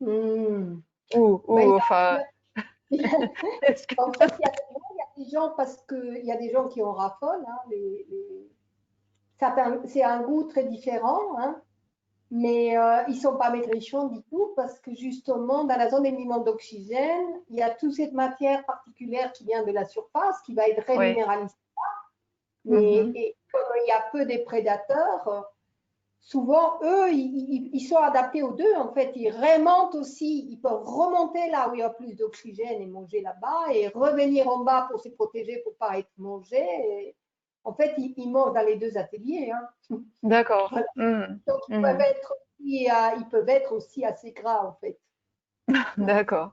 Hmm. Ben, Enfin, est-ce que... en fait, il y a des gens parce qu'il y a des gens qui en raffolent, hein, c'est un goût très différent, hein, mais ils ne sont pas maigrichons du tout parce que justement, dans la zone d'émiettement d'oxygène, il y a toute cette matière particulière qui vient de la surface, qui va être Oui. reminéralisée. Mais Mhm. comme il y a peu de prédateurs, souvent, eux, ils sont adaptés aux deux. En fait, ils remontent aussi, ils peuvent remonter là où il y a plus d'oxygène et manger là-bas et revenir en bas pour se protéger, pour ne pas être mangés. Et en fait, ils mangent dans les deux ateliers, hein. D'accord. Voilà. Mhm. Donc, Mhm. ils peuvent être aussi assez gras, en fait. D'accord.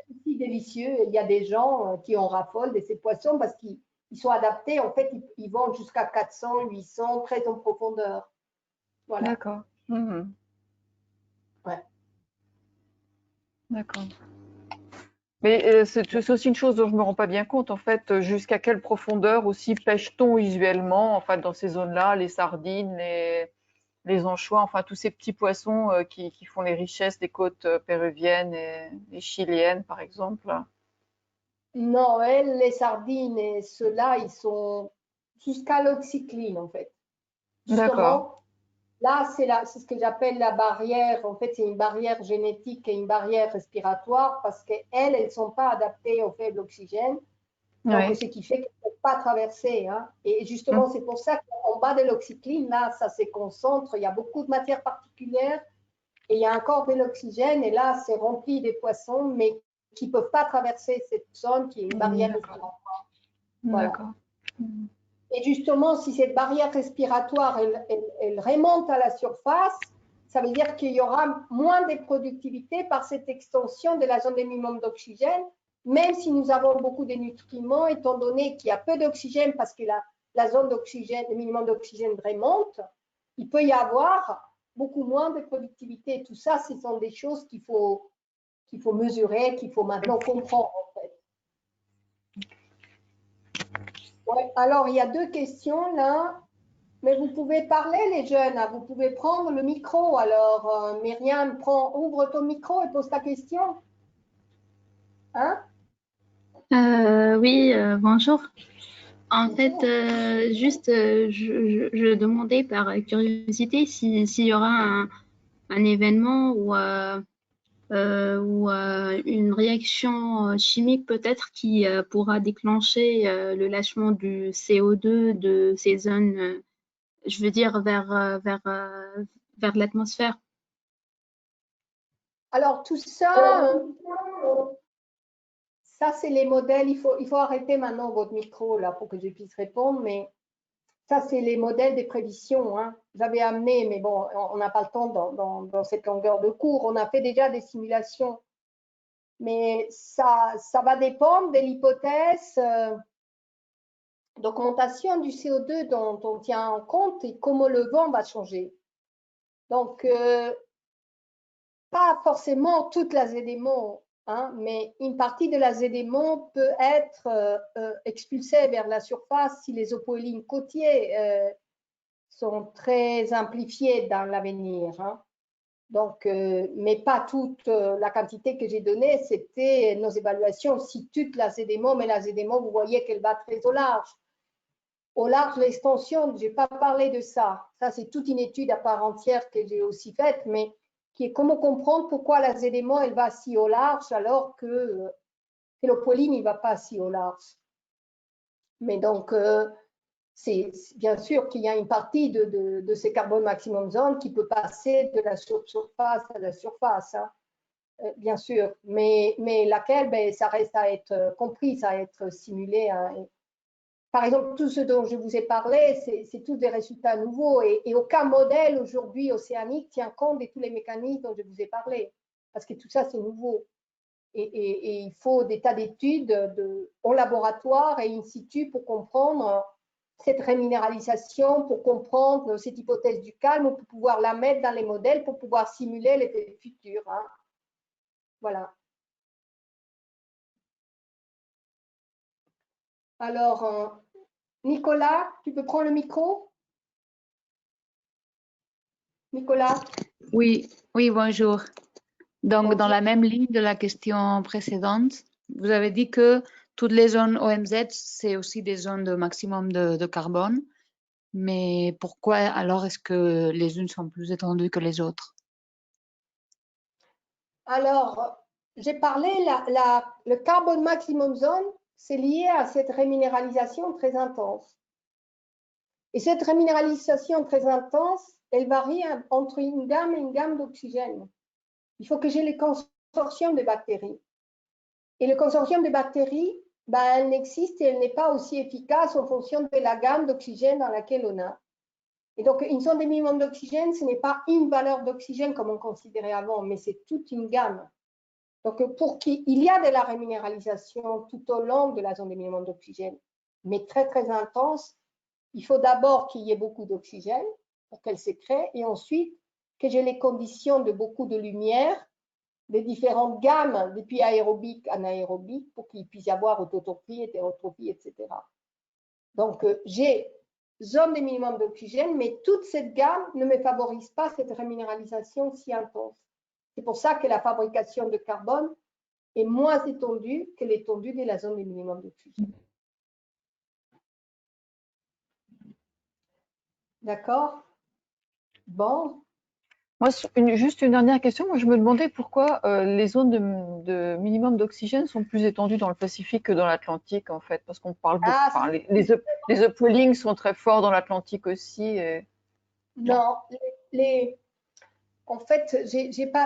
Aussi délicieux. Il y a des gens qui en raffolent de ces poissons parce qu'ils sont adaptés. En fait, ils vont jusqu'à 400, 800, très en profondeur. Voilà. D'accord. Mhm. Ouais. D'accord. Mais c'est aussi une chose dont je me rends pas bien compte, en fait, jusqu'à quelle profondeur aussi pêche-t-on usuellement, en fait, dans ces zones-là, les sardines, les anchois, enfin, tous ces petits poissons qui font les richesses des côtes péruviennes et chiliennes, par exemple. Non, les sardines et ceux-là, ils sont jusqu'à l'oxycline, en fait. D'accord. Justement, là, c'est ce que j'appelle la barrière. En fait, c'est une barrière génétique et une barrière respiratoire parce qu'elles ne sont pas adaptées au faible oxygène. Donc, Oui. ce qui fait qu'elles ne peuvent pas traverser, hein. Et Mm. justement, c'est pour ça qu'en bas de l'oxycline, là, ça se concentre. Il y a beaucoup de matière particulière et il y a encore de l'oxygène. Et là, c'est rempli des poissons, mais qui ne peuvent pas traverser cette zone qui est une barrière D'accord. respiratoire. Voilà. D'accord. Mm. Et justement, si cette barrière respiratoire, elle remonte à la surface, ça veut dire qu'il y aura moins de productivité par cette extension de la zone de minimum d'oxygène, même si nous avons beaucoup de nutriments, étant donné qu'il y a peu d'oxygène parce que la zone d'oxygène, le minimum d'oxygène remonte, il peut y avoir beaucoup moins de productivité. Tout ça, ce sont des choses qu'il faut mesurer, qu'il faut maintenant comprendre, en fait. Ouais, alors, il y a deux questions là. Mais vous pouvez parler, les jeunes, hein, vous pouvez prendre le micro. Alors, Myriam, ouvre ton micro et pose ta question. Hein? Oui, bonjour. En fait, Bonjour. juste, je demandais par curiosité s'il y aura un événement ou une réaction chimique peut-être qui pourra déclencher le lâchement du CO2 de ces zones, je veux dire, vers l'atmosphère. Alors, tout ça, ça c'est les modèles. Il faut arrêter maintenant votre micro là pour que je puisse répondre. Mais ça, c'est les modèles des prévisions. Hein. J'avais amené, mais bon, on n'a pas le temps dans cette longueur de cours. On a fait déjà des simulations. Mais ça va dépendre de l'hypothèse d'augmentation du CO2 dont on tient en compte et comment le vent va changer. Donc, pas forcément toute la ZDMO, hein, mais une partie de la ZDMO peut être expulsée vers la surface si les opoïlines côtiers sont très amplifiés dans l'avenir. Hein. Donc, mais pas toute la quantité que j'ai donnée, c'était nos évaluations. Si toute la ZDMO, mais la ZDMO, vous voyez qu'elle va très au large. Au large, l'extension, je n'ai pas parlé de ça. Ça, c'est toute une étude à part entière que j'ai aussi faite, mais qui est comment comprendre pourquoi la ZDMO, elle va si au large alors que l'opoline, il ne va pas si au large. Mais donc, c'est bien sûr qu'il y a une partie de ces carbone maximum zones qui peut passer de la surface à la surface, hein, bien sûr, mais laquelle, ben, ça reste à être compris, à être simulé. Hein. Par exemple, tout ce dont je vous ai parlé, c'est tous des résultats nouveaux et aucun modèle aujourd'hui océanique tient compte de tous les mécanismes dont je vous ai parlé, parce que tout ça, c'est nouveau. Et il faut des tas d'études en laboratoire et in situ pour comprendre cette reminéralisation, pour comprendre cette hypothèse du calme, pour pouvoir la mettre dans les modèles, pour pouvoir simuler l'effet futur. Hein. Voilà. Alors, Nicolas, tu peux prendre le micro? Nicolas? Oui, oui, bonjour. Donc, Bonjour. dans la même ligne de la question précédente, vous avez dit que toutes les zones OMZ, c'est aussi des zones de maximum de carbone. Mais pourquoi alors est-ce que les unes sont plus étendues que les autres? Alors, j'ai parlé, le carbone maximum zone, c'est lié à cette reminéralisation très intense. Et cette reminéralisation très intense, elle varie entre une gamme et une gamme d'oxygène. Il faut que j'ai le consortium de bactéries. Et le consortium de bactéries, ben, elle n'existe et elle n'est pas aussi efficace en fonction de la gamme d'oxygène dans laquelle on a. Et donc, une zone de minimum d'oxygène, ce n'est pas une valeur d'oxygène comme on considérait avant, mais c'est toute une gamme. Donc, pour qu'il y a de la reminéralisation tout au long de la zone de minimum d'oxygène, mais très, très intense, il faut d'abord qu'il y ait beaucoup d'oxygène pour qu'elle se crée et ensuite que j'ai les conditions de beaucoup de lumière, des différentes gammes, depuis aérobique à anaérobique, pour qu'il puisse y avoir autotropie, hétérotropie, etc. Donc, j'ai zone de minimum d'oxygène, mais toute cette gamme ne me favorise pas cette reminéralisation si intense. C'est pour ça que la fabrication de carbone est moins étendue que l'étendue de la zone de minimum d'oxygène. D'accord? Bon. Moi, juste une dernière question. Moi, je me demandais pourquoi les zones de minimum d'oxygène sont plus étendues dans le Pacifique que dans l'Atlantique, en fait, parce qu'on parle beaucoup. Enfin, les upwellings sont très forts dans l'Atlantique aussi. Et... Non, en fait,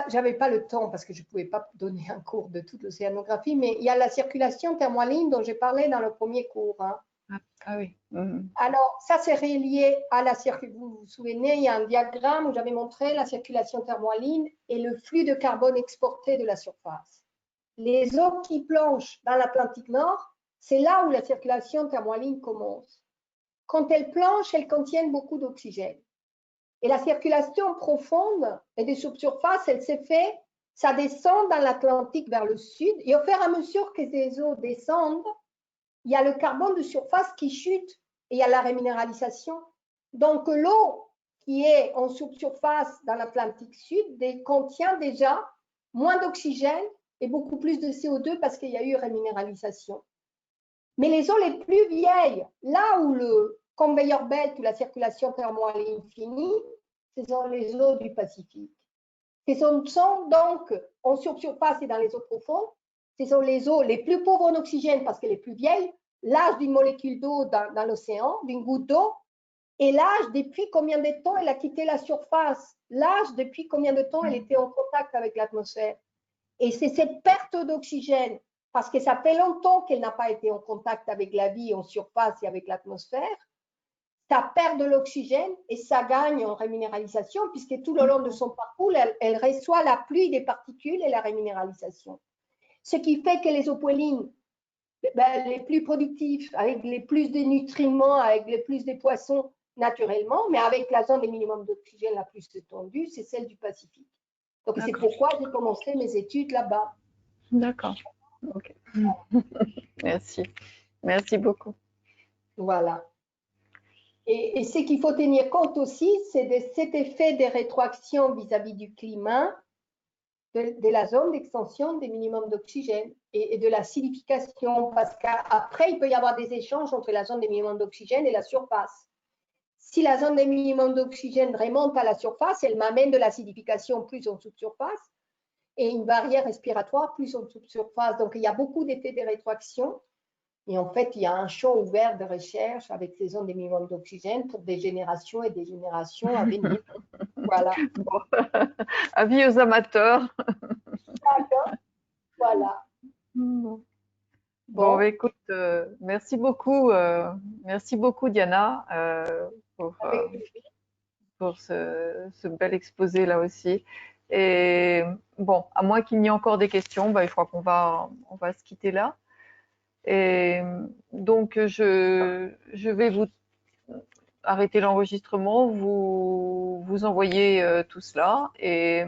j'avais pas le temps parce que je ne pouvais pas donner un cours de toute l'océanographie, mais il y a la circulation thermohaline dont j'ai parlé dans le premier cours. Hein. Ah oui. Alors, ça, c'est relié à la circulation. Vous vous souvenez, il y a un diagramme où j'avais montré la circulation thermohaline et le flux de carbone exporté de la surface. Les eaux qui plongent dans l'Atlantique Nord, c'est là où la circulation thermohaline commence. Quand elles plongent, elles contiennent beaucoup d'oxygène. Et la circulation profonde et des subsurfaces, elle s'est fait, ça descend dans l'Atlantique vers le sud. Et au fur et à mesure que ces eaux descendent, il y a le carbone de surface qui chute et il y a la reminéralisation. Donc, l'eau qui est en surface dans l'Atlantique Sud contient déjà moins d'oxygène et beaucoup plus de CO2 parce qu'il y a eu reminéralisation. Mais les eaux les plus vieilles, là où le conveyor belt ou la circulation thermale est infinie, ce sont les eaux du Pacifique. Ce sont donc en surface et dans les eaux profondes, ce sont les eaux les plus pauvres en oxygène parce qu'elles sont les plus vieilles, l'âge d'une molécule d'eau dans l'océan, d'une goutte d'eau, et l'âge depuis combien de temps elle a quitté la surface, l'âge depuis combien de temps elle était en contact avec l'atmosphère. Et c'est cette perte d'oxygène, parce que ça fait longtemps qu'elle n'a pas été en contact avec la vie en surface et avec l'atmosphère, ça perd de l'oxygène et ça gagne en reminéralisation, puisque tout le long de son parcours, elle reçoit la pluie des particules et la reminéralisation. Ce qui fait que les opoilines, les plus productifs, avec les plus de nutriments, avec les plus de poissons naturellement, mais avec la zone des minimums d'oxygène la plus étendue, c'est celle du Pacifique. Donc c'est pourquoi j'ai commencé mes études là-bas. D'accord. Ok. Merci. Merci beaucoup. Voilà. Et ce qu'il faut tenir compte aussi, c'est de cet effet de rétroaction vis-à-vis du climat, de la zone d'extension des minimums d'oxygène et de l'acidification, parce qu'après, il peut y avoir des échanges entre la zone des minimums d'oxygène et la surface. Si la zone des minimums d'oxygène remonte à la surface, elle m'amène de l'acidification plus en sous-surface et une barrière respiratoire plus en sous-surface. Donc, il y a beaucoup d'effets de rétroaction. Et en fait, il y a un champ ouvert de recherche avec ces zones des minimums d'oxygène pour des générations et des générations à venir. Voilà. Bon. Avis aux amateurs. D'accord. Voilà. Bon, écoute, merci beaucoup Diana pour ce bel exposé là aussi. Et bon, à moins qu'il n'y ait encore des questions, je crois qu'on va se quitter là. Et donc je vais vous arrêter l'enregistrement, vous envoyer tout cela et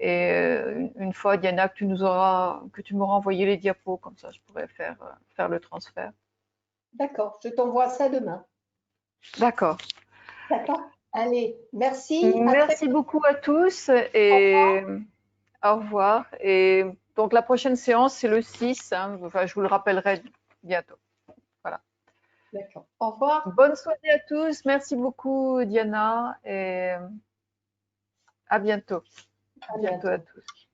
une fois, Diana, que tu m'auras envoyé les diapos, comme ça je pourrais faire le transfert. D'accord, je t'envoie ça demain. D'accord. D'accord. Allez, merci. Merci beaucoup à tous et au revoir. Et donc la prochaine séance, c'est le 6. Enfin, je vous le rappellerai bientôt. Voilà. D'accord. Au revoir. Bonne soirée à tous. Merci beaucoup, Diana. Et à bientôt. À bientôt à tous.